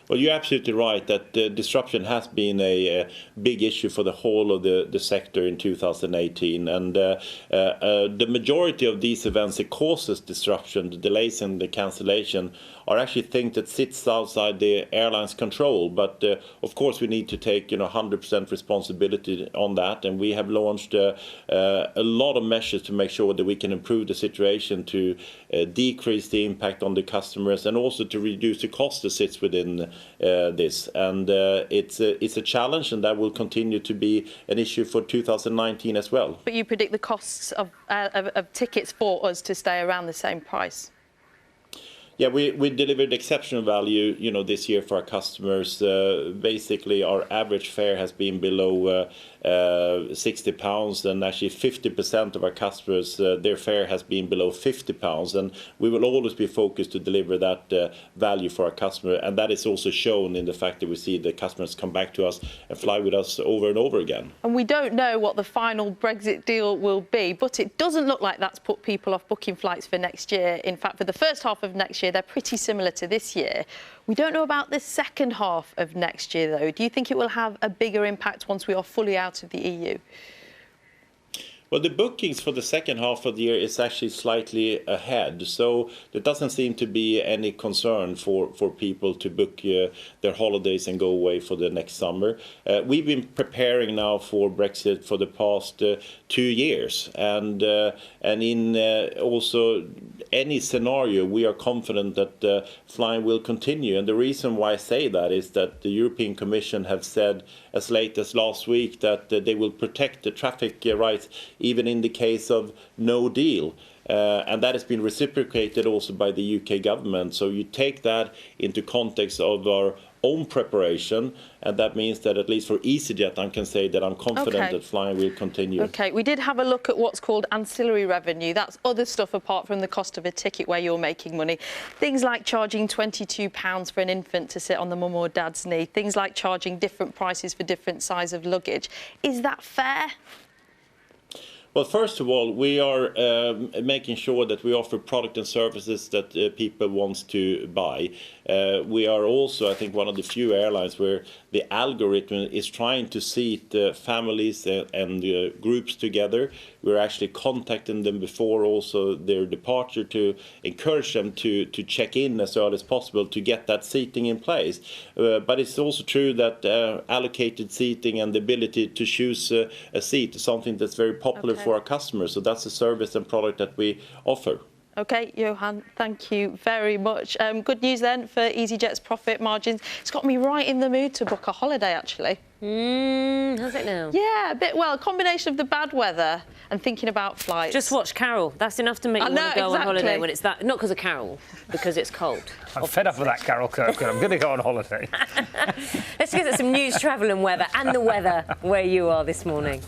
Well, you're absolutely right that disruption has been a big issue for the whole of the sector in 2018. And the majority of these events that causes disruption, the delays and the cancellation, are actually things that sits outside the airline's control. But of course, we need to take 100% responsibility on that. And we have launched a lot of measures to make sure that we can improve the situation, to decrease the impact on the customers, and also to reduce the cost that sits within this. And it's a challenge, and that will continue to be an issue for 2019 as well. But you predict the costs of tickets for us to stay around the same price? Yeah, we delivered exceptional value, this year for our customers. Basically, our average fare has been below £60, and actually 50% of our customers, their fare has been below £50, and we will always be focused to deliver that value for our customer, and that is also shown in the fact that we see the customers come back to us and fly with us over and over again. And we don't know what the final Brexit deal will be, but it doesn't look like that's put people off booking flights for next year. In fact, for the first half of next year, they're pretty similar to this year. We don't know about the second half of next year, though. Do you think it will have a bigger impact once we are fully out of the EU? Well, the bookings for the second half of the year is actually slightly ahead, so there doesn't seem to be any concern for people to book their holidays and go away for the next summer. We've been preparing now for Brexit for the past 2 years, and in also any scenario, we are confident that flying will continue. And the reason why I say that is that the European Commission have said as late as last week that they will protect the traffic rights even in the case of no deal. And that has been reciprocated also by the UK government. So you take that into context of our own preparation, and that means that at least for EasyJet, I can say that I'm confident that flying will continue. OK, we did have a look at what's called ancillary revenue. That's other stuff apart from the cost of a ticket where you're making money. Things like charging £22 for an infant to sit on the mum or dad's knee. Things like charging different prices for different size of luggage. Is that fair? Well, first of all, we are making sure that we offer product and services that people want to buy. We are also, I think, one of the few airlines where the algorithm is trying to seat families and groups together. We're actually contacting them before also their departure to encourage them to check in as early as possible to get that seating in place. But it's also true that allocated seating and the ability to choose a seat is something that's very popular for our customers. So that's a service and product that we offer. OK, Johan, thank you very much. Good news then for EasyJet's profit margins. It's got me right in the mood to book a holiday, actually. How's it now? Yeah, a bit, well, a combination of the bad weather and thinking about flights. Just watch Carol. That's enough to make you want to go on holiday when it's that. Not because of Carol, because it's cold. I'm fed up with that, Carol Kirkwood. I'm going to go on holiday. Let's get at some news, travel and weather, and the weather where you are this morning.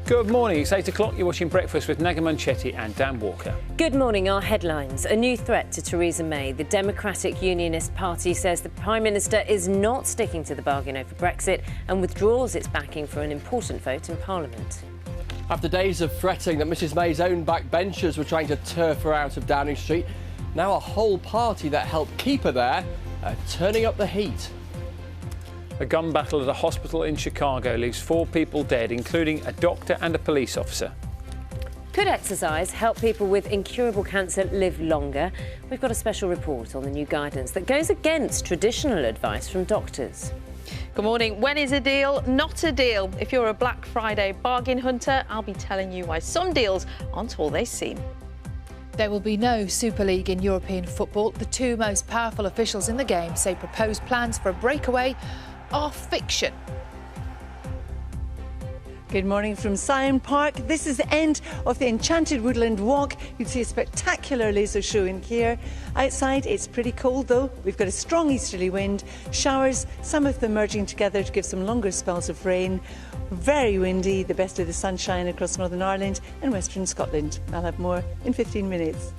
Good morning, it's 8 o'clock. You're watching Breakfast with Naga Munchetty and Dan Walker. Good morning, our headlines. A new threat to Theresa May. The Democratic Unionist Party says the Prime Minister is not sticking to the bargain over Brexit and withdraws its backing for an important vote in Parliament. After days of fretting that Mrs May's own backbenchers were trying to turf her out of Downing Street, now a whole party that helped keep her there are turning up the heat. A gun battle at a hospital in Chicago leaves 4 people dead, including a doctor and a police officer. Could exercise help people with incurable cancer live longer? We've got a special report on the new guidance that goes against traditional advice from doctors. Good morning. When is a deal not a deal? If you're a Black Friday bargain hunter, I'll be telling you why some deals aren't all they seem. There will be no Super League in European football. The two most powerful officials in the game say proposed plans for a breakaway are fiction. Good morning from Syon Park. This is the end of the Enchanted Woodland Walk. You'd see a spectacular laser show in here. Outside, it's pretty cold though. We've got a strong easterly wind, showers, some of them merging together to give some longer spells of rain. Very windy, the best of the sunshine across Northern Ireland and Western Scotland. I'll have more in 15 minutes.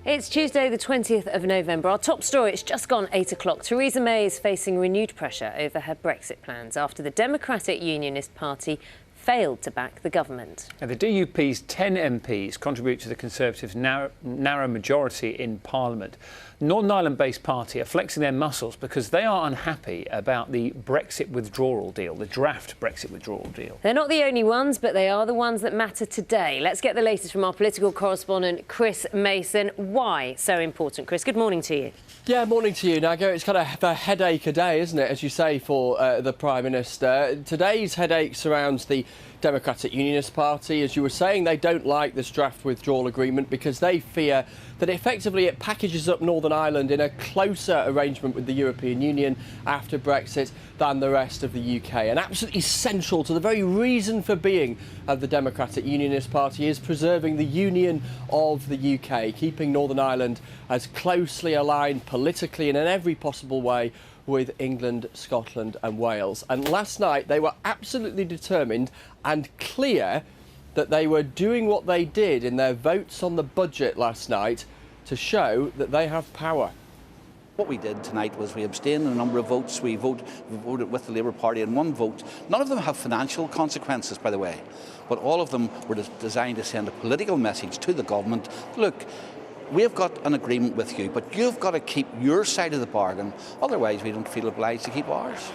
It's Tuesday, the 20th of November. Our top story, it's just gone 8 o'clock. Theresa May is facing renewed pressure over her Brexit plans after the Democratic Unionist Party failed to back the government. Now, the DUP's 10 MPs contribute to the Conservatives' narrow majority in Parliament. Northern Ireland-based party are flexing their muscles because they are unhappy about the Brexit withdrawal deal, the draft Brexit withdrawal deal. They're not the only ones, but they are the ones that matter today. Let's get the latest from our political correspondent, Chris Mason. Why so important, Chris? Good morning to you. Yeah, morning to you, Nago. It's kind of a headache a day, isn't it, as you say, for the Prime Minister. Today's headache surrounds the Democratic Unionist Party. As you were saying, they don't like this draft withdrawal agreement because they fear that effectively it packages up Northern Ireland in a closer arrangement with the European Union after Brexit than the rest of the UK. And absolutely central to the very reason for being of the Democratic Unionist Party is preserving the union of the UK, keeping Northern Ireland as closely aligned politically and in every possible way with England, Scotland and Wales. And last night they were absolutely determined and clear that they were doing what they did in their votes on the budget last night to show that they have power. What we did tonight was we abstained in a number of votes. We voted with the Labour Party in one vote. None of them have financial consequences, by the way, but all of them were designed to send a political message to the government. Look, we've got an agreement with you, but you've got to keep your side of the bargain. Otherwise, we don't feel obliged to keep ours.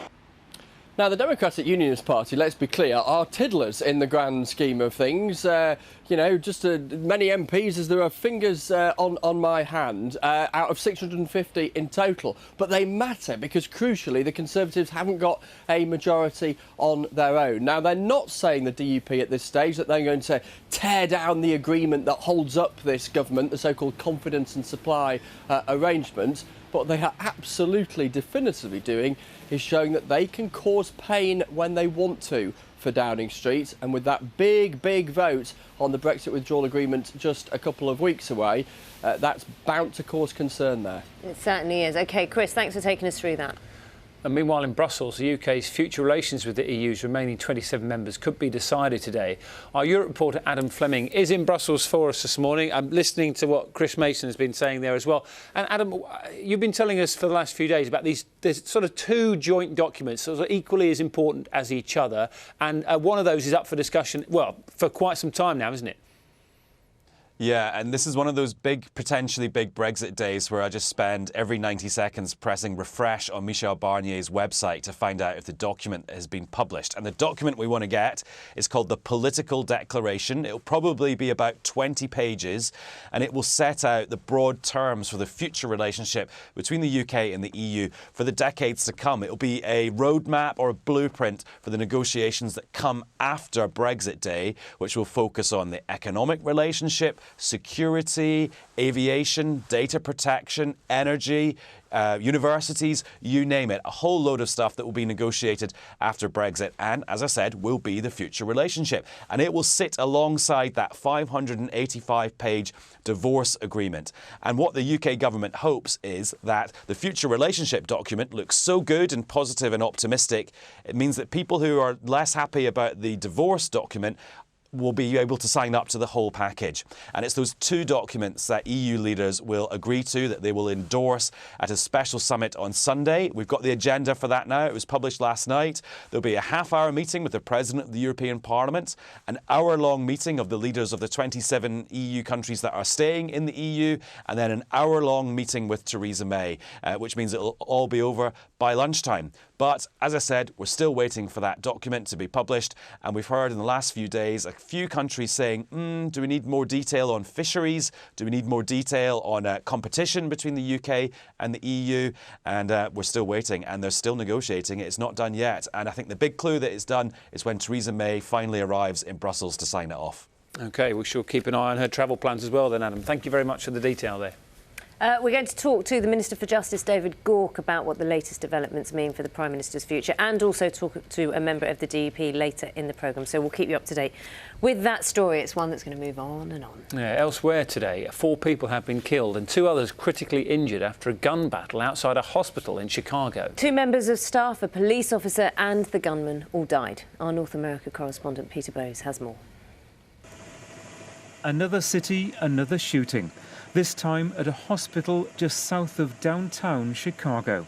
Now, the Democratic Unionist Party, let's be clear, are tiddlers in the grand scheme of things. You know, just many MPs as there are fingers on my hand, out of 650 in total. But they matter because, crucially, the Conservatives haven't got a majority on their own. Now, they're not saying, the DUP at this stage, that they're going to tear down the agreement that holds up this government, the so-called confidence and supply arrangement. What they are absolutely definitively doing is showing that they can cause pain when they want to for Downing Street. And with that big vote on the Brexit withdrawal agreement just a couple of weeks away, that's bound to cause concern there. It certainly is. OK, Chris, thanks for taking us through that. And meanwhile, in Brussels, the UK's future relations with the EU's remaining 27 members could be decided today. Our Europe reporter Adam Fleming is in Brussels for us this morning. I'm listening to what Chris Mason has been saying there as well. And Adam, you've been telling us for the last few days about there's sort of two joint documents, sort of equally as important as each other. And one of those is up for discussion, well, for quite some time now, isn't it? Yeah, and this is one of those potentially big Brexit days where I just spend every 90 seconds pressing refresh on Michel Barnier's website to find out if the document has been published. And the document we want to get is called the Political Declaration. It'll probably be about 20 pages, and it will set out the broad terms for the future relationship between the UK and the EU for the decades to come. It'll be a roadmap or a blueprint for the negotiations that come after Brexit Day, which will focus on the economic relationship, security, aviation, data protection, energy, universities, you name it. A whole load of stuff that will be negotiated after Brexit and, as I said, will be the future relationship. And it will sit alongside that 585-page divorce agreement. And what the UK government hopes is that the future relationship document looks so good and positive and optimistic, it means that people who are less happy about the divorce document will be able to sign up to the whole package. And it's those two documents that EU leaders will agree to, that they will endorse at a special summit on Sunday. We've got the agenda for that now. It was published last night. There'll be a half-hour meeting with the President of the European Parliament, an hour-long meeting of the leaders of the 27 EU countries that are staying in the EU, and then an hour-long meeting with Theresa May, which means it'll all be over by lunchtime. But as I said, we're still waiting for that document to be published. And we've heard in the last few days a few countries saying, do we need more detail on fisheries? Do we need more detail on competition between the UK and the EU? And we're still waiting, and they're still negotiating. It's not done yet. And I think the big clue that it's done is when Theresa May finally arrives in Brussels to sign it off. OK, we shall keep an eye on her travel plans as well then, Adam. Thank you very much for the detail there. We're going to talk to the Minister for Justice, David Gauke, about what the latest developments mean for the Prime Minister's future, and also talk to a member of the DUP later in the programme. So we'll keep you up to date with that story. It's one that's going to move on and on. Yeah, elsewhere today, 4 people have been killed and 2 others critically injured after a gun battle outside a hospital in Chicago. 2 members of staff, a police officer and the gunman all died. Our North America correspondent Peter Bowes has more. Another city, another shooting. This time at a hospital just south of downtown Chicago.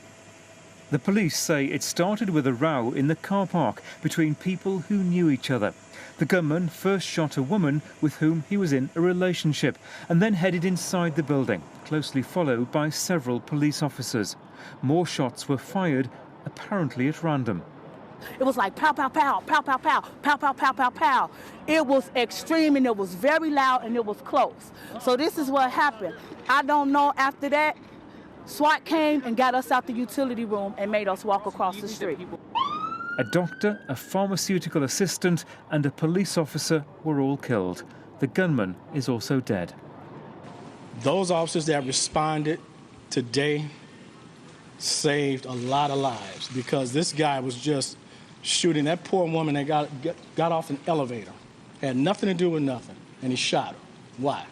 The police say it started with a row in the car park between people who knew each other. The gunman first shot a woman with whom he was in a relationship and then headed inside the building, closely followed by several police officers. More shots were fired, apparently at random. It was like pow, pow, pow, pow, pow, pow, pow, pow, pow, pow, pow. It was extreme and it was very loud and it was close. So this is what happened. I don't know, after that, SWAT came and got us out the utility room and made us walk across the street. A doctor, a pharmaceutical assistant and a police officer were all killed. The gunman is also dead. Those officers that responded today saved a lot of lives, because this guy was just shooting that poor woman that got off an elevator. Had nothing to do with nothing, and he shot her. Why?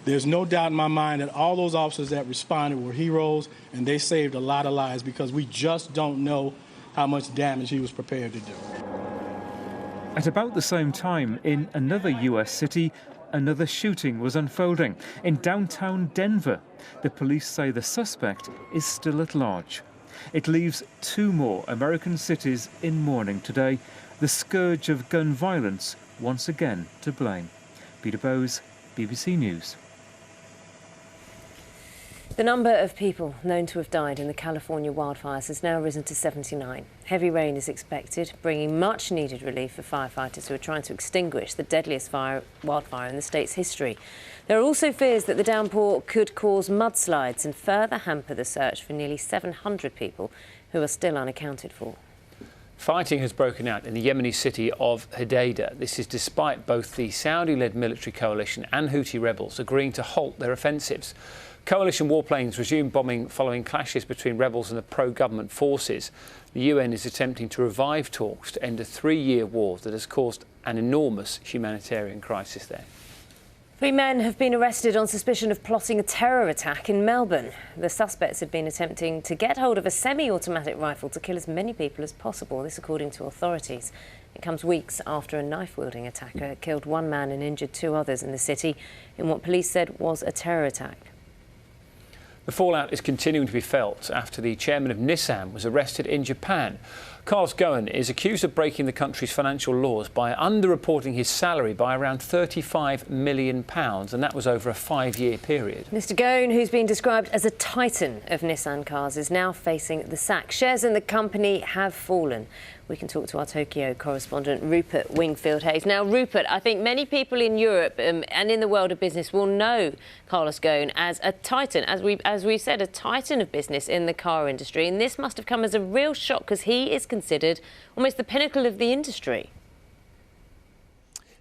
There's no doubt in my mind that all those officers that responded were heroes, and they saved a lot of lives, because we just don't know how much damage he was prepared to do. At about the same time, in another US city, another shooting was unfolding. In downtown Denver, the police say the suspect is still at large. It leaves 2 more American cities in mourning today. The scourge of gun violence once again to blame. Peter Bowes, BBC News. The number of people known to have died in the California wildfires has now risen to 79. Heavy rain is expected, bringing much needed relief for firefighters who are trying to extinguish the deadliest wildfire in the state's history. There are also fears that the downpour could cause mudslides and further hamper the search for nearly 700 people who are still unaccounted for. Fighting has broken out in the Yemeni city of Hodeidah. This is despite both the Saudi-led military coalition and Houthi rebels agreeing to halt their offensives. Coalition warplanes resumed bombing following clashes between rebels and the pro-government forces. The UN is attempting to revive talks to end a 3-year war that has caused an enormous humanitarian crisis there. 3 men have been arrested on suspicion of plotting a terror attack in Melbourne. The suspects had been attempting to get hold of a semi-automatic rifle to kill as many people as possible, this according to authorities. It comes weeks after a knife-wielding attacker killed 1 man and injured 2 others in the city in what police said was a terror attack. The fallout is continuing to be felt after the chairman of Nissan was arrested in Japan. Carlos Ghosn is accused of breaking the country's financial laws by underreporting his salary by around £35 million, and that was over a 5-year period. Mr Ghosn, who's been described as a titan of Nissan cars, is now facing the sack. Shares in the company have fallen. We can talk to our Tokyo correspondent, Rupert Wingfield-Hayes. Now, Rupert, I think many people in Europe and in the world of business will know Carlos Ghosn as a titan, as we said, a titan of business in the car industry. And this must have come as a real shock, because he is considered almost the pinnacle of the industry.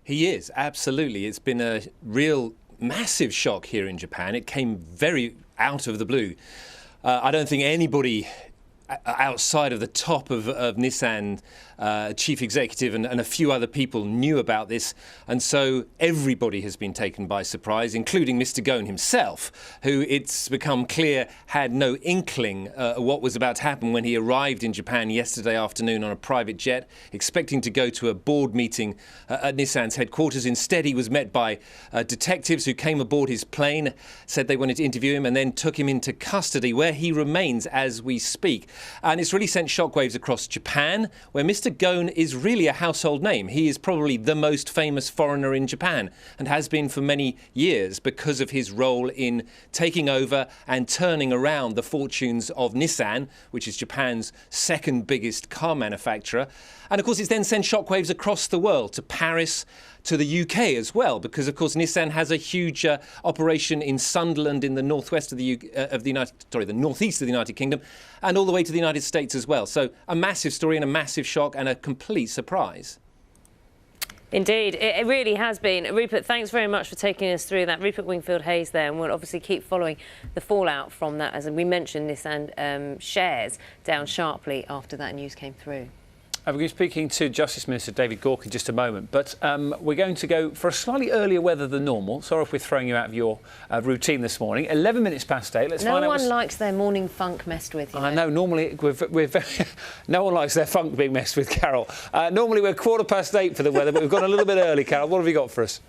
He is, absolutely. It's been a real massive shock here in Japan. It came very out of the blue. I don't think anybody outside of the top of Nissan chief executive and a few other people knew about this, and so everybody has been taken by surprise, including Mr Ghosn himself, who it's become clear had no inkling what was about to happen when he arrived in Japan yesterday afternoon on a private jet, expecting to go to a board meeting at Nissan's headquarters. Instead, he was met by detectives who came aboard his plane, said they wanted to interview him, and then took him into custody, where he remains as we speak. And it's really sent shockwaves across Japan, where Mr. Ghosn is really a household name. He is probably the most famous foreigner in Japan and has been for many years because of his role in taking over and turning around the fortunes of Nissan, which is Japan's second biggest car manufacturer. And of course, it's then sent shockwaves across the world to Paris, to the UK as well, because of course Nissan has a huge operation in Sunderland in the northwest of the northeast of the United Kingdom, and all the way to the United States as well. So a massive story and a massive shock and a complete surprise. Indeed, it really has been. Rupert, thanks very much for taking us through that. Rupert Wingfield-Hayes there, and we'll obviously keep following the fallout from that. As we mentioned, Nissan shares down sharply after that news came through. We're going to be speaking to Justice Minister David Gauke in just a moment, but we're going to go for a slightly earlier weather than normal. Sorry if we're throwing you out of your routine this morning. 11 minutes past 8. Let's find out. No one likes their morning funk messed with. I know. Normally, we're very no one likes their funk being messed with, Carol. Normally, we're 8:15 for the weather, but we've gone a little bit early, Carol. What have you got for us?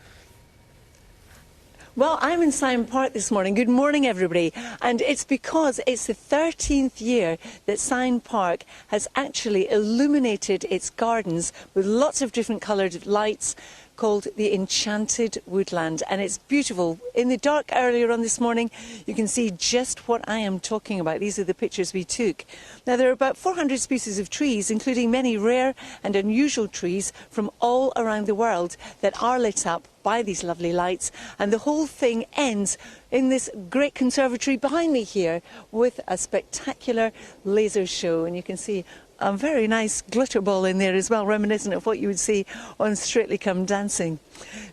Well, I'm in Sime Park this morning. Good morning, everybody. And it's because it's the 13th year that Sime Park has actually illuminated its gardens with lots of different coloured lights, called the Enchanted Woodland, and it's beautiful. In the dark earlier on this morning, you can see just what I am talking about. These are the pictures we took. Now, there are about 400 species of trees, including many rare and unusual trees from all around the world that are lit up by these lovely lights, and the whole thing ends in this great conservatory behind me here with a spectacular laser show, and you can see a very nice glitter ball in there as well, reminiscent of what you would see on Strictly Come Dancing.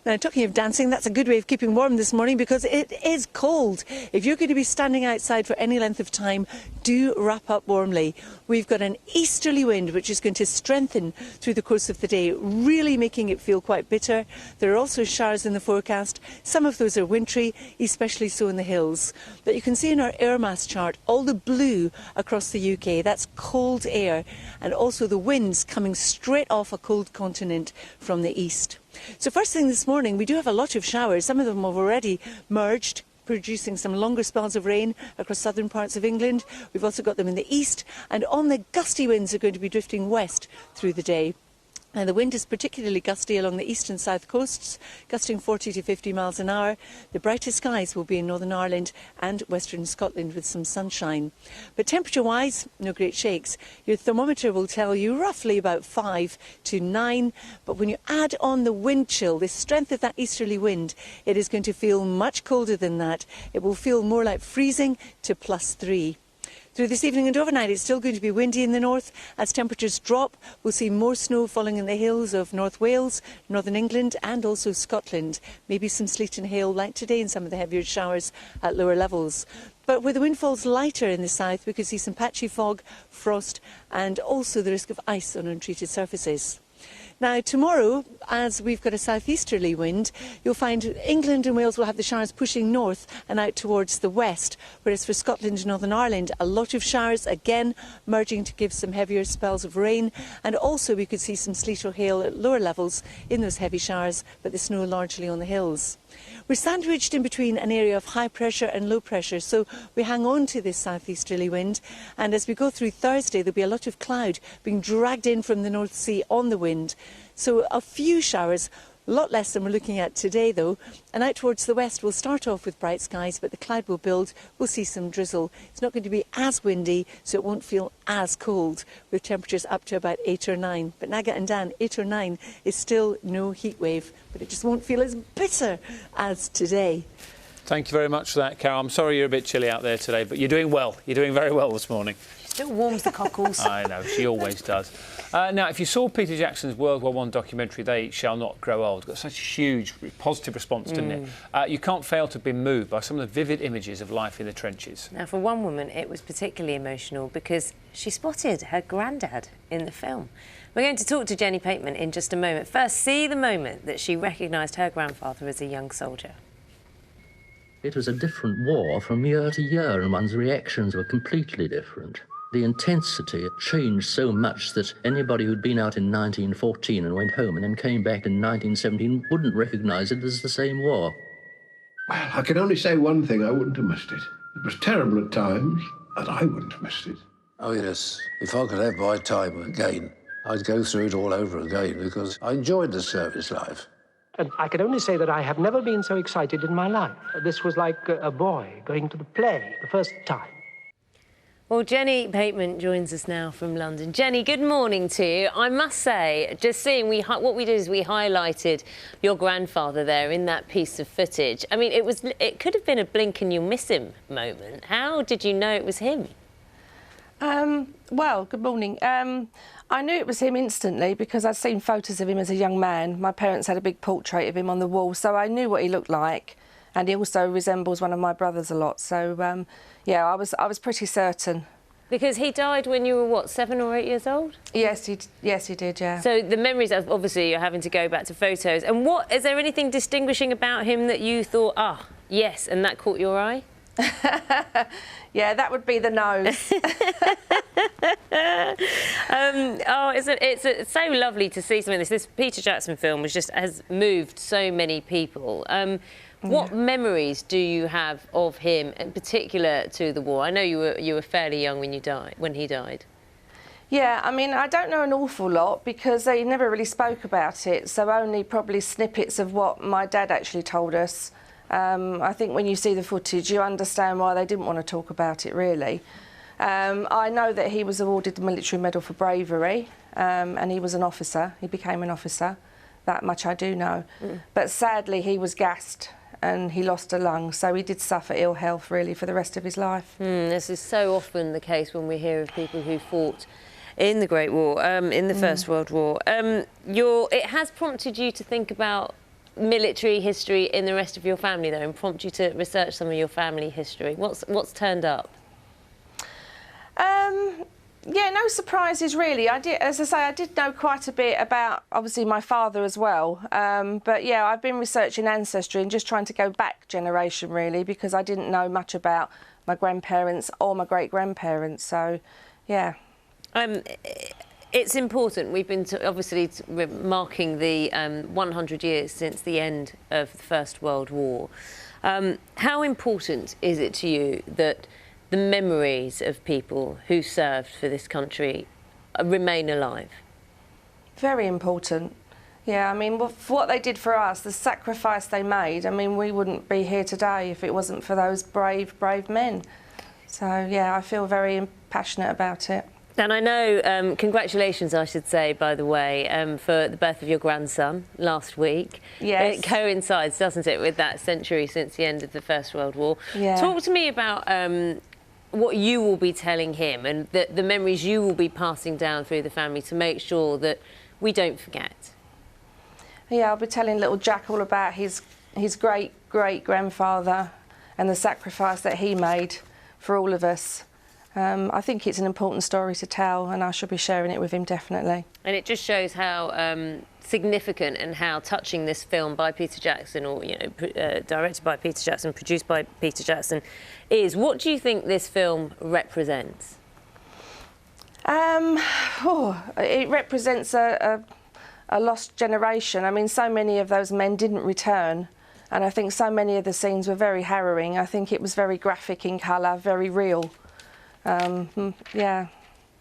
Now, talking of dancing, that's a good way of keeping warm this morning because it is cold. If you're going to be standing outside for any length of time, do wrap up warmly. We've got an easterly wind which is going to strengthen through the course of the day, really making it feel quite bitter. There are also showers in the forecast. Some of those are wintry, especially so in the hills. But you can see in our air mass chart all the blue across the UK. That's cold air, and also the winds coming straight off a cold continent from the east. So first thing this morning, we do have a lot of showers. Some of them have already merged, producing some longer spells of rain across southern parts of England. We've also got them in the east, and on the gusty winds are going to be drifting west through the day. Now, the wind is particularly gusty along the east and south coasts, gusting 40 to 50 miles an hour. The brightest skies will be in Northern Ireland and Western Scotland with some sunshine. But temperature-wise, no great shakes. Your thermometer will tell you roughly about 5 to 9. But when you add on the wind chill, the strength of that easterly wind, it is going to feel much colder than that. It will feel more like freezing to +3. Through this evening and overnight, it's still going to be windy in the north. As temperatures drop, we'll see more snow falling in the hills of North Wales, Northern England and also Scotland. Maybe some sleet and hail like today in some of the heavier showers at lower levels. But with the wind falls lighter in the south, we could see some patchy fog, frost and also the risk of ice on untreated surfaces. Now, tomorrow, as we've got a southeasterly wind, you'll find England and Wales will have the showers pushing north and out towards the west, whereas for Scotland and Northern Ireland, a lot of showers, again, merging to give some heavier spells of rain, and also we could see some sleet or hail at lower levels in those heavy showers, but the snow largely on the hills. We're sandwiched in between an area of high pressure and low pressure, so we hang on to this southeasterly wind, and as we go through Thursday, there'll be a lot of cloud being dragged in from the North Sea on the wind. So a few showers, a lot less than we're looking at today though, and out towards the west we'll start off with bright skies, but the cloud will build, we'll see some drizzle. It's not going to be as windy, so it won't feel as cold, with temperatures up to about 8 or 9. But Naga and Dan, 8 or 9 is still no heat wave, but it just won't feel as bitter as today. Thank you very much for that, Carol. I'm sorry you're a bit chilly out there today, but you're doing well. You're doing very well this morning. Still warms the cockles. I know, she always does. Now, if you saw Peter Jackson's World War I documentary, They Shall Not Grow Old, got such a huge positive response, didn't it? You can't fail to be moved by some of the vivid images of life in the trenches. Now, for one woman, it was particularly emotional because she spotted her granddad in the film. We're going to talk to Jenny Pateman in just a moment. First, see the moment that she recognised her grandfather as a young soldier. It was a different war from year to year, and one's reactions were completely different. The intensity had changed so much that anybody who'd been out in 1914 and went home and then came back in 1917 wouldn't recognise it as the same war. Well, I can only say one thing: I wouldn't have missed it. It was terrible at times, but I wouldn't have missed it. Oh, yes. If I could have my time again, I'd go through it all over again because I enjoyed the service life. And I can only say that I have never been so excited in my life. This was like a boy going to the play the first time. Well, Jenny Bateman joins us now from London. Jenny, good morning to you. I must say, just seeing what we did is we highlighted your grandfather there in that piece of footage. I mean, it could have been a blink and you'll miss him moment. How did you know it was him? Well, good morning. I knew it was him instantly because I'd seen photos of him as a young man. My parents had a big portrait of him on the wall, so I knew what he looked like. And he also resembles one of my brothers a lot. So, yeah, I was pretty certain. Because he died when you were, what, 7 or 8 years old? Yes, he did, yeah. So the memories, obviously, you're having to go back to photos. And is there anything distinguishing about him that you thought, yes, and that caught your eye? Yeah, that would be the nose. It's so lovely to see something like this. This Peter Jackson film has moved so many people. What memories do you have of him, in particular to the war? I know you were fairly young when he died. Yeah, I mean, I don't know an awful lot because they never really spoke about it, so only probably snippets of what my dad actually told us. I think when you see the footage, you understand why they didn't want to talk about it, really. I know that he was awarded the Military Medal for Bravery, and he was an officer. He became an officer. That much I do know. But sadly, he was gassed and he lost a lung, so he did suffer ill health, really, for the rest of his life. This is so often the case when we hear of people who fought in the Great War, in the First World War. It has prompted you to think about military history in the rest of your family, though, and prompt you to research some of your family history. What's turned up? Yeah, no surprises really. As I say, I did know quite a bit about, obviously, my father as well. But yeah, I've been researching ancestry and just trying to go back generation, really, because I didn't know much about my grandparents or my great-grandparents. So, yeah. It's important. We've been obviously marking the 100 years since the end of the First World War. How important is it to you that the memories of people who served for this country remain alive? Very important. Yeah, I mean, for what they did for us, the sacrifice they made, I mean, we wouldn't be here today if it wasn't for those brave, brave men. So, yeah, I feel very passionate about it. And I know, congratulations, I should say, by the way, for the birth of your grandson last week. Yes. It coincides, doesn't it, with that century since the end of the First World War. Yeah. Talk to me about what you will be telling him and the memories you will be passing down through the family to make sure that we don't forget. Yeah, I'll be telling little Jack all about his great-great-grandfather and the sacrifice that he made for all of us. I think it's an important story to tell, and I shall be sharing it with him, definitely. And it just shows how significant and how touching this film by Peter Jackson, or directed by Peter Jackson, produced by Peter Jackson, is. What do you think this film represents? It represents a lost generation. I mean, so many of those men didn't return, and I think so many of the scenes were very harrowing. I think it was very graphic in colour, very real. Yeah.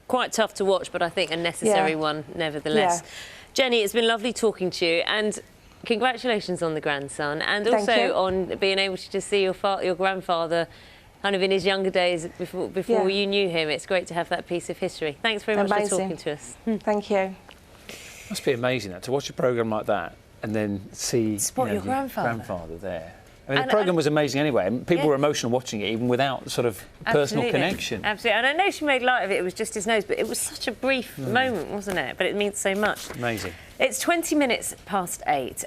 Quite tough to watch, but I think a necessary one nevertheless. Yeah. Jenny, it's been lovely talking to you, and congratulations on the grandson, and also on being able to just see your grandfather kind of in his younger days before you knew him. It's great to have that piece of history. Thanks very much for talking to us. Thank you. Must be amazing to watch a programme like that and then see your grandfather there. I mean, the programme was amazing anyway. People were emotional watching it, even without sort of personal connection. Absolutely. And I know she made light of it. It was just his nose, but it was such a brief moment, wasn't it? But it means so much. Amazing. It's 20 minutes past 8.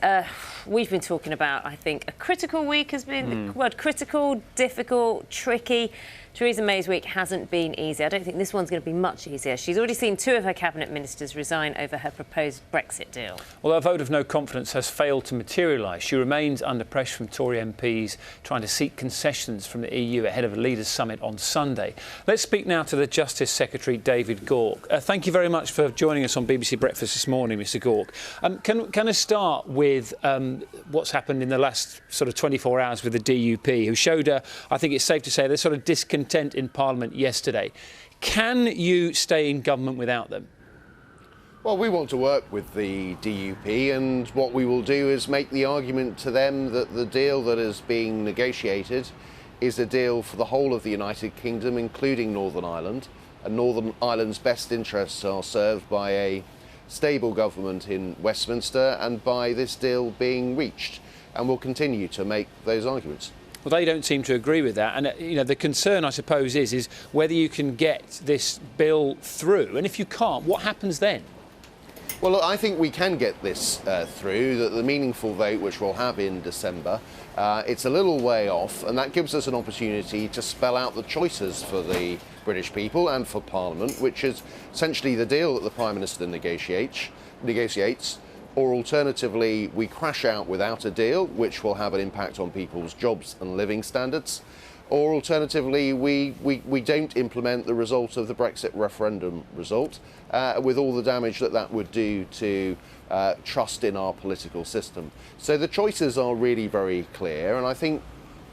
We've been talking about, I think, a critical week has been the word critical, difficult, tricky. Theresa May's week hasn't been easy. I don't think this one's going to be much easier. She's already seen 2 of her cabinet ministers resign over her proposed Brexit deal. Well, her vote of no confidence has failed to materialise. She remains under pressure from Tory MPs trying to seek concessions from the EU ahead of a leaders' summit on Sunday. Let's speak now to the Justice Secretary, David Gauke. Thank you very much for joining us on BBC Breakfast this morning, Mr Gauke. Can I start with what's happened in the last sort of 24 hours with the DUP, who showed, I think it's safe to say, they're sort of discontent discontent in Parliament yesterday. Can you stay in government without them? Well, we want to work with the DUP, and what we will do is make the argument to them that the deal that is being negotiated is a deal for the whole of the United Kingdom, including Northern Ireland, and Northern Ireland's best interests are served by a stable government in Westminster and by this deal being reached, and we'll continue to make those arguments. Well, they don't seem to agree with that, and the concern, I suppose, is whether you can get this bill through, and if you can't, what happens then? Well, look, I think we can get this through, the meaningful vote which we'll have in December. It's a little way off, and that gives us an opportunity to spell out the choices for the British people and for Parliament, which is essentially the deal that the Prime Minister negotiates, or alternatively we crash out without a deal, which will have an impact on people's jobs and living standards, or alternatively we don't implement the result of the Brexit referendum result, with all the damage that would do to trust in our political system. So the choices are really very clear, and I think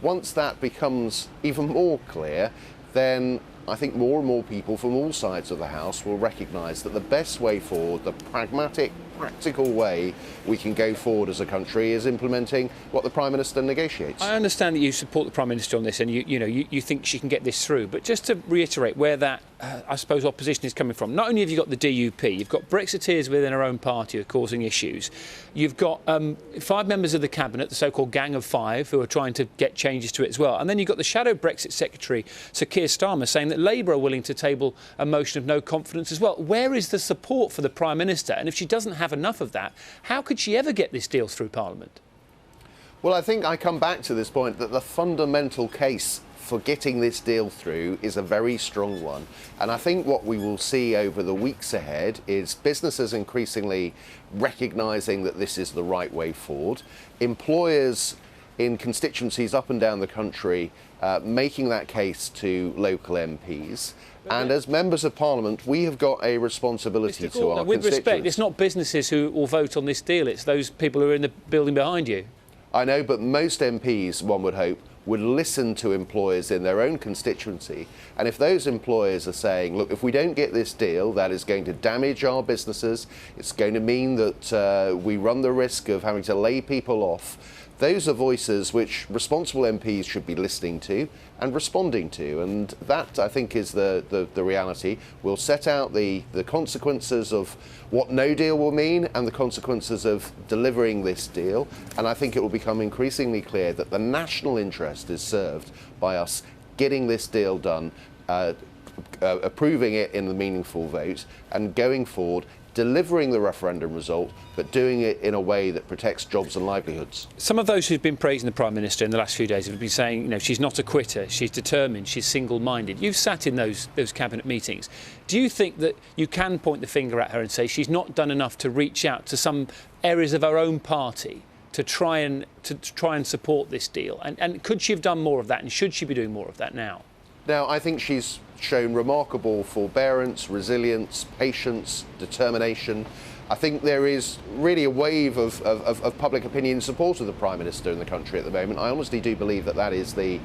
once that becomes even more clear, then I think more and more people from all sides of the House will recognise that the best way forward, the pragmatic, practical way we can go forward as a country is implementing what the Prime Minister negotiates. I understand that you support the Prime Minister on this and you think she can get this through, but just to reiterate where that, I suppose, opposition is coming from. Not only have you got the DUP, you've got Brexiteers within our own party who are causing issues. You've got 5 members of the Cabinet, the so-called Gang of Five, who are trying to get changes to it as well. And then you've got the shadow Brexit Secretary, Sir Keir Starmer, saying that Labour are willing to table a motion of no confidence as well. Where is the support for the Prime Minister? And if she doesn't have enough of that, how could she ever get this deal through Parliament? Well, I think I come back to this point that the fundamental case for getting this deal through is a very strong one. And I think what we will see over the weeks ahead is businesses increasingly recognising that this is the right way forward, employers in constituencies up and down the country making that case to local MPs. And as members of Parliament, we have got a responsibility to our with constituents. respect, it's not businesses who will vote on this deal, it's those people who are in the building behind you. I know, but most MPs, one would hope, would listen to employers in their own constituency. And if those employers are saying, look, if we don't get this deal, that is going to damage our businesses, it's going to mean that we run the risk of having to lay people off, those are voices which responsible MPs should be listening to and responding to. And that, I think, is the reality. We'll set out the consequences of what no deal will mean and the consequences of delivering this deal. And I think it will become increasingly clear that the national interest is served by us getting this deal done, approving it in the meaningful vote, and going forward, delivering the referendum result, but doing it in a way that protects jobs and livelihoods. Some of those who've been praising the Prime Minister in the last few days have been saying, she's not a quitter, she's determined, she's single-minded. You've sat in those cabinet meetings. Do you think that you can point the finger at her and say she's not done enough to reach out to some areas of our own party to try and support this deal? And could she have done more of that, and should she be doing more of that now? Now, I think she's shown remarkable forbearance, resilience, patience, determination. I think there is really a wave of public opinion in support of the Prime Minister in the country at the moment. I honestly do believe that is the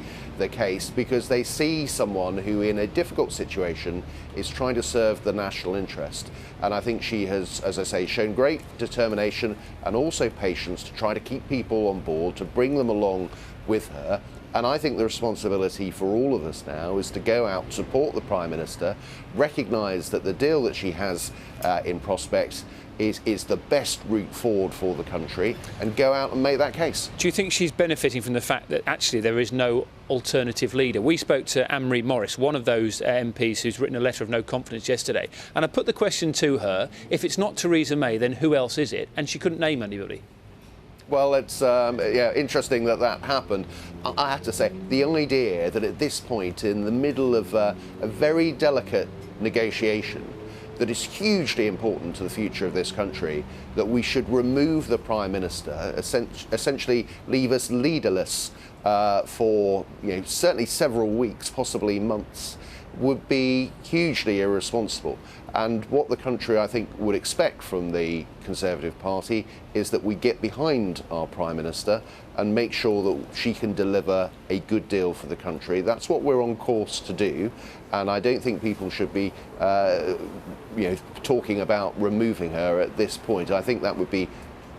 case, because they see someone who, in a difficult situation, is trying to serve the national interest. And I think she has, as I say, shown great determination and also patience to try to keep people on board, to bring them along with her. And I think the responsibility for all of us now is to go out, support the Prime Minister, recognise that the deal that she has in prospect is the best route forward for the country, and go out and make that case. Do you think she's benefiting from the fact that actually there is no alternative leader? We spoke to Anne-Marie Morris, one of those MPs who's written a letter of no confidence yesterday, and I put the question to her, if it's not Theresa May, then who else is it? And she couldn't name anybody. Well, it's interesting that happened. I have to say, the idea that at this point, in the middle of a very delicate negotiation that is hugely important to the future of this country, that we should remove the Prime Minister, essentially leave us leaderless for certainly several weeks, possibly months, would be hugely irresponsible. And what the country, I think, would expect from the Conservative Party is that we get behind our Prime Minister and make sure that she can deliver a good deal for the country. That's what we're on course to do, and I don't think people should be talking about removing her at this point. I think that would be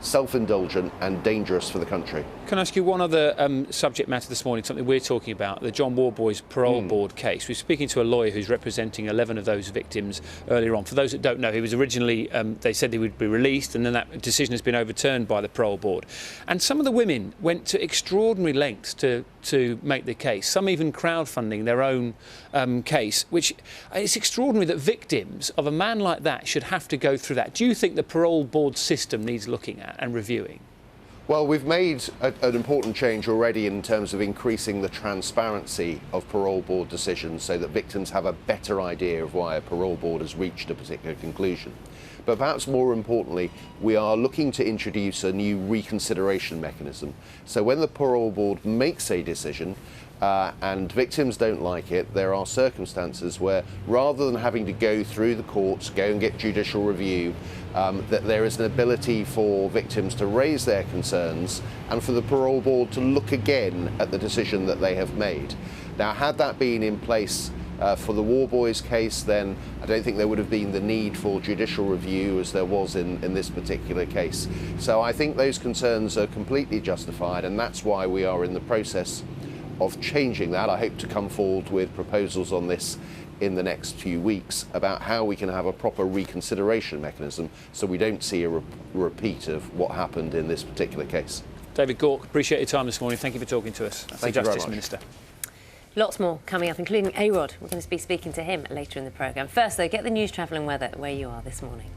self-indulgent and dangerous for the country. Can I ask you one other subject matter this morning, something we're talking about, the John Warboys parole board case. We're speaking to a lawyer who's representing 11 of those victims earlier on. For those that don't know, he was originally, they said he would be released, and then that decision has been overturned by the parole board. And some of the women went to extraordinary lengths to make the case, some even crowdfunding their own case, which it's extraordinary that victims of a man like that should have to go through that. Do you think the parole board system needs looking at and reviewing? Well, we've made an important change already in terms of increasing the transparency of parole board decisions so that victims have a better idea of why a parole board has reached a particular conclusion. But perhaps more importantly, we are looking to introduce a new reconsideration mechanism. So when the parole board makes a decision and victims don't like it, there are circumstances where, rather than having to go through the courts, go and get judicial review, that there is an ability for victims to raise their concerns and for the parole board to look again at the decision that they have made. Now, had that been in place for the Warboys case, then I don't think there would have been the need for judicial review as there was in this particular case. So I think those concerns are completely justified, and that's why we are in the process of changing that. I hope to come forward with proposals on this in the next few weeks about how we can have a proper reconsideration mechanism so we don't see a repeat of what happened in this particular case. David Gauke, appreciate your time this morning. Thank you for talking to us. Thank you very much. Minister. Lots more coming up, including A-Rod. We're going to be speaking to him later in the programme. First, though, get the news, travel and weather where you are this morning.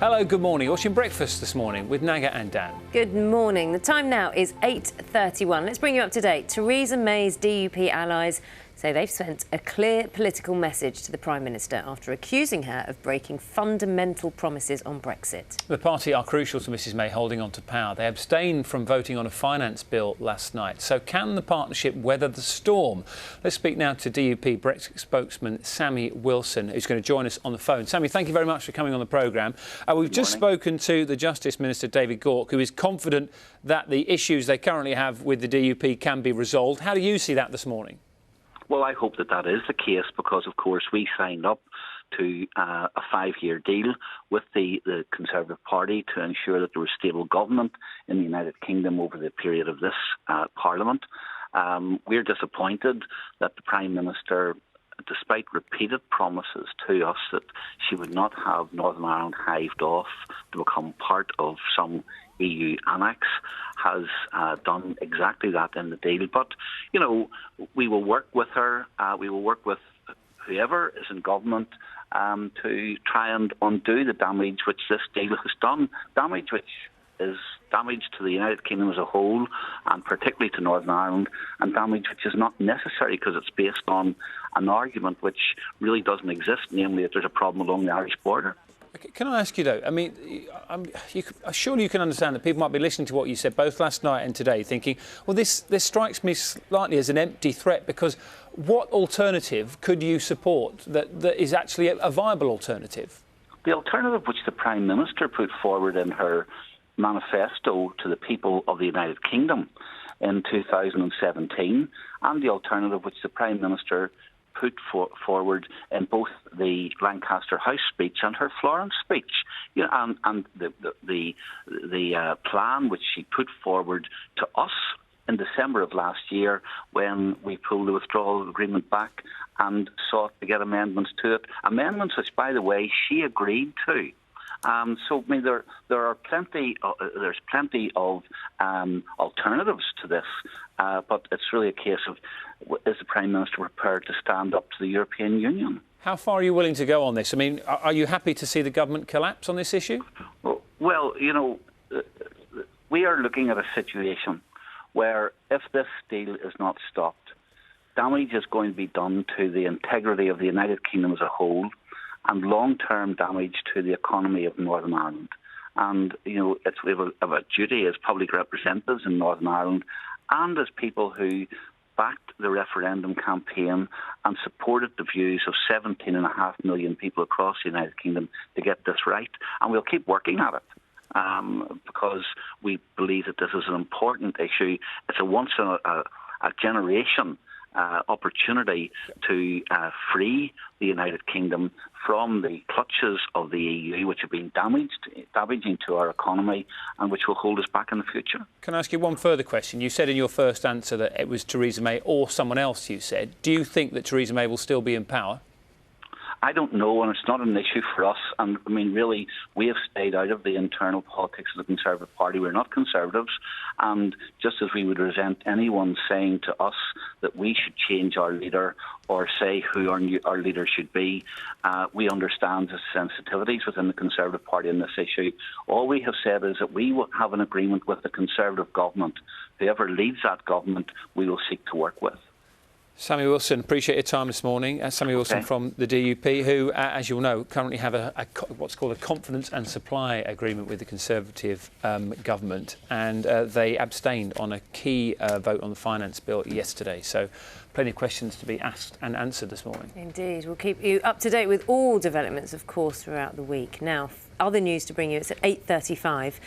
Hello, good morning. Watching Breakfast this morning with Naga and Dan. Good morning. The time now is 8:31. Let's bring you up to date. Theresa May's DUP allies say they've sent a clear political message to the Prime Minister after accusing her of breaking fundamental promises on Brexit. The party are crucial to Mrs May holding on to power. They abstained from voting on a finance bill last night. So can the partnership weather the storm? Let's speak now to DUP Brexit spokesman Sammy Wilson, who's going to join us on the phone. Sammy, thank you very much for coming on the programme. We've just spoken to the Justice Minister, David Gauke, who is confident that the issues they currently have with the DUP can be resolved. How do you see that this morning? Well, I hope that that is the case because, of course, we signed up to a 5-year deal with the Conservative Party to ensure that there was stable government in the United Kingdom over the period of this Parliament. We're disappointed that the Prime Minister, despite repeated promises to us that she would not have Northern Ireland hived off to become part of some EU annex, has done exactly that in the deal. But, you know, we will work with her, we will work with whoever is in government to try and undo the damage which this deal has done, damage which is damage to the United Kingdom as a whole, and particularly to Northern Ireland, and damage which is not necessary because it's based on an argument which really doesn't exist, namely that there's a problem along the Irish border. Can I ask you, though, I mean, surely you can understand that people might be listening to what you said both last night and today thinking, well, this strikes me slightly as an empty threat, because what alternative could you support that is actually a viable alternative? The alternative which the Prime Minister put forward in her manifesto to the people of the United Kingdom in 2017, and the alternative which the Prime Minister put forward in both the Lancaster House speech and her Florence speech, you know, and the plan which she put forward to us in December of last year when we pulled the withdrawal agreement back and sought to get amendments to it. Amendments which, by the way, she agreed to. So, I mean, there are plenty. There's plenty of alternatives to this, but it's really a case of, is the Prime Minister prepared to stand up to the European Union? How far are you willing to go on this? I mean, are you happy to see the government collapse on this issue? Well, you know, we are looking at a situation where if this deal is not stopped, damage is going to be done to the integrity of the United Kingdom as a whole, and long-term damage to the economy of Northern Ireland. And, you know, we have a duty as public representatives in Northern Ireland and as people who backed the referendum campaign and supported the views of 17.5 million people across the United Kingdom to get this right. And we'll keep working at it because we believe that this is an important issue. It's a once-in-a-generation opportunity to free the United Kingdom from the clutches of the EU, which have been damaging to our economy and which will hold us back in the future. Can I ask you one further question? You said in your first answer that it was Theresa May or someone else, you said. Do you think that Theresa May will still be in power? I don't know, and it's not an issue for us. And I mean, really, we have stayed out of the internal politics of the Conservative Party. We're not Conservatives, and just as we would resent anyone saying to us that we should change our leader or say who our leader should be, we understand the sensitivities within the Conservative Party on this issue. All we have said is that we will have an agreement with the Conservative government. Whoever leads that government, we will seek to work with. Sammy Wilson, appreciate your time this morning. Sammy Wilson from the DUP, who, as you'll know, currently have what's called a confidence and supply agreement with the Conservative government, and they abstained on a key vote on the finance bill yesterday. So plenty of questions to be asked and answered this morning. Indeed. We'll keep you up to date with all developments, of course, throughout the week. Now, other news to bring you. It's at 8:35.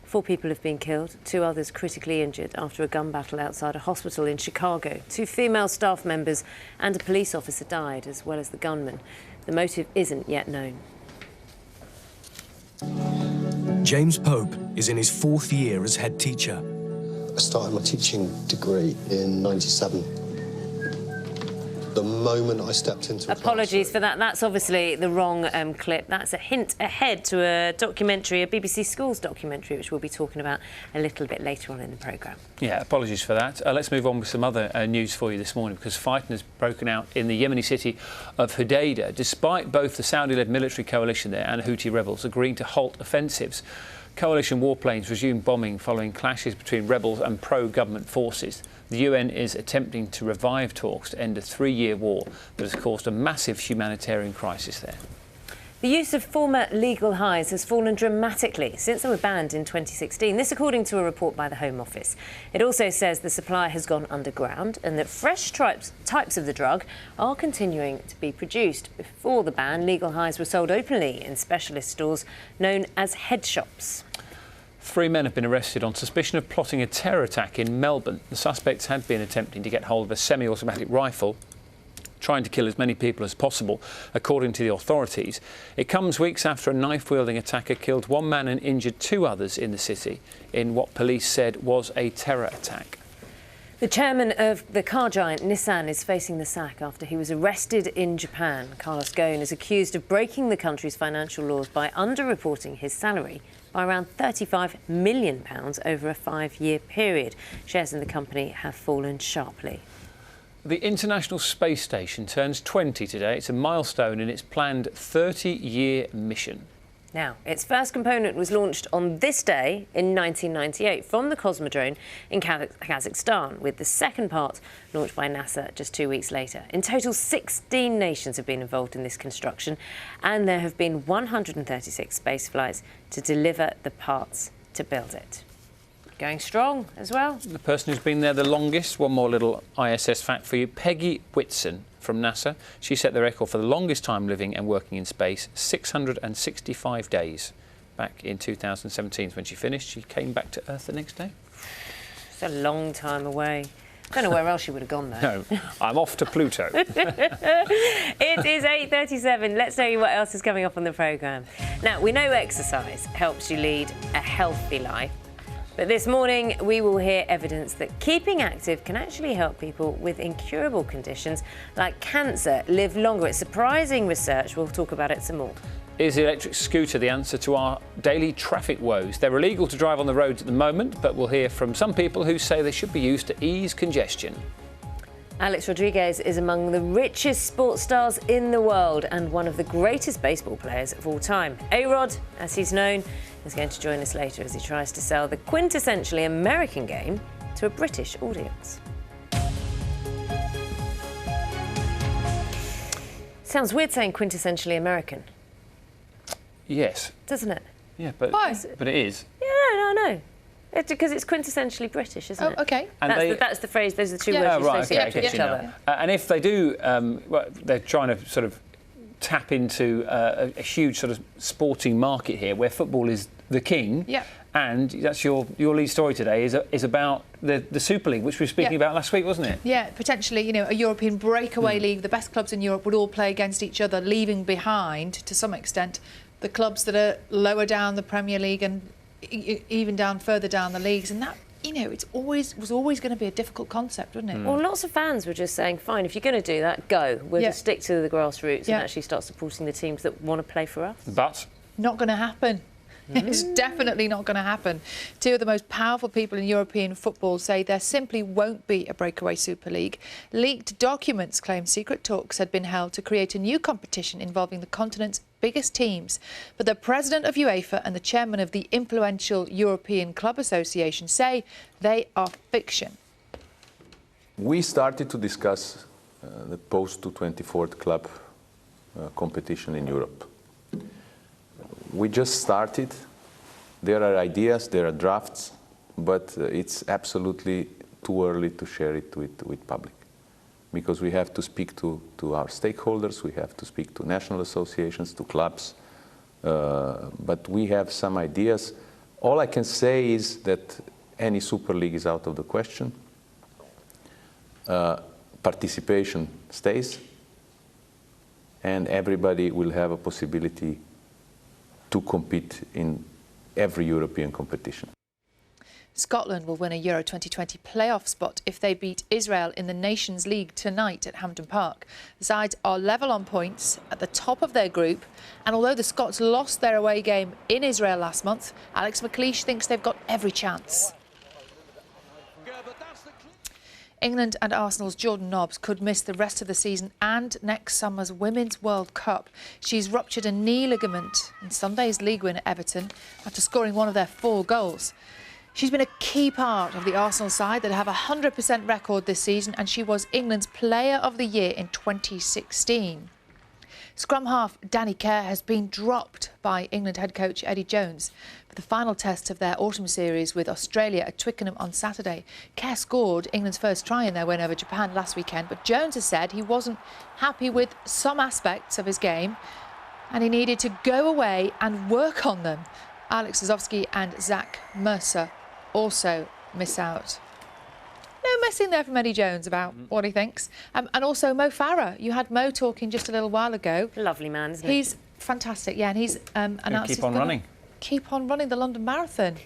4 people have been killed, 2 others critically injured after a gun battle outside a hospital in Chicago. 2 female staff members and a police officer died, as well as the gunman. The motive isn't yet known. James Pope is in his 4th year as head teacher. I started my teaching degree in '97. the moment I stepped into a Apologies for that. That's obviously the wrong clip. That's a hint ahead to a documentary, a BBC Schools documentary, which we'll be talking about a little bit later on in the programme. Yeah, apologies for that. Let's move on with some other news for you this morning, because fighting has broken out in the Yemeni city of Hodeidah, despite both the Saudi-led military coalition there and Houthi rebels agreeing to halt offensives. Coalition warplanes resumed bombing following clashes between rebels and pro-government forces. The UN is attempting to revive talks to end a 3-year war that has caused a massive humanitarian crisis there. The use of former legal highs has fallen dramatically since they were banned in 2016. This according to a report by the Home Office. It also says the supply has gone underground and that fresh types of the drug are continuing to be produced. Before the ban, legal highs were sold openly in specialist stores known as head shops. 3 men have been arrested on suspicion of plotting a terror attack in Melbourne. The suspects had been attempting to get hold of a semi-automatic rifle, trying to kill as many people as possible, according to the authorities. It comes weeks after a knife-wielding attacker killed 1 man and injured 2 others in the city in what police said was a terror attack. The chairman of the car giant Nissan is facing the sack after he was arrested in Japan. Carlos Ghosn is accused of breaking the country's financial laws by underreporting his salary by around £35 million over a 5-year period. Shares in the company have fallen sharply. The International Space Station turns 20 today. It's a milestone in its planned 30-year mission. Now, its first component was launched on this day in 1998 from the Cosmodrome in Kazakhstan, with the second part launched by NASA just 2 weeks later. In total, 16 nations have been involved in this construction, and there have been 136 space flights to deliver the parts to build it. Going strong as well. The person who's been there the longest, one more little ISS fact for you, Peggy Whitson from NASA. She set the record for the longest time living and working in space, 665 days. Back in 2017 when she finished, she came back to Earth the next day. It's a long time away. Don't know where else she would have gone though. No, I'm off to Pluto. It is 8:37. Let's tell you what else is coming up on the programme. Now, we know exercise helps you lead a healthy life. But this morning, we will hear evidence that keeping active can actually help people with incurable conditions like cancer live longer. It's surprising research. We'll talk about it some more. Is the electric scooter the answer to our daily traffic woes? They're illegal to drive on the roads at the moment, but we'll hear from some people who say they should be used to ease congestion. Alex Rodriguez is among the richest sports stars in the world and one of the greatest baseball players of all time. A-Rod, as he's known, is going to join us later as he tries to sell the quintessentially American game to a British audience. Sounds weird saying quintessentially American. Yes. Doesn't it? Yeah, but it is. Yeah, no. Because it's quintessentially British, isn't it? Oh, OK. That's the phrase, those are the two words associated with each other. And if they do, well, they're trying to sort of tap into a huge sort of sporting market here where football is the king. Yeah. And that's your lead story today is about the Super League, which we were speaking about last week, wasn't it? Yeah, potentially, you know, a European breakaway league. The best clubs in Europe would all play against each other, leaving behind, to some extent, the clubs that are lower down the Premier League and even down further down the leagues. And that, you know, was always going to be a difficult concept, wasn't it? Well, lots of fans were just saying, fine, if you're going to do that, go. We'll just stick to the grassroots and actually start supporting the teams that want to play for us. But not going to happen. It's definitely not going to happen. Two of the most powerful people in European football say there simply won't be a breakaway Super League. Leaked documents claim secret talks had been held to create a new competition involving the continent's biggest teams. But the president of UEFA and the chairman of the influential European Club Association say they are fiction. We started to discuss the post-24th club competition in Europe. We just started. There are ideas, there are drafts, but it's absolutely too early to share it with public, because we have to speak to our stakeholders, we have to speak to national associations, to clubs, but we have some ideas. All I can say is that any Super League is out of the question. Participation stays, and everybody will have a possibility to compete in every European competition. Scotland will win a Euro 2020 playoff spot if they beat Israel in the Nations League tonight at Hampden Park. The sides are level on points at the top of their group, and although the Scots lost their away game in Israel last month, Alex McLeish thinks they've got every chance. England and Arsenal's Jordan Nobbs could miss the rest of the season and next summer's Women's World Cup. She's ruptured a knee ligament in Sunday's league win at Everton after scoring one of their 4 goals. She's been a key part of the Arsenal side that have a 100% record this season, and she was England's Player of the Year in 2016. Scrum half Danny Kerr has been dropped by England head coach Eddie Jones for the final test of their autumn series with Australia at Twickenham on Saturday. Kerr scored England's first try in their win over Japan last weekend, but Jones has said he wasn't happy with some aspects of his game and he needed to go away and work on them. Alex Zozowski and Zach Mercer also miss out. No messing there from Eddie Jones about what he thinks. And also Mo Farah. You had Mo talking just a little while ago. Lovely man, isn't he? He's fantastic, yeah, and he's announced keep on running. Keep on running the London Marathon.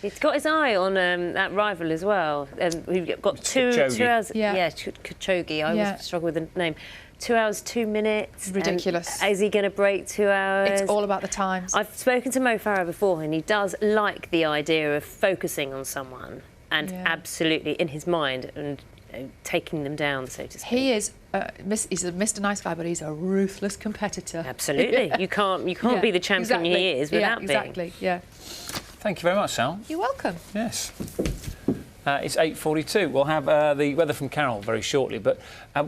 He's got his eye on that rival as well. We've got 2 hours. Yeah, Kipchoge. I always struggle with the name. 2 hours, 2 minutes. Ridiculous. Is he going to break 2 hours? It's all about the times. I've spoken to Mo Farah before, and he does like the idea of focusing on someone and absolutely in his mind and taking them down, so to speak. He is. He's a Mr. Nice Guy, but he's a ruthless competitor. Absolutely. You can't be the champion he is without being. Exactly. Yeah. Thank you very much, Sal. You're welcome. Yes. It's 8:42. We'll have the weather from Carol very shortly, but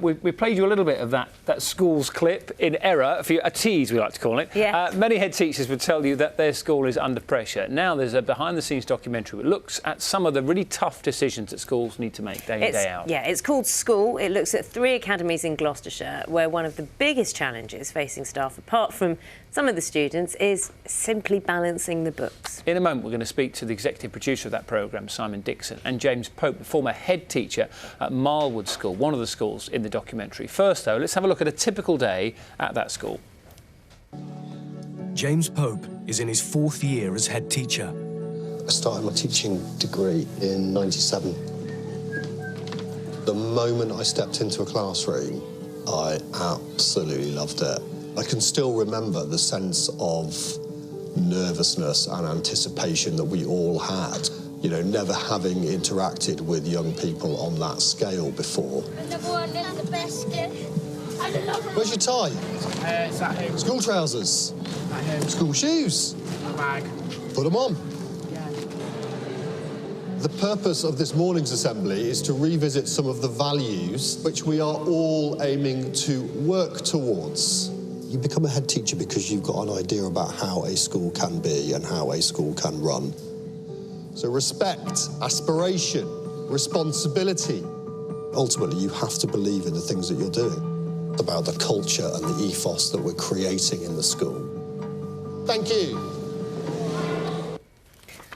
we played you a little bit of that school's clip in error, a tease we like to call it. Yes. Many head teachers would tell you that their school is under pressure. Now there's a behind-the-scenes documentary that looks at some of the really tough decisions that schools need to make day in, day out. Yeah, it's called School. It looks at 3 academies in Gloucestershire where one of the biggest challenges facing staff, apart from some of the students, is simply balancing the books. In a moment, we're going to speak to the executive producer of that programme, Simon Dixon, and James Pope, the former head teacher at Marlwood School, one of the schools in the documentary. First, though, let's have a look at a typical day at that school. James Pope is in his 4th year as head teacher. I started my teaching degree in '97. The moment I stepped into a classroom, I absolutely loved it. I can still remember the sense of nervousness and anticipation that we all had, you know, never having interacted with young people on that scale before. Where's your tie? It's at home. School trousers? At home. School shoes? My bag. Put them on. Yeah. The purpose of this morning's assembly is to revisit some of the values which we are all aiming to work towards. You become a head teacher because you've got an idea about how a school can be and how a school can run. So respect, aspiration, responsibility. Ultimately, you have to believe in the things that you're doing, about the culture and the ethos that we're creating in the school. Thank you.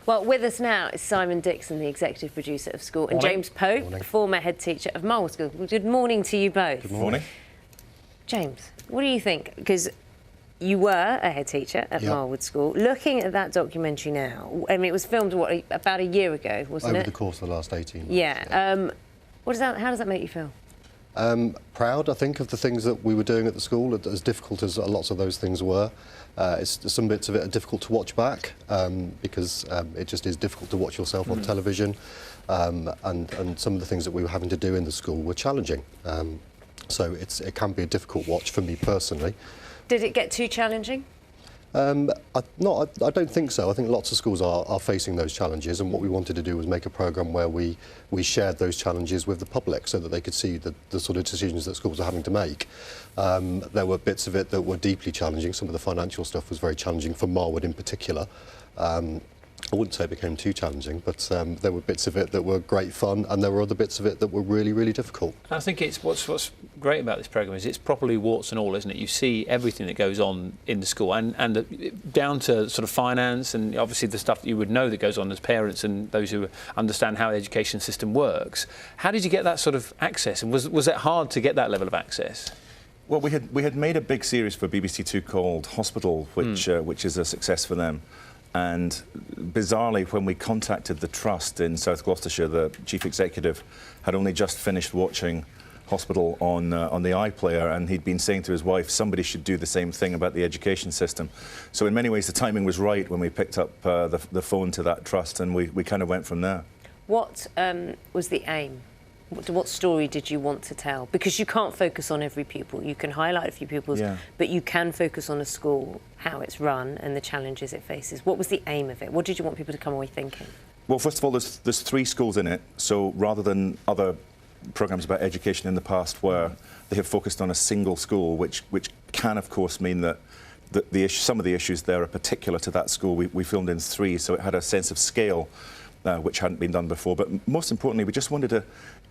Well, with us now is Simon Dixon, the executive producer of School, and James Pope, former head teacher of Marlwood School. Well, good morning to you both. Good morning. James, what do you think? Because you were a head teacher at Marlwood School. Looking at that documentary now, I mean, it was filmed, about a year ago, wasn't it? Over the course of the last 18 months. Yeah. How does that make you feel? Proud, I think, of the things that we were doing at the school, as difficult as lots of those things were. Some bits of it are difficult to watch back because it just is difficult to watch yourself on television, and some of the things that we were having to do in the school were challenging. So it can be a difficult watch for me personally. Did it get too challenging? I don't think so. I think lots of schools are facing those challenges, and what we wanted to do was make a programme where we shared those challenges with the public so that they could see the sort of decisions that schools are having to make. There were bits of it that were deeply challenging. Some of the financial stuff was very challenging for Marlwood in particular. I wouldn't say it became too challenging, but there were bits of it that were great fun, and there were other bits of it that were really, really difficult. I think it's what's great about this programme is it's properly warts and all, isn't it? You see everything that goes on in the school, and down to sort of finance, and obviously the stuff that you would know that goes on as parents and those who understand how the education system works. How did you get that sort of access, and was it hard to get that level of access? Well, we had made a big series for BBC Two called Hospital, which is a success for them. And bizarrely, when we contacted the trust in South Gloucestershire, the chief executive had only just finished watching Hospital on the iPlayer, and he'd been saying to his wife, somebody should do the same thing about the education system. So in many ways, the timing was right when we picked up the phone to that trust, and we kind of went from there. What was the aim? What story did you want to tell? Because you can't focus on every pupil. You can highlight a few pupils, but you can focus on a school, how it's run and the challenges it faces. What was the aim of it? What did you want people to come away thinking? Well, first of all, there's 3 schools in it, so rather than other programmes about education in the past where they have focused on a single school, which can, of course, mean that some of the issues there are particular to that school. We filmed in 3, so it had a sense of scale which hadn't been done before. But most importantly, we just wanted to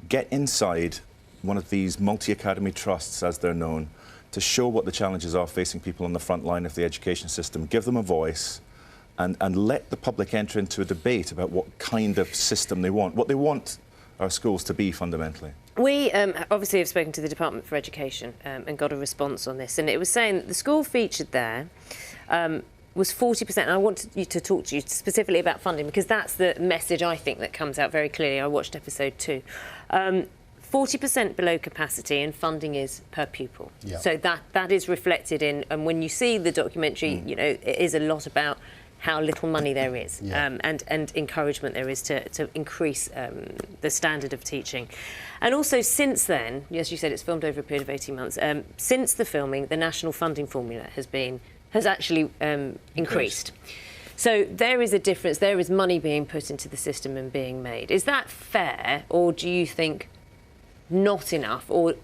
get inside one of these multi-academy trusts, as they're known, to show what the challenges are facing people on the front line of the education system, give them a voice, and let the public enter into a debate about what kind of system they want, what they want our schools to be fundamentally. We obviously have spoken to the Department for Education and got a response on this, and it was saying that the school featured there was 40%, and I want you to talk to you specifically about funding, because that's the message I think that comes out very clearly. I watched episode 2. 40% below capacity, and funding is per pupil. Yeah. So that is reflected in, and when you see the documentary, you know, it is a lot about how little money there is, and encouragement there is to increase the standard of teaching. And also since then, as you said, it's filmed over a period of 18 months, since the filming, the national funding formula has actually increased. So there is a difference, there is money being put into the system and being made. Is that fair, or do you think not enough, or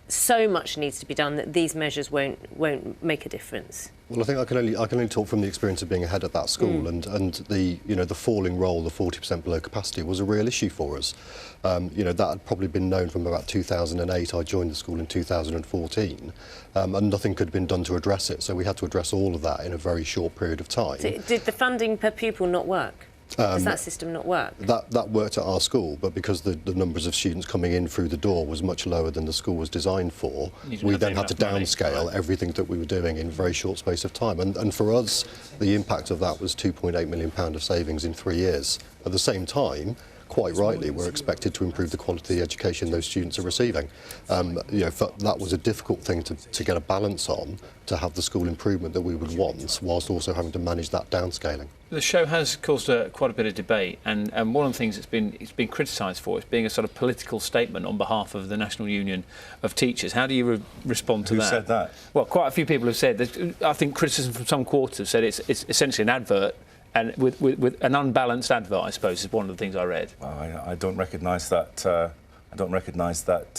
so much needs to be done that these measures won't make a difference? Well, I think I can only talk from the experience of being ahead at that school, and the the falling roll, the 40% below capacity, was a real issue for us. That had probably been known from about 2008. I joined the school in 2014, and nothing could have been done to address it. So we had to address all of that in a very short period of time. So did the funding per pupil not work? Does that system not work? That worked at our school, but because the numbers of students coming in through the door was much lower than the school was designed for, we then had to downscale everything that we were doing in a very short space of time. And for us, the impact of that was £2.8 million of savings in 3 years. At the same time, quite rightly, we're expected to improve the quality of the education those students are receiving. That was a difficult thing to get a balance on, to have the school improvement that we would want, whilst also having to manage that downscaling. The show has caused quite a bit of debate, and one of the things it's been criticised for is being a sort of political statement on behalf of the National Union of Teachers. How do you respond to that? Who said that? Well, quite a few people have said that. I think criticism from some quarters have said it's essentially an advert, and with an unbalanced advert, I suppose, is one of the things I read. Well, I don't recognise that. I don't recognise that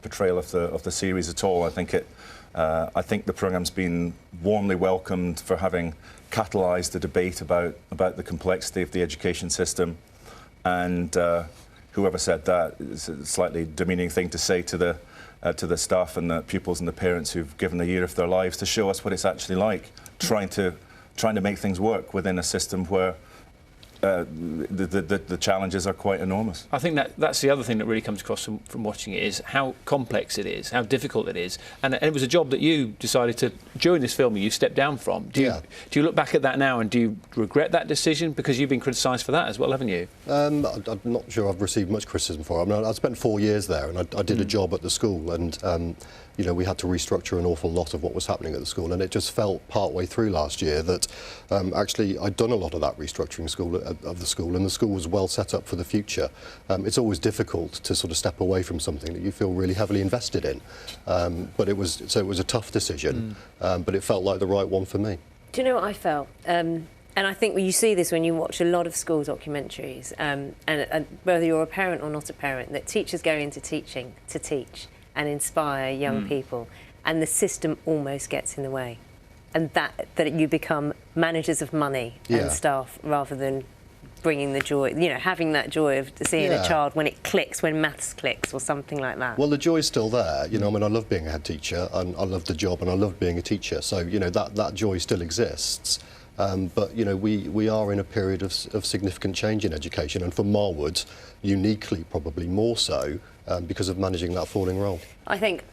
portrayal of the series at all. I think the programme's been warmly welcomed for having catalysed the debate about the complexity of the education system, and whoever said that is a slightly demeaning thing to say to the staff and the pupils and the parents who've given a year of their lives to show us what it's actually like, trying to make things work within a system where the challenges are quite enormous. I think that's the other thing that really comes across from watching it, is how complex it is, how difficult it is. And it was a job that you decided to, during this filming, you stepped down from. Do you look back at that now and do you regret that decision? Because you've been criticised for that as well, haven't you? I'm not sure I've received much criticism for it. I mean, I spent 4 years there, and I did a job at the school, and we had to restructure an awful lot of what was happening at the school, and it just felt partway through last year that actually I'd done a lot of that restructuring of the school, and the school was well set up for the future. It's always difficult to sort of step away from something that you feel really heavily invested in, but it was a tough decision, but it felt like the right one for me. Do you know what I felt? And I think you see this when you watch a lot of school documentaries, and whether you're a parent or not a parent, that teachers go into teaching to teach and inspire young people, and the system almost gets in the way, and that you become managers of money and staff rather than bringing the joy, having that joy of seeing a child when it clicks, when maths clicks or something like that. Well, the joy's still there. I mean, I love being a head teacher, and I love the job, and I love being a teacher. So, that joy still exists. But, we are in a period of significant change in education, and for Marwood, uniquely probably more so, because of managing that falling roll. I think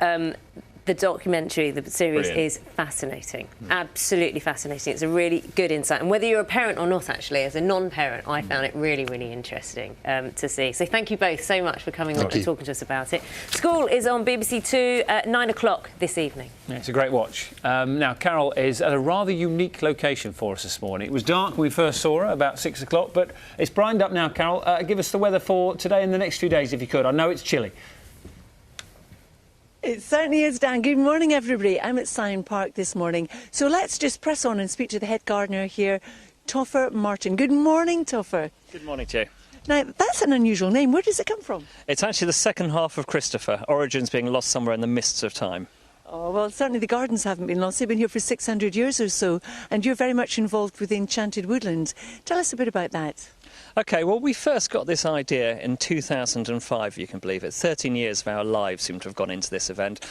The documentary, the series, Brilliant. is fascinating. Absolutely fascinating. It's a really good insight. And whether you're a parent or not, actually, as a non-parent, I found it really, really interesting to see. So thank you both so much for coming on and talking to us about it. School is on BBC Two at 9 o'clock this evening. Yeah, it's a great watch. Now, Carol is at a rather unique location for us this morning. It was dark when we first saw her, about 6 o'clock, but it's brightened up now, Carol. Give us the weather for today and the next 2 days, if you could. I know it's chilly. It certainly is, Dan. Good morning, everybody. I'm at Syon Park this morning. So let's just press on and speak to the head gardener here, Toffer Martin. Good morning, Toffer. Good morning to you. Now, that's an unusual name. Where does it come from? It's actually the second half of Christopher, origins being lost somewhere in the mists of time. Oh, well, certainly the gardens haven't been lost. They've been here for 600 years or so, and you're very much involved with Enchanted Woodland. Tell us a bit about that. OK, well, we first got this idea in 2005, you can believe it. 13 years of our lives seem to have gone into this event.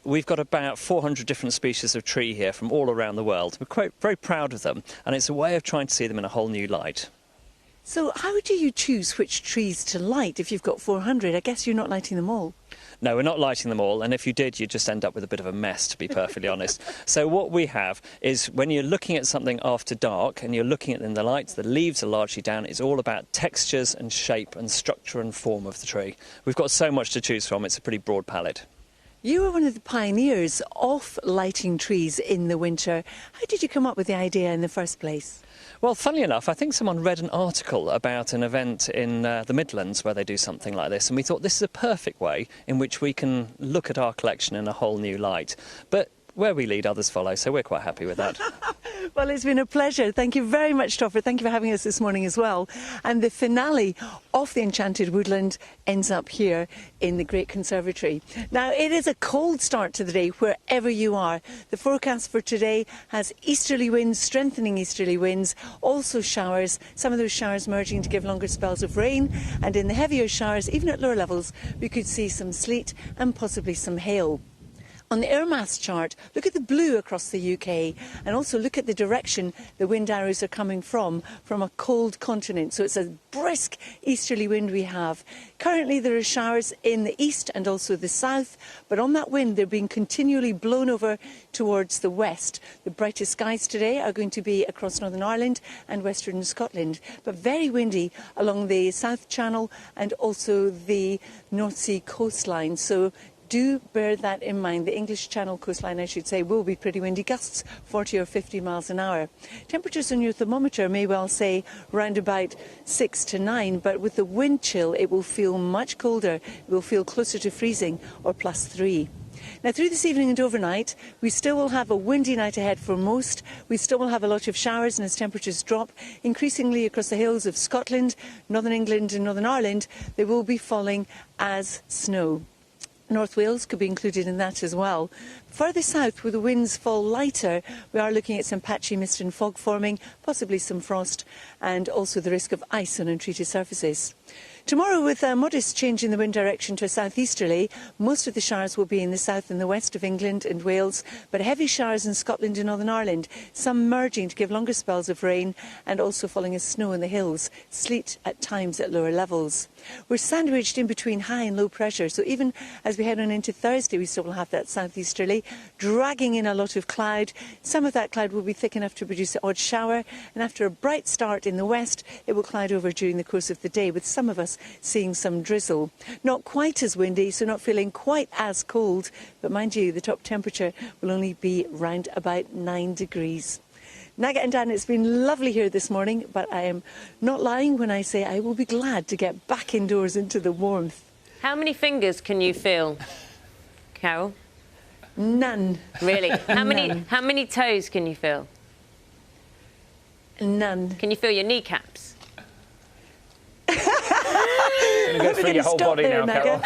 We've got about 400 different species of tree here from all around the world. We're quite very proud of them, and it's a way of trying to see them in a whole new light. So how do you choose which trees to light if you've got 400? I guess you're not lighting them all. No, we're not lighting them all, and if you did, you'd just end up with a bit of a mess, to be perfectly honest. So what we have is when you're looking at something after dark and you're looking at it in the light, the leaves are largely down. It's all about textures and shape and structure and form of the tree. We've got so much to choose from. It's a pretty broad palette. You were one of the pioneers of lighting trees in the winter. How did you come up with the idea in the first place? Well, funnily enough, I think someone read an article about an event in the Midlands where they do something like this, and we thought this is a perfect way in which we can look at our collection in a whole new light. But where we lead, others follow, so we're quite happy with that. Well, it's been a pleasure. Thank you very much, Toffer. Thank you for having us this morning as well. And the finale of the Enchanted Woodland ends up here in the Great Conservatory. Now, it is a cold start to the day wherever you are. The forecast for today has easterly winds, strengthening easterly winds, also showers, some of those showers merging to give longer spells of rain. And in the heavier showers, even at lower levels, we could see some sleet and possibly some hail. On the air mass chart, look at the blue across the UK and also look at the direction the wind arrows are coming from a cold continent. So it's a brisk easterly wind we have. Currently there are showers in the east and also the south, but on that wind they're being continually blown over towards the west. The brightest skies today are going to be across Northern Ireland and Western Scotland, but very windy along the South Channel and also the North Sea coastline. So do bear that in mind. The English Channel coastline, I should say, will be pretty windy, gusts 40 or 50 miles an hour. Temperatures on your thermometer may well say round about 6 to 9, but with the wind chill, it will feel much colder. It will feel closer to freezing or +3. Now, through this evening and overnight, we still will have a windy night ahead for most. We still will have a lot of showers, and as temperatures drop increasingly across the hills of Scotland, Northern England and Northern Ireland, they will be falling as snow. North Wales could be included in that as well. Further south, where the winds fall lighter, we are looking at some patchy mist and fog forming, possibly some frost, and also the risk of ice on untreated surfaces. Tomorrow, with a modest change in the wind direction to a southeasterly, most of the showers will be in the south and the west of England and Wales, but heavy showers in Scotland and Northern Ireland, some merging to give longer spells of rain and also falling as snow in the hills, sleet at times at lower levels. We're sandwiched in between high and low pressure, so even as we head on into Thursday, we still will have that southeasterly, dragging in a lot of cloud. Some of that cloud will be thick enough to produce an odd shower, and after a bright start in the west, it will cloud over during the course of the day, with some of us seeing some drizzle. Not quite as windy, so not feeling quite as cold, but mind you, the top temperature will only be round about 9 degrees. Naga and Dan, it's been lovely here this morning, but I am not lying when I say I will be glad to get back indoors into the warmth. How many fingers can you feel, Carol? None. Really? How many toes can you feel? None. Can you feel your kneecaps? Going to go through your whole body now, Carol.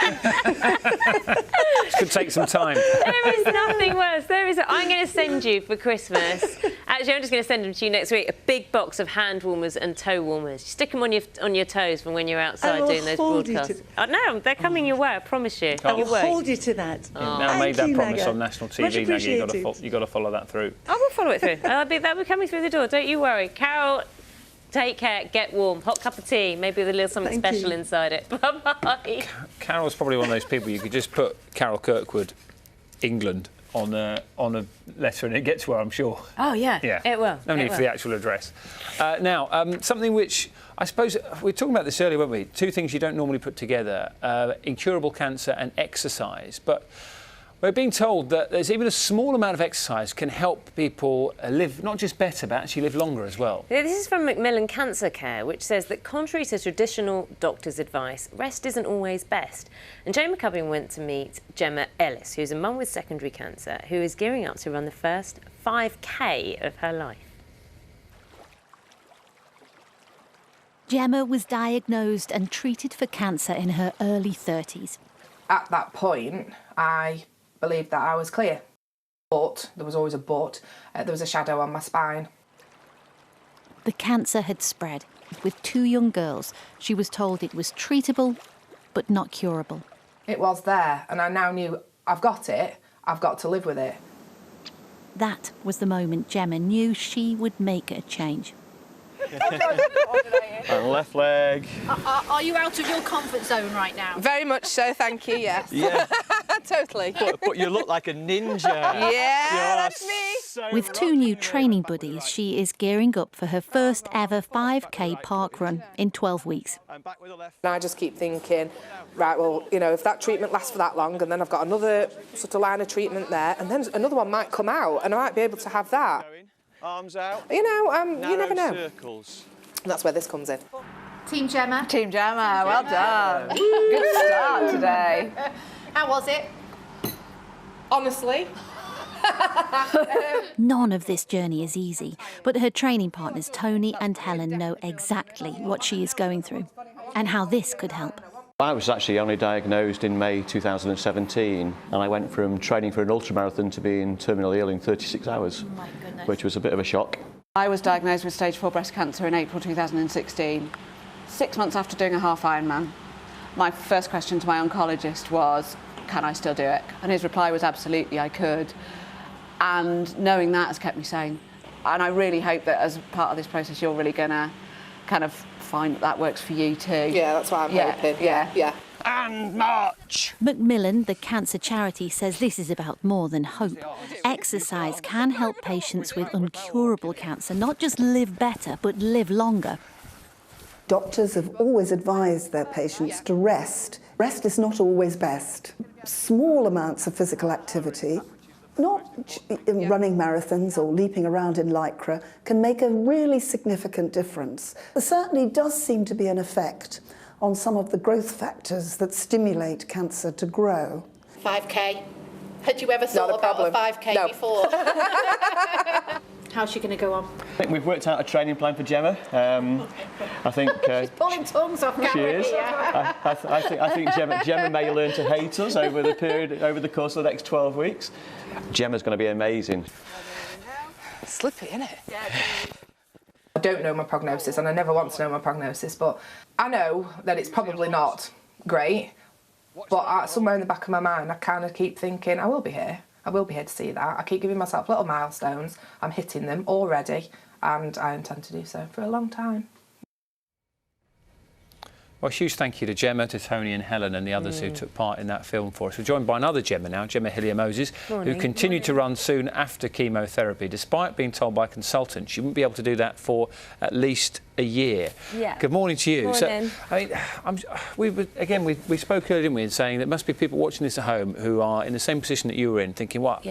This could take some time. There is nothing worse. I'm going to send you for Christmas. Actually, I'm just going to send them to you next week. A big box of hand warmers and toe warmers. Stick them on your toes from when you're outside doing those broadcasts. No, they're coming your way. I promise you. I will hold you to that. You've now made that promise on national TV. Now you've got to follow that through. I will follow it through. They'll be coming through the door. Don't you worry, Carol. Take care, get warm, hot cup of tea, maybe with a little something special inside it. Bye-bye. Carol's probably one of those people you could just put Carol Kirkwood England on a letter, and it gets where I'm sure. Oh, yeah, it will. No need for the actual address. Now, something which I suppose we were talking about this earlier, weren't we? Two things you don't normally put together, incurable cancer and exercise. But we're being told that there's even a small amount of exercise can help people live not just better, but actually live longer as well. Yeah, this is from Macmillan Cancer Care, which says that contrary to traditional doctors' advice, rest isn't always best. And Jane McCubbin went to meet Gemma Ellis, who's a mum with secondary cancer, who is gearing up to run the first 5K of her life. Gemma was diagnosed and treated for cancer in her early 30s. At that point, I believed that I was clear. But, there was always a but, there was a shadow on my spine. The cancer had spread. With 2 young girls, she was told it was treatable, but not curable. It was there, and I now knew I've got it, I've got to live with it. That was the moment Gemma knew she would make a change. And left leg. Are you out of your comfort zone right now? Very much so, thank you, yes. Yeah. Totally. But you look like a ninja. Yeah, that's me. With 2 new training buddies, she is gearing up for her first ever 5K park run in 12 weeks. And I just keep thinking, right, well, you know, if that treatment lasts for that long, and then I've got another sort of line of treatment there, and then another one might come out, and I might be able to have that. Arms out. You know, you never know. Circles. And that's where this comes in. Team Gemma. Team Gemma, well done. Good start today. How was it? Honestly. None of this journey is easy, but her training partners Tony and Helen know exactly what she is going through and how this could help. I was actually only diagnosed in May 2017, and I went from training for an ultramarathon to being terminally ill in 36 hours, which was a bit of a shock. I was diagnosed with stage 4 breast cancer in April 2016, 6 months after doing a half Ironman. My first question to my oncologist was, can I still do it? And his reply was absolutely, I could. And knowing that has kept me sane. And I really hope that as part of this process, you're really going to kind of find that works for you too. Yeah, that's what I'm hoping. Yeah. And march! Macmillan, the cancer charity, says this is about more than hope. Exercise can help patients with incurable cancer not just live better, but live longer. Doctors have always advised their patients to rest. Rest is not always best. Small amounts of physical activity, not running marathons or leaping around in lycra, can make a really significant difference. There certainly does seem to be an effect on some of the growth factors that stimulate cancer to grow. 5K. Had you ever thought about a 5K before? How's she going to go on? I think we've worked out a training plan for Gemma. I think she's pulling tongues off camera. She is. Here. I think Gemma may learn to hate us over the course of the next 12 weeks. Gemma's going to be amazing. Slippy, isn't it? I don't know my prognosis, and I never want to know my prognosis, but I know that it's probably not great. But somewhere in the back of my mind, I kind of keep thinking, I will be here. I will be here to see that. I keep giving myself little milestones. I'm hitting them already, and I intend to do so for a long time. Well, a huge thank you to Gemma, to Tony and Helen and the others who took part in that film for us. We're joined by another Gemma now, Gemma Hillier-Moses, who continued to run soon after chemotherapy, despite being told by consultants she wouldn't be able to do that for at least a year. Yeah. Good morning to you. Morning. So, I mean, we spoke earlier, didn't we, in saying there must be people watching this at home who are in the same position that you were in, thinking, well,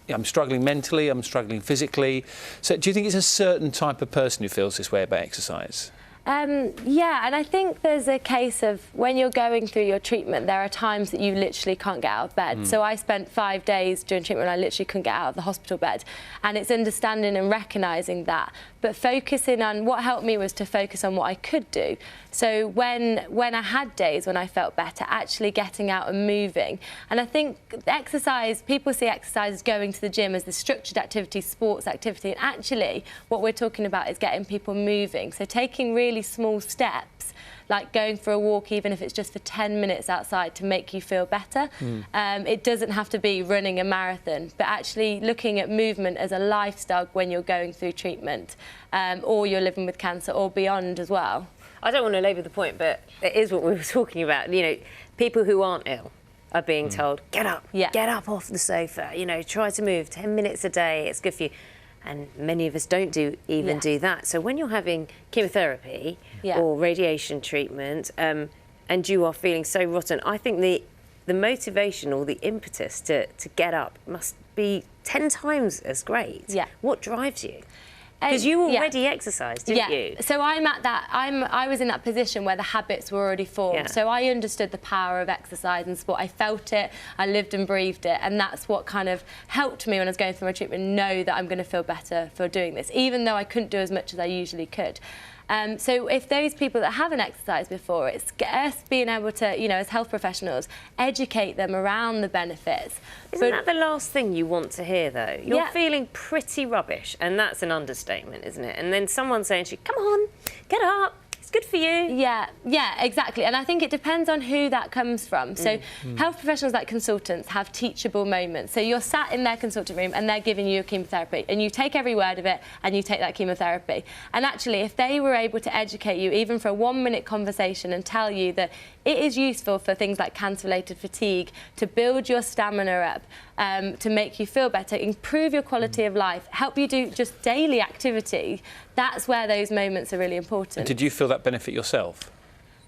I'm struggling mentally, I'm struggling physically. So do you think it's a certain type of person who feels this way about exercise? Yeah, and I think there's a case of when you're going through your treatment, there are times that you literally can't get out of bed. So I spent 5 days during treatment and I literally couldn't get out of the hospital bed. And it's understanding and recognising that. But focusing on what helped me was to focus on what I could do. So when I had days when I felt better, actually getting out and moving. And I think exercise, people see exercise as going to the gym as the structured activity, sports activity. And actually, what we're talking about is getting people moving. So taking really small steps, like going for a walk, even if it's just for 10 minutes outside to make you feel better. It doesn't have to be running a marathon, but actually looking at movement as a lifestyle when you're going through treatment, or you're living with cancer or beyond as well. I don't want to labour the point, but it is what we were talking about. You know, people who aren't ill are being told, get up off the sofa, you know, try to move 10 minutes a day, it's good for you. And many of us don't do that. So when you're having chemotherapy or radiation treatment and you are feeling so rotten, I think the motivation or the impetus to get up must be 10 times as great. Yeah. What drives you? Because you already exercised, didn't you? So I was in that position where the habits were already formed. Yeah. So I understood the power of exercise and sport. I felt it, I lived and breathed it, and that's what kind of helped me when I was going through my treatment know that I'm going to feel better for doing this, even though I couldn't do as much as I usually could. So if those people that haven't exercised before, it's us being able to, you know, as health professionals, educate them around the benefits. Isn't that the last thing you want to hear, though? You're feeling pretty rubbish, and that's an understatement, isn't it? And then someone saying to you, come on, get up. It's good for you. Yeah, exactly. And I think it depends on who that comes from. So health professionals like consultants have teachable moments. So you're sat in their consultant room and they're giving you a chemotherapy and you take every word of it and you take that chemotherapy. And actually, if they were able to educate you even for a 1-minute conversation and tell you that it is useful for things like cancer-related fatigue, to build your stamina up, to make you feel better, improve your quality of life, help you do just daily activity, that's where those moments are really important. And did you feel that benefit yourself?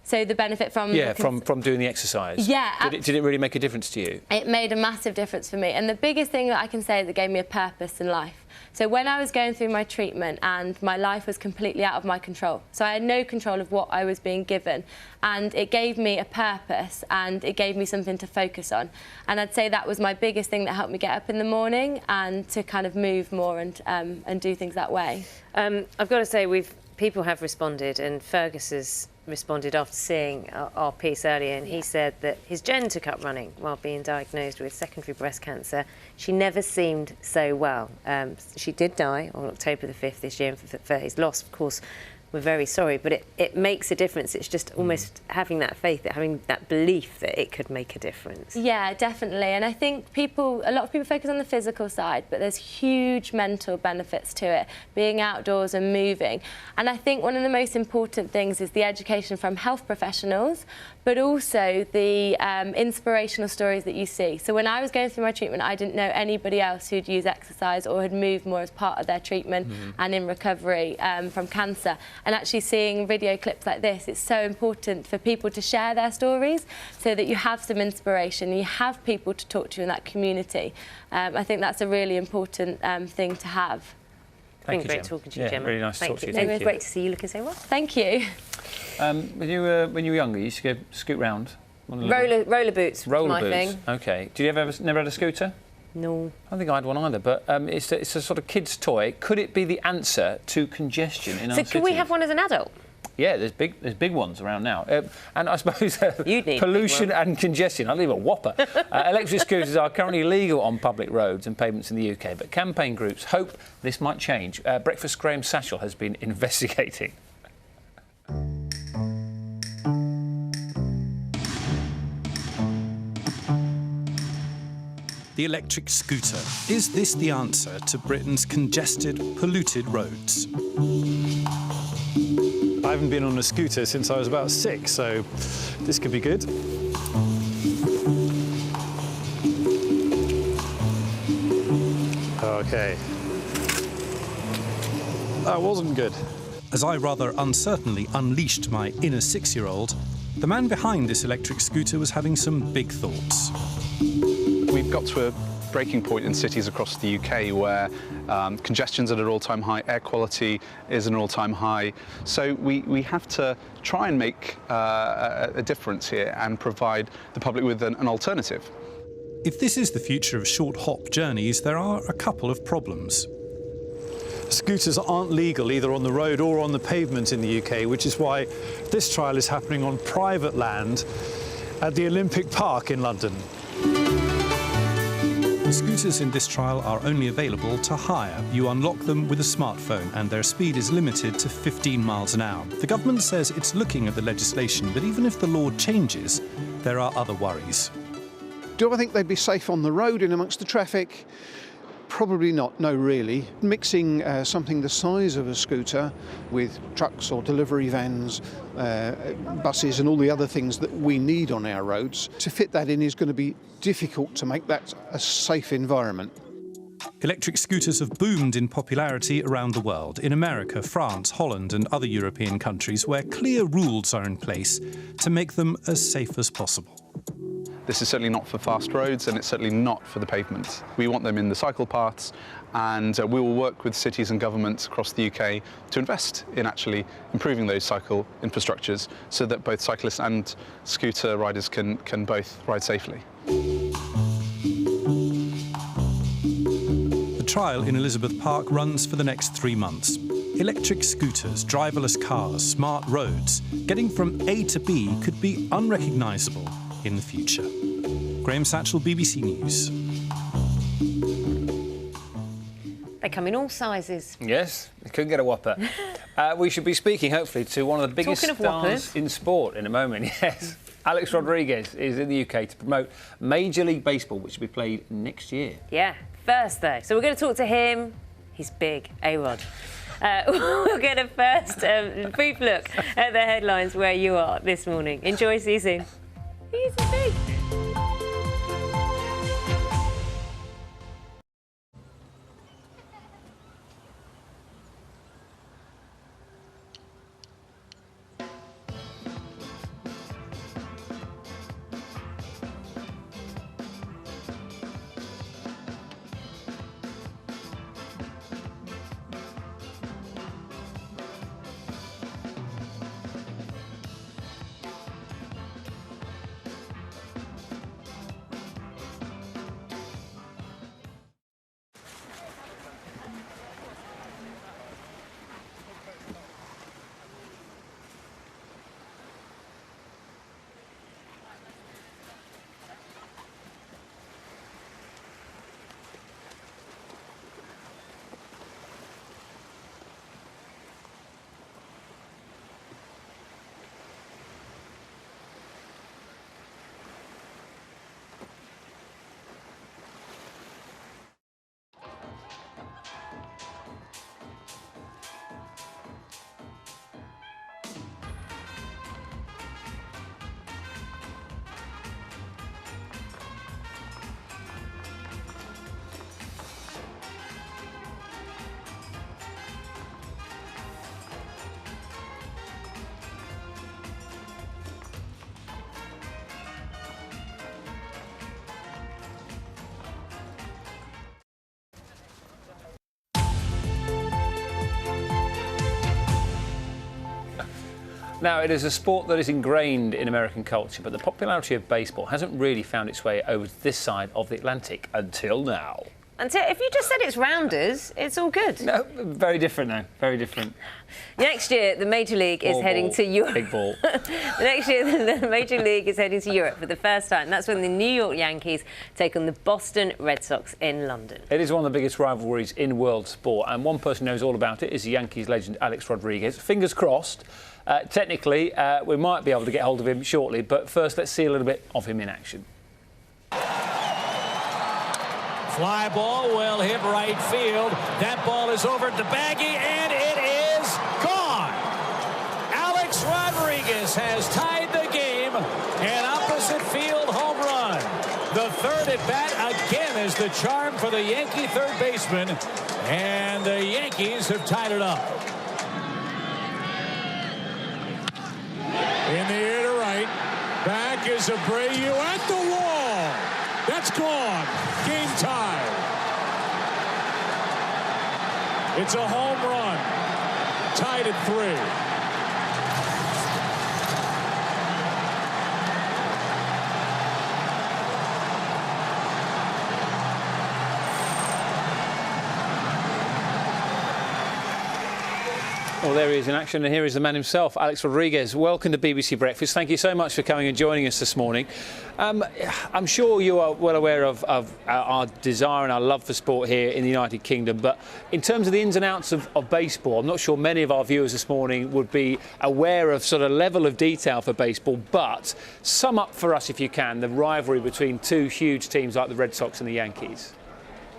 So the benefit from... Yeah, from doing the exercise. Yeah. Did it really make a difference to you? It made a massive difference for me. And the biggest thing that I can say that gave me a purpose in life. So when I was going through my treatment and my life was completely out of my control, so I had no control of what I was being given, and it gave me a purpose and it gave me something to focus on. And I'd say that was my biggest thing that helped me get up in the morning and to kind of move more and do things that way. I've got to say, people have responded, and Fergus has responded after seeing our piece earlier, and he said that his Jen took up running while being diagnosed with secondary breast cancer. She never seemed so well. She did die on October the 5th this year, and for his loss, of course, we're very sorry, but it makes a difference. It's just almost having that faith, having that belief that it could make a difference. Yeah, definitely. And I think a lot of people focus on the physical side, but there's huge mental benefits to it, being outdoors and moving. And I think one of the most important things is the education from health professionals, but also the inspirational stories that you see. So when I was going through my treatment, I didn't know anybody else who'd used exercise or had moved more as part of their treatment and in recovery from cancer. And actually seeing video clips like this, it's so important for people to share their stories so that you have some inspiration, you have people to talk to in that community. I think that's a really important thing to have. Thank you, great talking to you, Gemma. Really nice to talk to you. It was great to see you looking so well. Thank you. When you were younger, you used to go scoot round? Roller boots was my thing. OK. Did you never had a scooter? No. I don't think I had one either, but it's a sort of kid's toy. Could it be the answer to congestion in our cities? So could we have one as an adult? Yeah, there's big ones around now. And I suppose pollution and congestion, I'll leave a whopper. Electric scooters are currently legal on public roads and pavements in the UK, but campaign groups hope this might change. Breakfast Graham Satchell has been investigating. The electric scooter. Is this the answer to Britain's congested, polluted roads? I haven't been on a scooter since I was about 6, so this could be good. OK. That wasn't good. As I rather uncertainly unleashed my inner 6-year-old, the man behind this electric scooter was having some big thoughts. We've got to a breaking point in cities across the UK where congestion's at an all-time high, air quality is an all-time high. So we have to try and make a difference here and provide the public with an alternative. If this is the future of short hop journeys, there are a couple of problems. Scooters aren't legal either on the road or on the pavement in the UK, which is why this trial is happening on private land at the Olympic Park in London. Scooters in this trial are only available to hire. You unlock them with a smartphone and their speed is limited to 15 miles an hour. The government says it's looking at the legislation, but even if the law changes, there are other worries. Do I think they'd be safe on the road in amongst the traffic? Probably not, no really. Mixing something the size of a scooter with trucks or delivery vans, buses and all the other things that we need on our roads, to fit that in is going to be difficult to make that a safe environment. Electric scooters have boomed in popularity around the world, in America, France, Holland and other European countries where clear rules are in place to make them as safe as possible. This is certainly not for fast roads, and it's certainly not for the pavement. We want them in the cycle paths, and we will work with cities and governments across the UK to invest in actually improving those cycle infrastructures so that both cyclists and scooter riders can both ride safely. The trial in Elizabeth Park runs for the next 3 months. Electric scooters, driverless cars, smart roads. Getting from A to B could be unrecognisable in the future. Graham Satchell, BBC News. They come in all sizes. Yes, they couldn't get a whopper. We should be speaking, hopefully, to one of the biggest stars in sport in a moment. Yes, Alex Rodriguez is in the UK to promote Major League Baseball, which will be played next year. Yeah, first though. So we're going to talk to him. He's big, A-Rod. We'll get a first brief look at the headlines where you are this morning. Enjoy, see you soon. He's big. Now, it is a sport that is ingrained in American culture, but the popularity of baseball hasn't really found its way over to this side of the Atlantic until now. Until, if you just said it's rounders, it's all good. No, very different now, very different. Next year, the Major League is heading to Europe. Big ball. Next year, the Major League is heading to Europe for the first time. That's when the New York Yankees take on the Boston Red Sox in London. It is one of the biggest rivalries in world sport, and one person who knows all about it is the Yankees legend Alex Rodriguez. Fingers crossed. Technically, we might be able to get hold of him shortly, but first let's see a little bit of him in action. Fly ball will hit right field. That ball is over to Baggy, and it is gone. Alex Rodriguez has tied the game. An opposite field home run. The third at bat again is the charm for the Yankee third baseman, and the Yankees have tied it up. In the air to right. Back is Abreu at the wall. That's gone. Game tie. It's a home run. Tied at 3. Well, there he is in action, and here is the man himself, Alex Rodriguez. Welcome to BBC Breakfast. Thank you so much for coming and joining us this morning. I'm sure you are well aware of our desire and our love for sport here in the United Kingdom, but in terms of the ins and outs of baseball, I'm not sure many of our viewers this morning would be aware of sort of level of detail for baseball, but sum up for us, if you can, the rivalry between two huge teams like the Red Sox and the Yankees.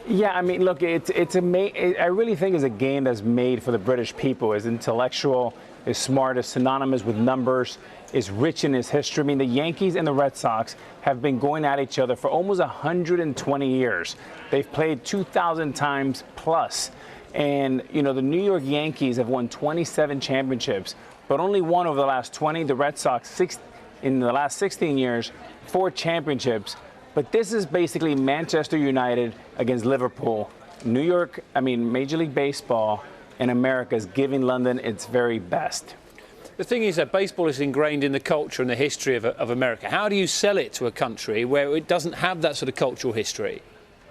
Yeah, I mean, look, I really think it's a game that's made for the British people. It's intellectual, it's smart, it's synonymous with numbers, it's rich in its history. I mean, the Yankees and the Red Sox have been going at each other for almost 120 years. They've played 2,000 times plus. And, you know, the New York Yankees have won 27 championships, but only one over the last 20. The Red Sox, in the last 16 years, 4 championships. But this is basically Manchester United against Liverpool. New York, I mean, Major League Baseball in America is giving London its very best. The thing is that baseball is ingrained in the culture and the history of America. How do you sell it to a country where it doesn't have that sort of cultural history?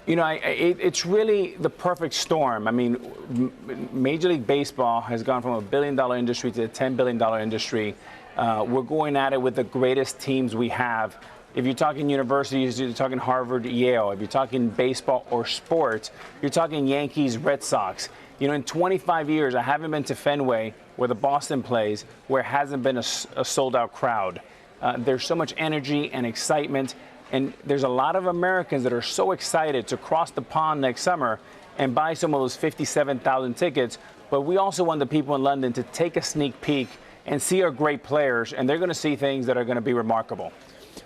You know, it's really the perfect storm. I mean, Major League Baseball has gone from a $1 billion industry to a $10 billion industry. We're going at it with the greatest teams we have. If you're talking universities, you're talking Harvard, Yale. If you're talking baseball or sports, you're talking Yankees, Red Sox. You know, in 25 years, I haven't been to Fenway, where the Boston plays, where it hasn't been a sold-out crowd. There's so much energy and excitement, and there's a lot of Americans that are so excited to cross the pond next summer and buy some of those 57,000 tickets. But we also want the people in London to take a sneak peek and see our great players, and they're going to see things that are going to be remarkable.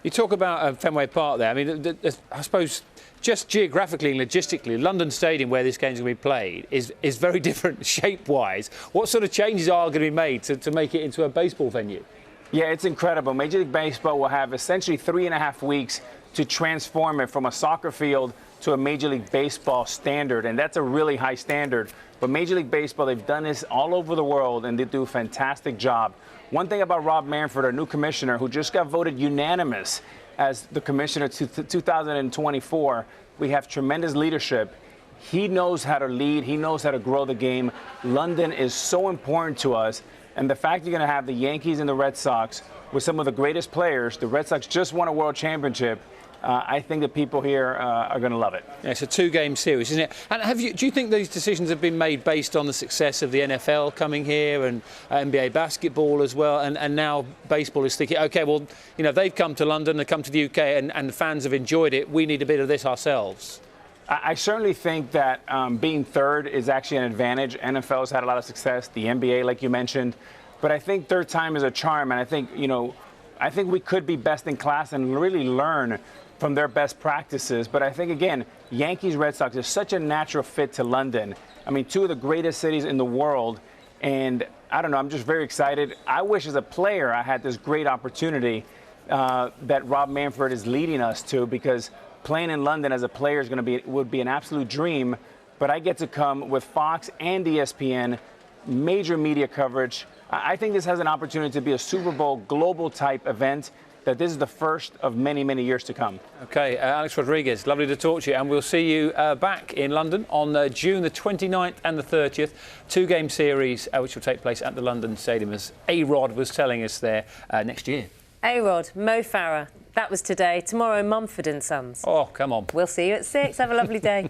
You talk about Fenway Park there. I mean, I suppose just geographically and logistically, London Stadium, where this game's going to be played, is very different shape-wise. What sort of changes are going to be made to make it into a baseball venue? Yeah, it's incredible. Major League Baseball will have essentially 3.5 weeks to transform it from a soccer field to a Major League Baseball standard, and that's a really high standard. But Major League Baseball, they've done this all over the world, and they do a fantastic job. One thing about Rob Manfred, our new commissioner, who just got voted unanimous as the commissioner to 2024, we have tremendous leadership. He knows how to lead. He knows how to grow the game. London is so important to us. And the fact you're going to have the Yankees and the Red Sox with some of the greatest players, the Red Sox just won a world championship. I think the people here are going to love it. Yeah, it's a 2-game series, isn't it? And do you think these decisions have been made based on the success of the NFL coming here and NBA basketball as well? And now baseball is thinking, OK, well, you know, they've come to London, they've come to the UK, and the fans have enjoyed it. We need a bit of this ourselves. I certainly think that being third is actually an advantage. NFL's had a lot of success, the NBA, like you mentioned. But I think third time is a charm, and I think, you know, I think we could be best in class and really learn from their best practices. But I think, again, Yankees, Red Sox is such a natural fit to London. I mean, 2 of the greatest cities in the world. And I don't know, I'm just very excited. I wish as a player I had this great opportunity that Rob Manfred is leading us to, because playing in London as a player would be an absolute dream. But I get to come with Fox and ESPN, major media coverage. I think this has an opportunity to be a Super Bowl global type event, that this is the first of many, many years to come. OK, Alex Rodriguez, lovely to talk to you. And we'll see you back in London on June the 29th and the 30th. 2-game series, which will take place at the London Stadium, as A-Rod was telling us there, next year. A-Rod, Mo Farah. That was today. Tomorrow, Mumford & Sons. Oh, come on. We'll see you at 6. Have a lovely day.